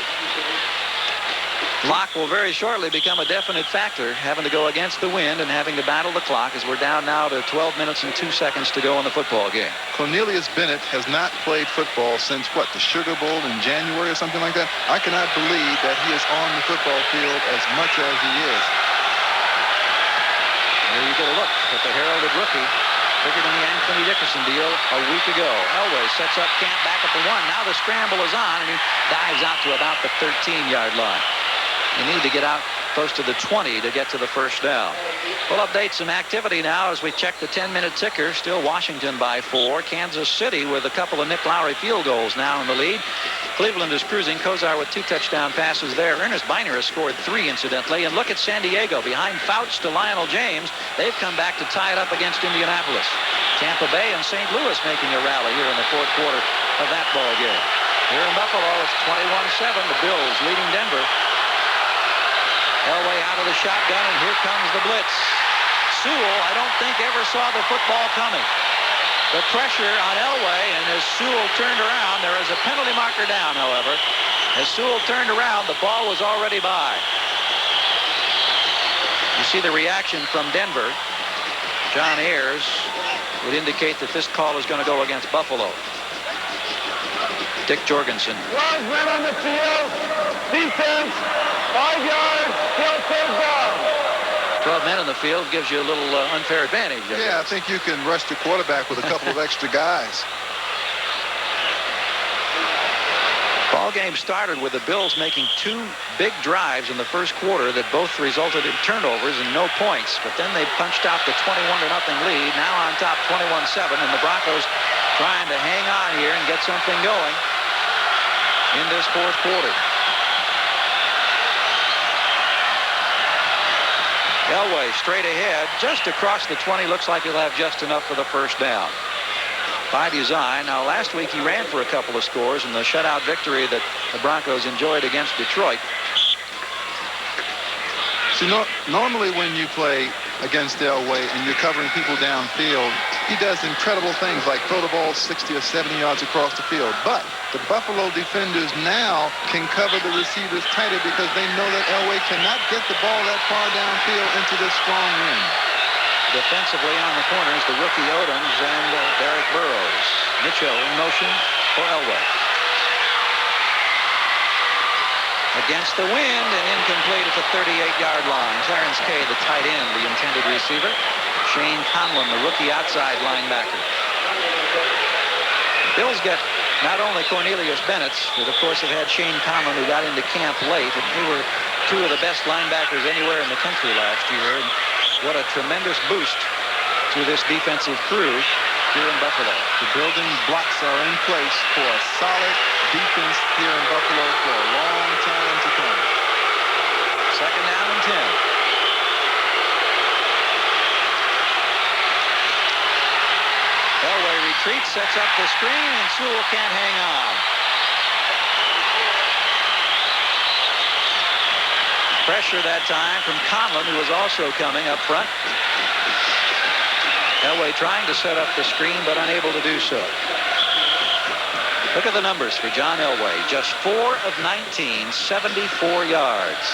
Clock will very shortly become a definite factor, having to go against the wind and having to battle the clock as we're down now to 12 minutes and 2 seconds to go in the football game. Cornelius Bennett has not played football since, what, the Sugar Bowl in January or something like that? I cannot believe that he is on the football field as much as he is. There you get a look at the heralded rookie. Figured in the Anthony Dickerson deal a week ago. Elway sets up camp back at the 1. Now the scramble is on, and he dives out to about the 13-yard line. You need to get out close to the 20 to get to the first down. We'll update some activity now as we check the 10-minute ticker. Still Washington by 4. Kansas City with a couple of Nick Lowry field goals now in the lead. Cleveland is cruising. Kozar with 2 touchdown passes there. Ernest Biner has scored 3, incidentally. And look at San Diego. Behind Fouts to Lionel James, they've come back to tie it up against Indianapolis. Tampa Bay and St. Louis making a rally here in the 4th quarter of that ball game. Here in Buffalo, it's 21-7. The Bills leading Denver. Elway out of the shotgun, and here comes the blitz. Sewell, I don't think ever saw the football coming. The pressure on Elway, and as Sewell turned around, there is a penalty marker down, however. As Sewell turned around, the ball was already by. You see the reaction from Denver. John Ayers would indicate that this call is going to go against Buffalo. Dick Jorgensen. 12 men on the field. Defense, 5 yards, still third down. 12 men on the field gives you a little unfair advantage. Yeah, I think you can rush the quarterback with a couple of extra guys. Ball game started with the Bills making 2 big drives in the first quarter that both resulted in turnovers and no points. But then they punched out the 21-0 lead. Now on top 21-7, and the Broncos trying to hang on here and get something going in this fourth quarter. Elway straight ahead, just across the 20. Looks like he'll have just enough for the first down. By design. Now, last week he ran for a couple of scores in the shutout victory that the Broncos enjoyed against Detroit. See, normally when you play against Elway and you're covering people downfield, he does incredible things like throw the ball 60 or 70 yards across the field. But the Buffalo defenders now can cover the receivers tighter because they know that Elway cannot get the ball that far downfield into this strong wind. Defensively on the corners, the rookie Odoms and Derek Burrows. Mitchell in motion for Elway. Against the wind and incomplete at the 38-yard line. Clarence Kay, the tight end, the intended receiver. Shane Conlon, the rookie outside linebacker. Bills get not only Cornelius Bennett, but of course have had Shane Conlon, who got into camp late, and they were 2 of the best linebackers anywhere in the country last year. And what a tremendous boost to this defensive crew here in Buffalo. The building blocks are in place for a solid defense here in Buffalo for a long time to come. Second down and 10. Elway retreats, sets up the screen, and Sewell can't hang on. Pressure that time from Conlon, who was also coming up front. Elway trying to set up the screen, but unable to do so. Look at the numbers for John Elway. Just 4 of 19, 74 yards.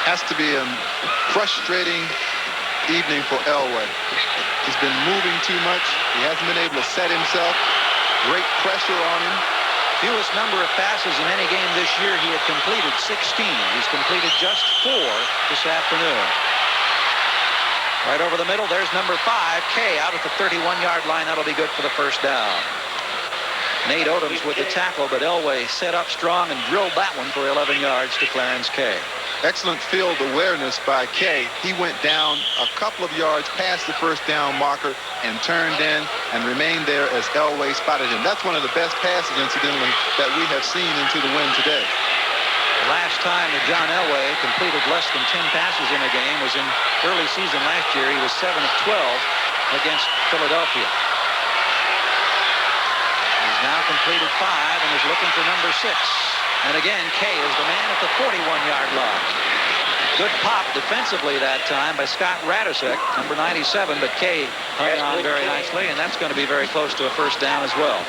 Has to be a frustrating evening for Elway. He's been moving too much. He hasn't been able to set himself. Great pressure on him. Fewest number of passes in any game this year. He had completed 16. He's completed just 4 this afternoon. Right over the middle, there's number 5, Kay, out at the 31-yard line. That'll be good for the first down. Nate Odoms with the tackle, but Elway set up strong and drilled that one for 11 yards to Clarence Kay. Excellent field awareness by Kay. He went down a couple of yards past the first down marker and turned in and remained there as Elway spotted him. That's one of the best passes, incidentally, that we have seen into the win today. The last time that John Elway completed less than 10 passes in a game was in early season last year. He was 7 of 12 against Philadelphia. He's now completed 5 and is looking for number 6. And again, Kay is the man at the 41-yard line. Good pop defensively that time by Scott Radisek, number 97, but Kay hung on very nicely, and that's going to be very close to a first down as well.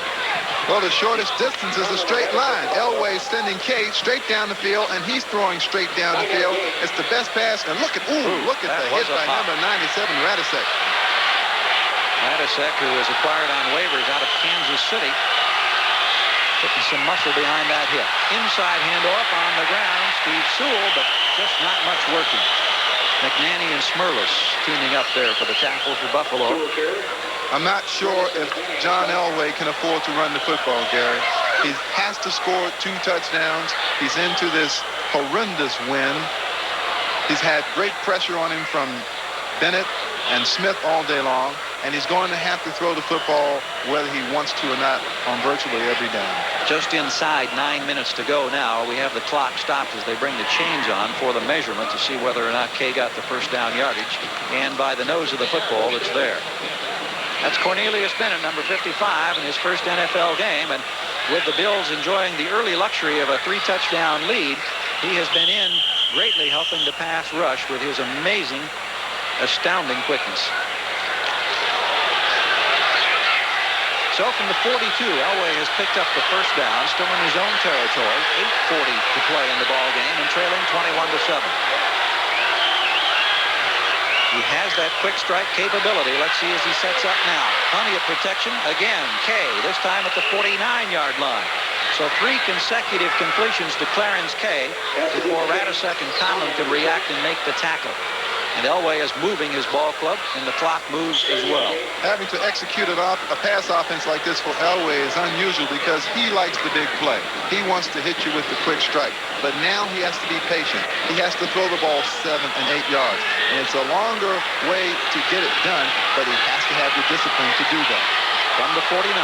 Well, the shortest distance is a straight line. Elway sending Kay straight down the field, and he's throwing straight down the field. It's the best pass, and look at the hit by number 97, Radisek. Radisek, who was acquired on waivers out of Kansas City, putting some muscle behind that hit. Inside handoff on the ground, Steve Sewell, but just not much working. McNanny and Smirlis tuning up there for the tackle for Buffalo. I'm not sure if John Elway can afford to run the football, Gary. He has to score 2 touchdowns. He's into this horrendous win. He's had great pressure on him from Bennett and Smith all day long, and he's going to have to throw the football whether he wants to or not on virtually every down. Just inside 9 minutes to go now. We have the clock stopped as they bring the chains on for the measurement to see whether or not Kay got the first down yardage, and by the nose of the football, it's there. That's Cornelius Bennett, number 55, in his first NFL game. And with the Bills enjoying the early luxury of a 3-touchdown lead, he has been in greatly helping the pass rush with his amazing, astounding quickness. So from the 42, Elway has picked up the first down, still in his own territory. 8:40 to play in the ball game and trailing 21-7. He has that quick strike capability. Let's see as he sets up now. Plenty of protection. Again, Kay, this time at the 49-yard line. So 3 consecutive completions to Clarence Kay before Radisek and Conlon could react and make the tackle. And Elway is moving his ball club, and the clock moves as well. Having to execute a pass offense like this for Elway is unusual because he likes the big play. He wants to hit you with the quick strike. But now he has to be patient. He has to throw the ball 7 and 8 yards. And it's a longer way to get it done, but he has to have the discipline to do that. From the 49,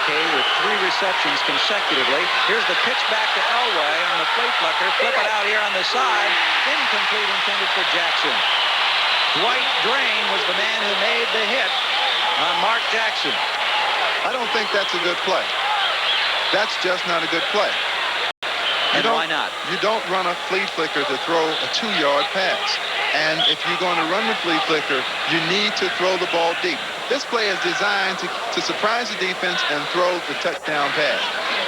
Kay with 3 receptions consecutively. Here's the pitch back to Elway on the flea flicker. Flip it out here on the side. Incomplete, intended for Jackson. Dwight Drain was the man who made the hit on Mark Jackson. I don't think that's a good play. That's just not a good play. And why not? You don't run a flea flicker to throw a 2-yard pass. And if you're going to run the flea flicker, you need to throw the ball deep. This play is designed to surprise the defense and throw the touchdown pass.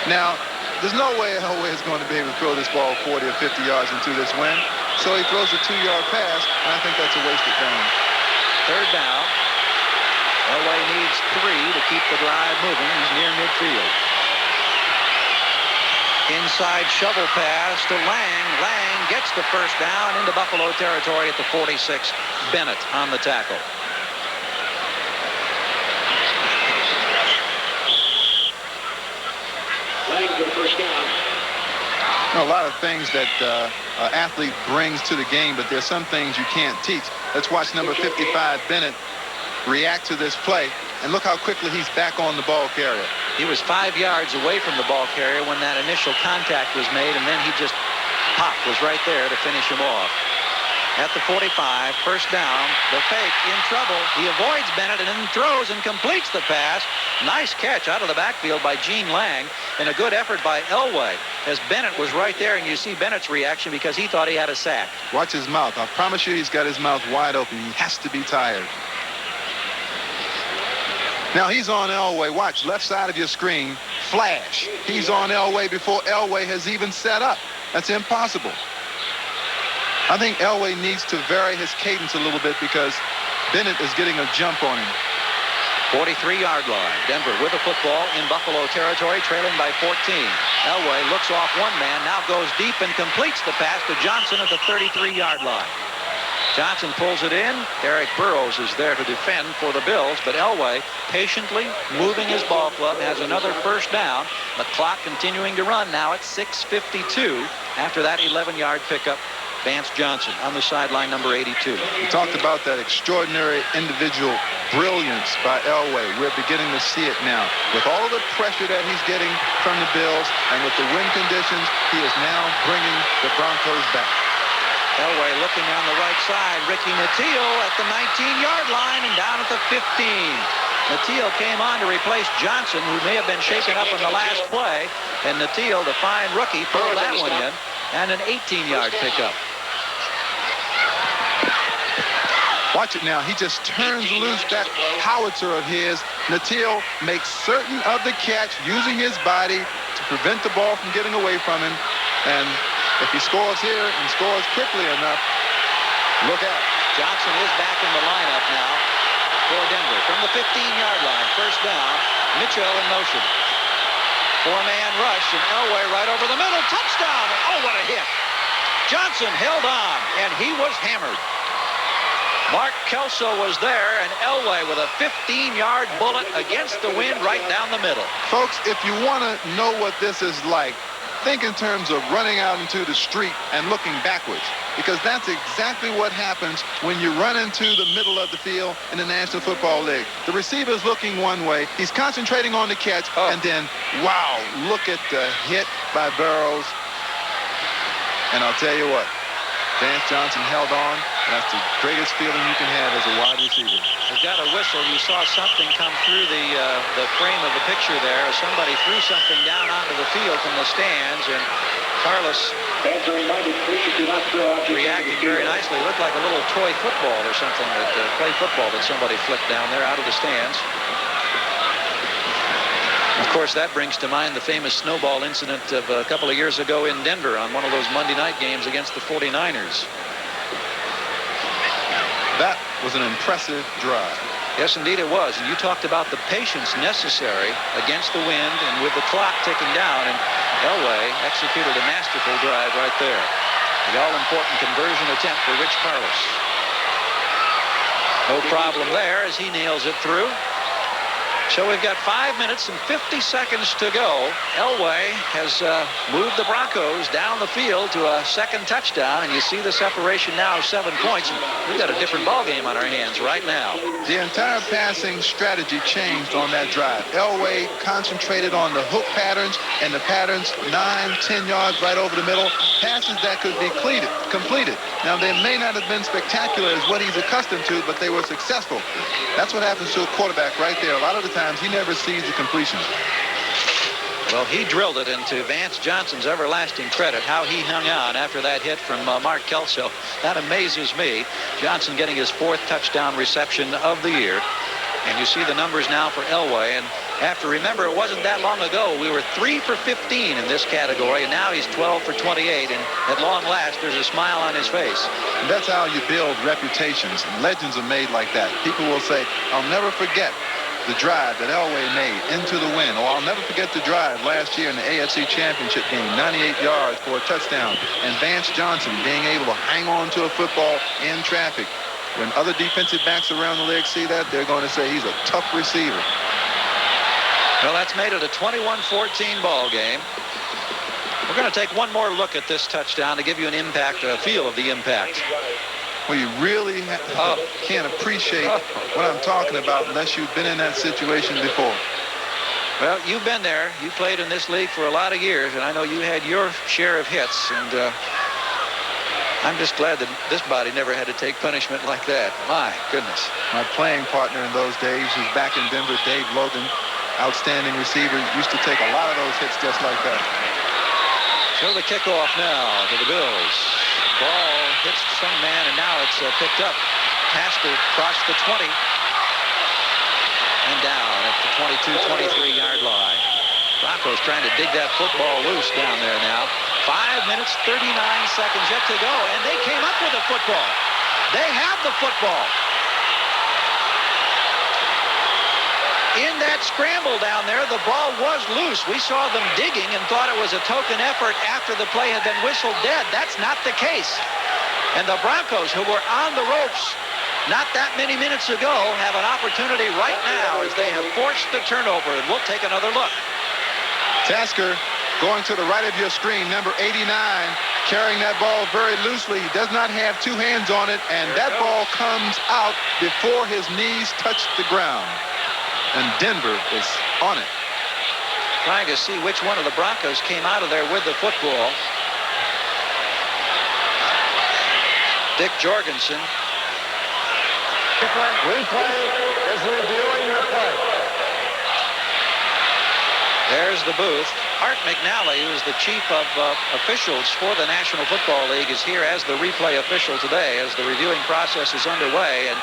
Now, there's no way Elway is going to be able to throw this ball 40 or 50 yards into this wind. So he throws a 2-yard pass, and I think that's a wasted down. Third down. Elway needs 3 to keep the drive moving. He's near midfield. Inside shovel pass to Lang. Lang gets the first down into Buffalo territory at the 46. Bennett on the tackle. Lang for the first down. A lot of things that an athlete brings to the game, but there's some things you can't teach. Let's watch number 55, Bennett, react to this play, and look how quickly he's back on the ball carrier. He was 5 yards away from the ball carrier when that initial contact was made, and then he just popped, was right there to finish him off. At the 45, first down, the fake in trouble. He avoids Bennett and then throws and completes the pass. Nice catch out of the backfield by Gene Lang, and a good effort by Elway as Bennett was right there, and you see Bennett's reaction because he thought he had a sack. Watch his mouth. I promise you he's got his mouth wide open. He has to be tired. Now he's on Elway. Watch, left side of your screen, flash. He's on Elway before Elway has even set up. That's impossible. I think Elway needs to vary his cadence a little bit because Bennett is getting a jump on him. 43-yard line. Denver with the football in Buffalo territory, trailing by 14. Elway looks off one man, now goes deep and completes the pass to Johnson at the 33-yard line. Johnson pulls it in. Eric Burrows is there to defend for the Bills, but Elway patiently moving his ball club has another first down. The clock continuing to run now at 6:52 after that 11-yard pickup. Vance Johnson on the sideline, number 82. We talked about that extraordinary individual brilliance by Elway. We're beginning to see it now. With all the pressure that he's getting from the Bills and with the wind conditions, he is now bringing the Broncos back. Elway looking on the right side. Ricky Nattiel at the 19-yard line and down at the 15. Nattiel came on to replace Johnson, who may have been shaken up in the last play. And Nattiel, the fine rookie, pulled that one in. And an 18-yard pickup. Watch it now. He just turns loose that howitzer of his. Nattiel makes certain of the catch using his body to prevent the ball from getting away from him. And if he scores here and scores quickly enough, look out. Johnson is back in the lineup now for Denver. From the 15-yard line, first down, Mitchell in motion. 4-man rush, and Elway right over the middle. Touchdown! Oh, what a hit. Johnson held on, and he was hammered. Mark Kelso was there, and Elway with a 15-yard bullet against the wind right down the middle. Folks, if you want to know what this is like, think in terms of running out into the street and looking backwards, because that's exactly what happens when you run into the middle of the field in the National Football League. The receiver's looking one way, he's concentrating on the catch, and then, wow, look at the hit by Burrows. And I'll tell you what, Vance Johnson held on. That's the greatest feeling you can have as a wide receiver. They've got a whistle. You saw something come through the frame of the picture there. Somebody threw something down onto the field from the stands, and Carlos reacted very nicely. It looked like a little toy football or something, play football that somebody flipped down there out of the stands. Of course, that brings to mind the famous snowball incident of a couple of years ago in Denver on one of those Monday night games against the 49ers. That was an impressive drive. Yes, indeed it was. And you talked about the patience necessary against the wind and with the clock ticking down. And Elway executed a masterful drive right there. The all-important conversion attempt for Rich Carlos. No problem there as he nails it through. So we've got 5 minutes and 50 seconds to go. Elway has moved the Broncos down the field to a second touchdown, and you see the separation now of 7 points. And we've got a different ball game on our hands right now. The entire passing strategy changed on that drive. Elway concentrated on the hook patterns and the patterns 9-10 yards right over the middle. Passes that could be completed. Now, they may not have been spectacular as what he's accustomed to, but they were successful. That's what happens to a quarterback right there. A lot of the times he never sees the completion. Well, he drilled it into Vance Johnson's everlasting credit, how he hung on after that hit from Mark Kelso. That amazes me. Johnson getting his 4th touchdown reception of the year. And you see the numbers now for Elway. And remember, it wasn't that long ago. We were 3 for 15 in this category, and now he's 12 for 28. And at long last, there's a smile on his face. And that's how you build reputations. Legends are made like that. People will say, I'll never forget the drive that Elway made into the wind. Or I'll never forget the drive last year in the AFC Championship game, 98 yards for a touchdown. And Vance Johnson being able to hang on to a football in traffic. When other defensive backs around the league see that, they're going to say he's a tough receiver. Well, that's made it a 21-14 ball game. We're going to take one more look at this touchdown to give you an impact, a feel of the impact. Well, you really can't appreciate what I'm talking about unless you've been in that situation before. Well, you've been there. You played in this league for a lot of years, and I know you had your share of hits. And I'm just glad that this body never had to take punishment like that. My goodness. My playing partner in those days was back in Denver, Dave Logan. Outstanding receiver. Used to take a lot of those hits just like that. So the kickoff now to the Bills. Ball hits some man, and now it's picked up. Tasker crossed the 20. And down at the 22-23 yard line. Broncos trying to dig that football loose down there now. 5 minutes, 39 seconds yet to go, and they came up with the football. They have the football. In that scramble down there, the ball was loose. We saw them digging and thought it was a token effort after the play had been whistled dead. That's not the case. And the Broncos, who were on the ropes not that many minutes ago, have an opportunity right now as they have forced the turnover. And we'll take another look. Tasker going to the right of your screen, number 89, carrying that ball very loosely. He does not have 2 hands on it, and that ball comes out before his knees touch the ground. And Denver is on it. Trying to see which one of the Broncos came out of there with the football. Dick Jorgensen. Replay is reviewing the play. There's the booth. Art McNally, who is the chief of officials for the National Football League, is here as the replay official today as the reviewing process is underway. And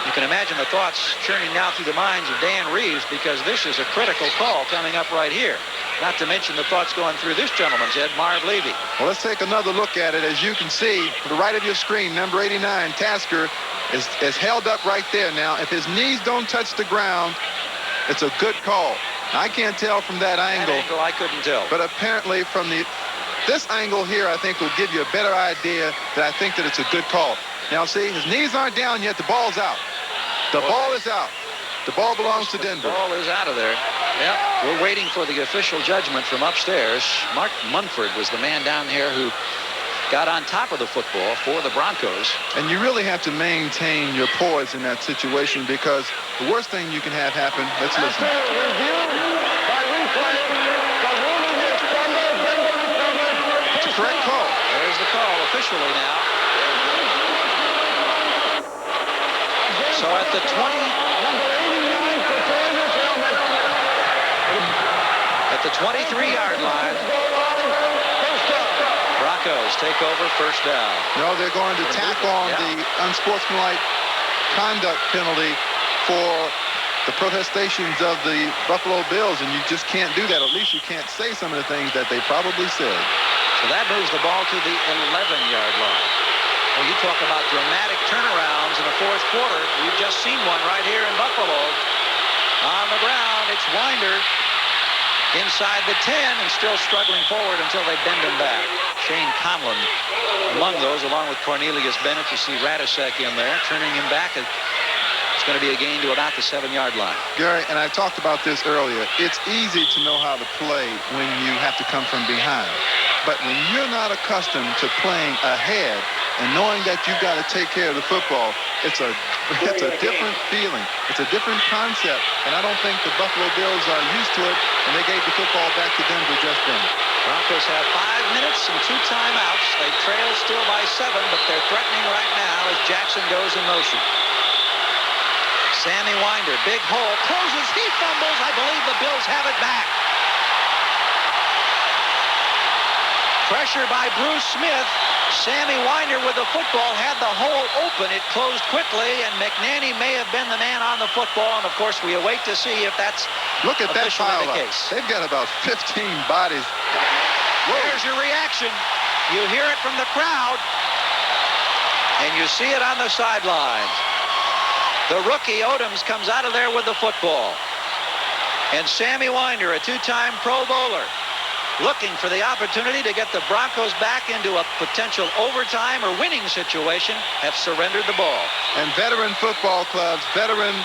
you can imagine the thoughts churning now through the minds of Dan Reeves, because this is a critical call coming up right here. Not to mention the thoughts going through this gentleman's head, Marv Levy. Well, let's take another look at it. As you can see, to the right of your screen, number 89, Tasker, is held up right there. Now, if his knees don't touch the ground, it's a good call. I can't tell from that angle. That angle I couldn't tell. But apparently from this angle here, I think will give you a better idea that I think that it's a good call. Now, see, his knees aren't down yet. The ball's out. The ball is out. The ball belongs to Denver. The ball is out of there. Yep. We're waiting for the official judgment from upstairs. Mark Munford was the man down here who got on top of the football for the Broncos. And you really have to maintain your poise in that situation, because the worst thing you can have happen, let's listen. After review by replay, the ruling is Denver recovered. It's a correct call. There's the call officially now. So at the 20, Number 89 prepared his helmet. at the 23-yard line, First down. Broncos take over first down. No, they're going to tack on Yeah. the unsportsmanlike conduct penalty for the protestations of the Buffalo Bills, and you just can't do that. At least you can't say some of the things that they probably said. So that moves the ball to the 11-yard line. Well, you talk about dramatic turnarounds in the fourth quarter. We've just seen one right here in Buffalo. On the ground, it's Winder inside the 10 and still struggling forward until they bend him back. Shane Conlon among those, along with Cornelius Bennett. You see Radisek in there, turning him back. It's going to be a gain to about the 7-yard line. Gary, and I talked about this earlier, it's easy to know how to play when you have to come from behind. But when you're not accustomed to playing ahead and knowing that you've got to take care of the football, it's a different feeling. It's a different concept, and I don't think the Buffalo Bills are used to it, and they gave the football back to Denver just then. Broncos have 5 minutes and 2 timeouts. They trail still by 7, but they're threatening right now as Jackson goes in motion. Sammy Winder, big hole, closes, he fumbles. I believe the Bills have it back. Pressure by Bruce Smith. Sammy Winder with the football had the hole open. It closed quickly, and McNanny may have been the man on the football. And of course, we await to see if that's Look at that officially pile the up. case. They've got about 15 bodies. There's your reaction. You hear it from the crowd, and you see it on the sidelines. The rookie Odoms comes out of there with the football. And Sammy Winder, a 2-time Pro Bowler, looking for the opportunity to get the Broncos back into a potential overtime or winning situation, have surrendered the ball. And veteran football clubs, veteran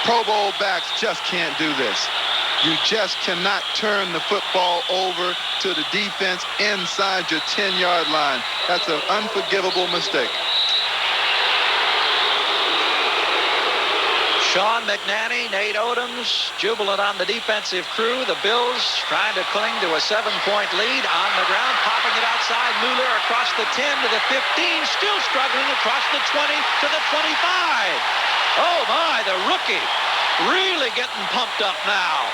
Pro Bowl backs just can't do this. You just cannot turn the football over to the defense inside your 10-yard line. That's an unforgivable mistake. Sean McNanny, Nate Odoms, jubilant on the defensive crew. The Bills trying to cling to a 7-point lead on the ground, popping it outside. Mueller across the 10 to the 15, still struggling across the 20 to the 25. Oh my, the rookie really getting pumped up now.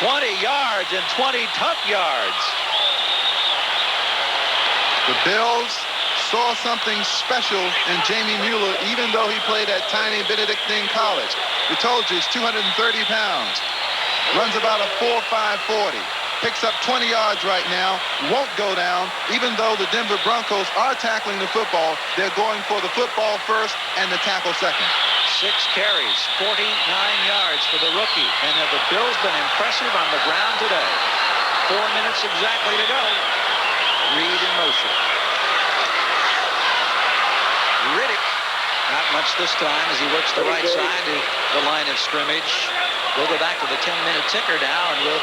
20 yards and 20 tough yards. The Bills saw something special in Jamie Mueller, even though he played at tiny Benedictine College. We told you he's 230 pounds. Runs about a 4.5 40. Picks up 20 yards right now. Won't go down. Even though the Denver Broncos are tackling the football, they're going for the football first and the tackle second. 6 carries, 49 yards for the rookie. And have the Bills been impressive on the ground today? 4 minutes exactly to go. Reed in motion. Riddick, not much this time as he works the right side to the line of scrimmage. We'll go back to the 10-minute ticker now, and we'll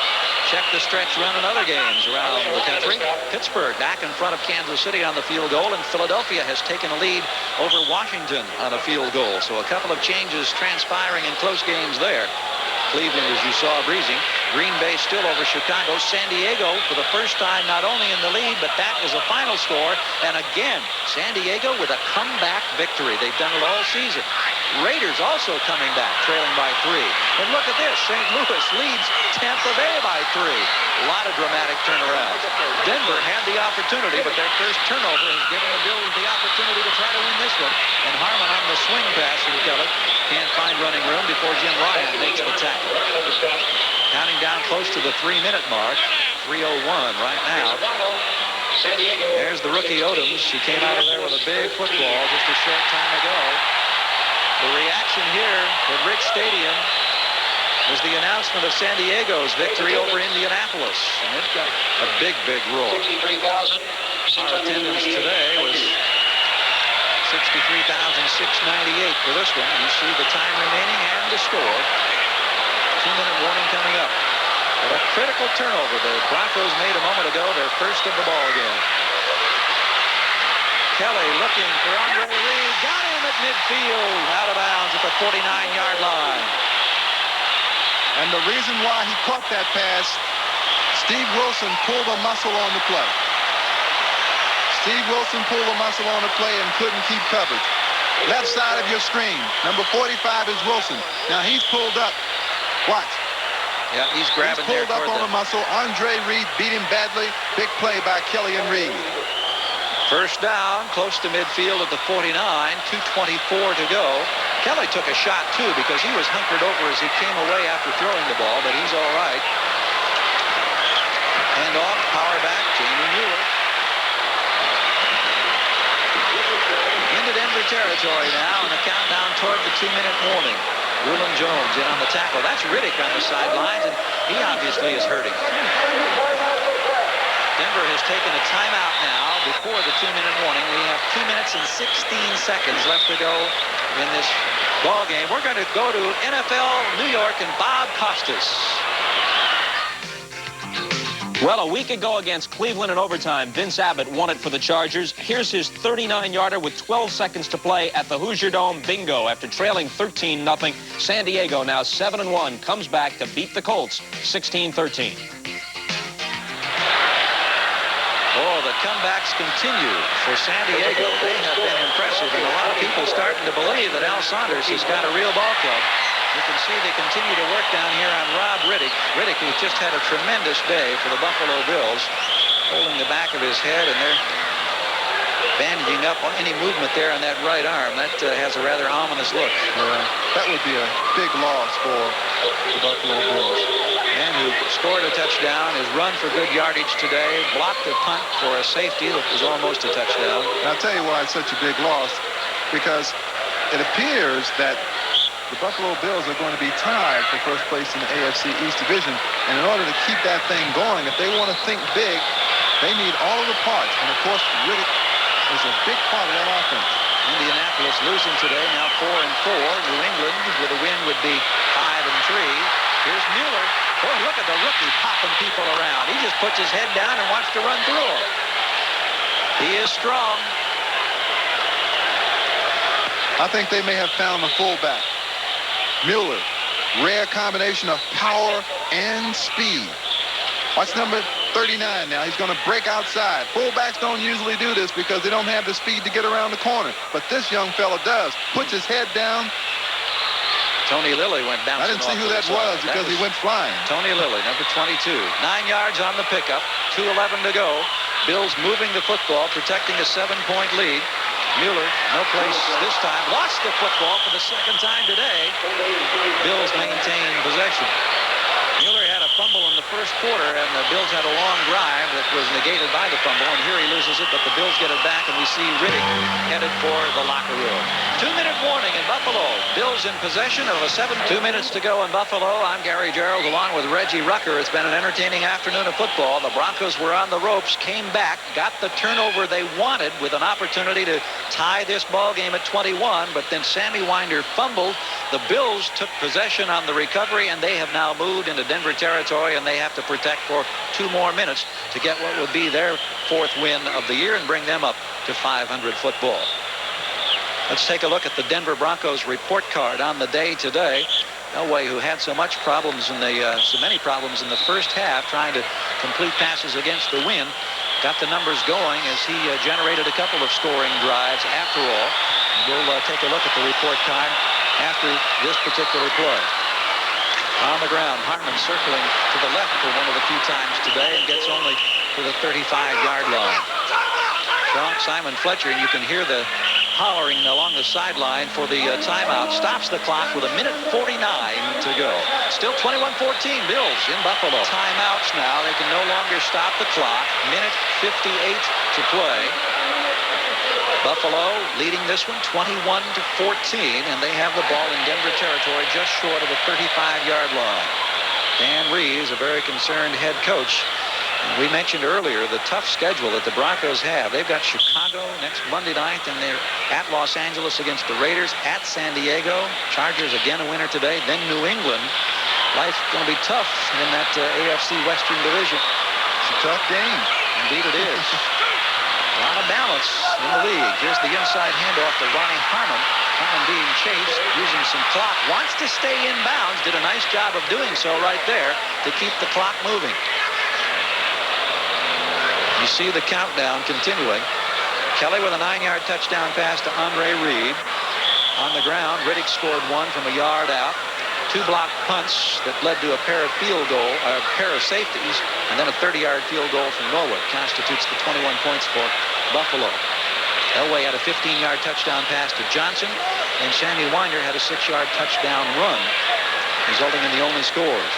check the stretch run in other games around the country. Pittsburgh back in front of Kansas City on the field goal, and Philadelphia has taken a lead over Washington on a field goal. So a couple of changes transpiring in close games there. Cleveland, as you saw, breezing. Green Bay still over Chicago. San Diego for the first time not only in the lead, but that is a final score. And again, San Diego with a comeback victory. They've done it all season. Raiders also coming back, trailing by 3. And look at this. St. Louis leads Tampa Bay by 3. A lot of dramatic turnarounds. Denver had the opportunity, but their first turnover has given the Bills the opportunity to try to win this one. And Harmon on the swing pass from Kelly can't find running room before Jim Ryan makes the tackle. Counting down close to the 3-minute mark. 3:01 right now. There's the rookie Odoms. He came out of there with a big football just a short time ago. The reaction here at Rich Stadium was the announcement of San Diego's victory over Indianapolis. And it got a big, big roar. Our attendance today was 63,698 for this one. You see the time remaining and the score. 2-minute warning coming up. But a critical turnover the Broncos made a moment ago, their first of the ball game. Kelly looking for Andre Reed. Got him at midfield. Out of bounds at the 49-yard line. And the reason why he caught that pass, Steve Wilson pulled a muscle on the play. Steve Wilson pulled a muscle on the play and couldn't keep coverage. Left side of your screen. Number 45 is Wilson. Now he's pulled up. Watch. Yeah, he's grabbing He's pulled there up toward on a muscle. Andre Reed beat him badly. Big play by Kelly and Reed. First down, close to midfield at the 49, 2:24 to go. Kelly took a shot, too, because he was hunkered over as he came away after throwing the ball, but he's all right. Hand off, power back, Jamie Mueller. Into Denver territory now, and the countdown toward the 2-minute warning. Reuben Jones in on the tackle. That's Riddick on the sidelines, and he obviously is hurting. Denver has taken a timeout now before the 2-minute warning. We have 2 minutes and 16 seconds left to go in this ball game. We're going to go to NFL New York and Bob Costas. Well, a week ago against Cleveland in overtime, Vince Abbott won it for the Chargers. Here's his 39-yarder with 12 seconds to play at the Hoosier Dome. Bingo. After trailing 13-0, San Diego now 7-1 comes back to beat the Colts 16-13. Oh, the comebacks continue for San Diego. They have been impressive, and a lot of people starting to believe that Al Saunders has got a real ball club. You can see they continue to work down here on Rob Riddick. Riddick, who's just had a tremendous day for the Buffalo Bills, holding the back of his head, and they're bandaging up on any movement there on that right arm. That has a rather ominous look. That would be a big loss for the Buffalo Bills. And who scored a touchdown, has run for good yardage today, blocked a punt for a safety that was almost a touchdown. And I'll tell you why it's such a big loss, because it appears that the Buffalo Bills are going to be tied for first place in the AFC East Division. And in order to keep that thing going, if they want to think big, they need all of the parts. And, of course, Riddick is a big part of that offense. Indianapolis losing today, now 4-4. New England with a win would be 5-3. Here's Mueller. Boy, look at the rookie popping people around. He just puts his head down and wants to run through them. He is strong. I think they may have found the fullback. Mueller, rare combination of power and speed. Watch number 39 now. He's going to break outside. Fullbacks don't usually do this because they don't have the speed to get around the corner. But this young fella does. Puts his head down. Tony Lilly went bouncing. I didn't see off who to the that side. was because he went flying. Tony Lilly, number 22. 9 yards on the pickup. 2:11 to go. Bills moving the football, protecting a 7-point lead. Mueller, no place this time. Lost the football for the second time today. Bills maintain possession. Mueller had a fumble in the first quarter, and the Bills had a long drive that was negated by the fumble, and here he loses it, but the Bills get it back, and we see Riddick headed for the locker room. 2-minute warning in Buffalo. Bills in possession of a 2 minutes to go in Buffalo. I'm Gary Gerald along with Reggie Rucker. It's been an entertaining afternoon of football. The Broncos were on the ropes, came back, got the turnover they wanted with an opportunity to tie this ball game at 21, but then Sammy Winder fumbled. The Bills took possession on the recovery, and they have now moved into Denver territory, and they have to protect for 2 more minutes to get what would be their 4th win of the year and bring them up to 500 football. Let's take a look at the Denver Broncos report card on the day today. Elway, who had so many problems in the first half, trying to complete passes against the wind, got the numbers going as he generated a couple of scoring drives after all. And we'll take a look at the report card after this particular play. On the ground, Harmon circling to the left for one of the few times today and gets only to the 35-yard line. Simon Fletcher, and you can hear the hollering along the sideline for the timeout. Stops the clock with 1:49 to go. Still 21-14 Bills in Buffalo. Timeouts now. They can no longer stop the clock. 1:58 to play. Buffalo leading this one 21-14, and they have the ball in Denver territory just short of the 35-yard line. Dan Reeves, a very concerned head coach. We mentioned earlier the tough schedule that the Broncos have. They've got Chicago next Monday night, and they're at Los Angeles against the Raiders, at San Diego. Chargers again a winner today, then New England. Life's going to be tough in that AFC Western Division. It's a tough game. Indeed it is. A lot of balance in the league. Here's the inside handoff to Ronnie Harmon. Harmon being chased, using some clock. Wants to stay in bounds. Did a nice job of doing so right there to keep the clock moving. You see the countdown continuing. Kelly with a 9-yard touchdown pass to Andre Reed. on the ground. Riddick scored one from a yard out. 2 blocked punts that led to a pair of safeties, and then a 30-yard field goal from Norwood constitutes the 21 points for Buffalo. Elway had a 15-yard touchdown pass to Johnson, and Sammy Winder had a 6-yard touchdown run, resulting in the only scores.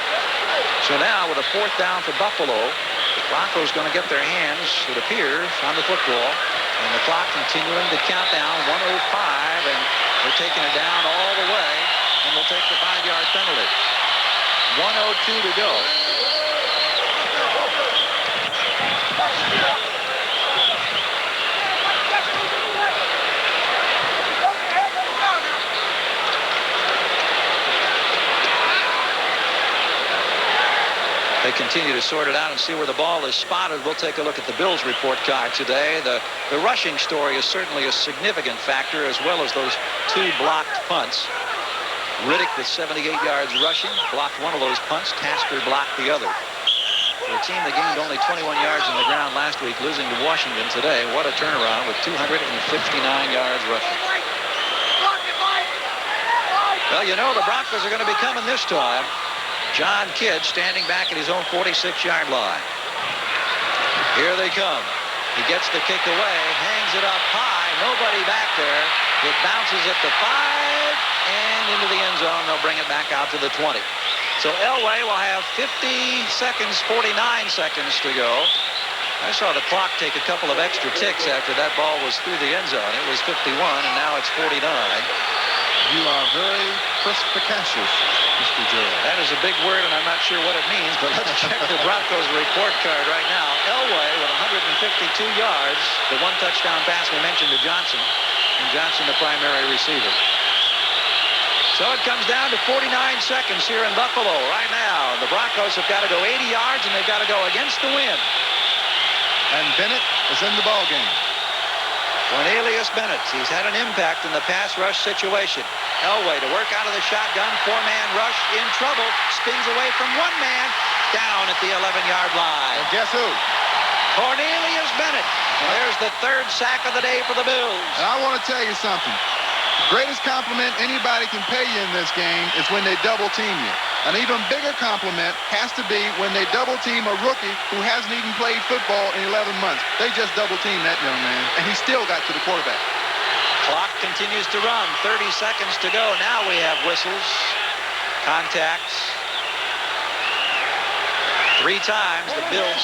So now with a 4th down for Buffalo, the Broncos going to get their hands, it appears, on the football, and the clock continuing to count down, 1:05, and they're taking it down all the way, and they'll take the 5-yard penalty. 1:02 to go. They continue to sort it out and see where the ball is spotted. We'll take a look at the Bills report card today. The rushing story is certainly a significant factor, as well as those 2 blocked punts. Riddick with 78 yards rushing, blocked one of those punts. Tasker blocked the other. For a team that gained only 21 yards on the ground last week, losing to Washington today, what a turnaround with 259 yards rushing. Well, you know the Broncos are going to be coming this time. John Kidd standing back at his own 46-yard line. Here they come. He gets the kick away, hangs it up high, nobody back there. It bounces at the 5 and into the end zone. They'll bring it back out to the 20. So Elway will have 49 seconds to go. I saw the clock take a couple of extra ticks after that ball was through the end zone. It was 51, and now it's 49. You are very perspicacious, Mr. Joe. That is a big word, and I'm not sure what it means, but let's check the Broncos report card right now. Elway with 152 yards, the 1 touchdown pass we mentioned to Johnson, and Johnson the primary receiver. So it comes down to 49 seconds here in Buffalo right now. The Broncos have got to go 80 yards, and they've got to go against the wind. And Bennett is in the ball game. Cornelius Bennett, he's had an impact in the pass rush situation. Elway to work out of the shotgun, 4-man rush, in trouble, spins away from 1 man, down at the 11-yard line. And guess who? Cornelius Bennett. There's the 3rd sack of the day for the Bills. And I want to tell you something. The greatest compliment anybody can pay you in this game is when they double team you. An even bigger compliment has to be when they double team a rookie who hasn't even played football in 11 months. They just double team that young man, and he still got to the quarterback. Clock continues to run. 30 seconds to go. Now we have whistles, contacts. 3 times the Bills.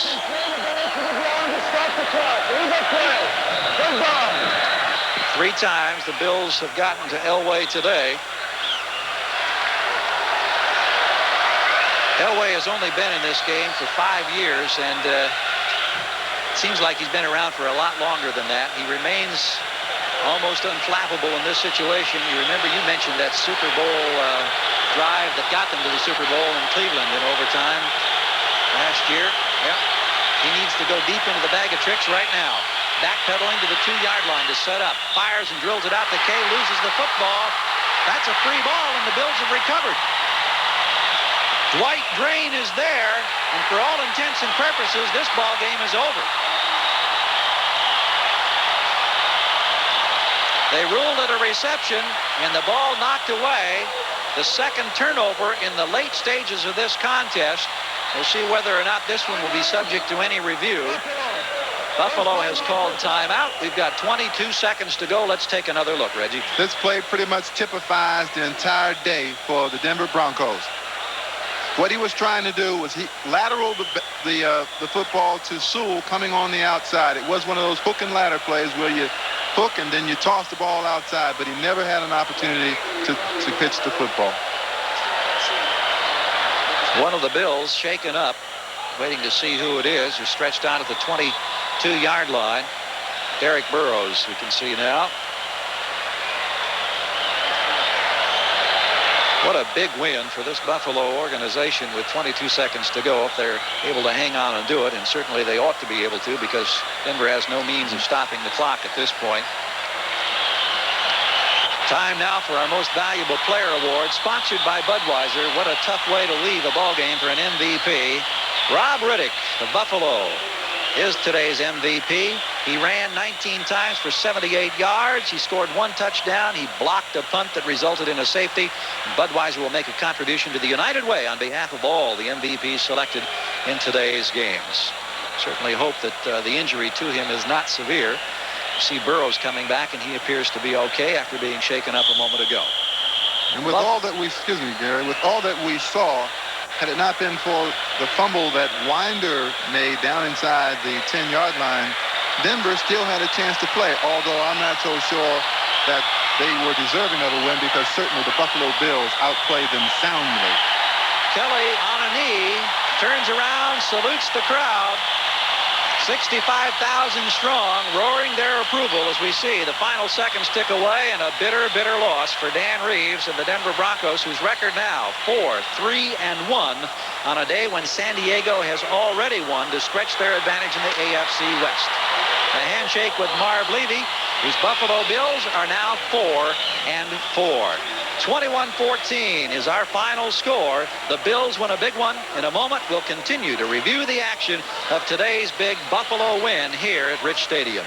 3 times the Bills have gotten to Elway today. Elway has only been in this game for 5 years, and it seems like he's been around for a lot longer than that. He remains almost unflappable in this situation. You remember you mentioned that Super Bowl drive that got them to the Super Bowl in Cleveland in overtime last year. Yep. He needs to go deep into the bag of tricks right now. Backpedaling to the 2-yard line to set up. Fires and drills it out to Kay, loses the football. That's a free ball, and the Bills have recovered. Dwight Drain is there, and for all intents and purposes, this ball game is over. They ruled it a reception, and the ball knocked away. The 2nd turnover in the late stages of this contest. We'll see whether or not this one will be subject to any review. Buffalo has called timeout. We've got 22 seconds to go. Let's take another look, Reggie. This play pretty much typifies the entire day for the Denver Broncos. What he was trying to do was he lateraled the football to Sewell coming on the outside. It was one of those hook and ladder plays where you hook and then you toss the ball outside, but he never had an opportunity to pitch the football. One of the Bills shaken up, waiting to see who it is, who's stretched out at the 22-yard line. Derek Burrows, we can see now. What a big win for this Buffalo organization with 22 seconds to go if they're able to hang on and do it, and certainly they ought to be able to because Denver has no means of stopping the clock at this point. Time now for our Most Valuable Player Award, sponsored by Budweiser. What a tough way to leave a ball game for an MVP. Rob Riddick of Buffalo is today's MVP. He ran 19 times for 78 yards. He scored 1 touchdown. He blocked a punt that resulted in a safety. Budweiser will make a contribution to the United Way on behalf of all the MVPs selected in today's games. Certainly hope that the injury to him is not severe. You see Burrows coming back, and he appears to be okay after being shaken up a moment ago. And with all that we, excuse me, Gary, with all that we saw, had it not been for the fumble that Winder made down inside the 10-yard line, Denver still had a chance to play, although I'm not so sure that they were deserving of a win, because certainly the Buffalo Bills outplayed them soundly. Kelly on a knee, turns around, salutes the crowd. 65,000 strong, roaring their approval as we see the final seconds tick away, and a bitter, bitter loss for Dan Reeves and the Denver Broncos, whose record now 4-3-1 on a day when San Diego has already won to stretch their advantage in the AFC West. A handshake with Marv Levy, whose Buffalo Bills are now 4-4. 21-14 is our final score. The Bills win a big one. In a moment, we'll continue to review the action of today's big Buffalo win here at Rich Stadium.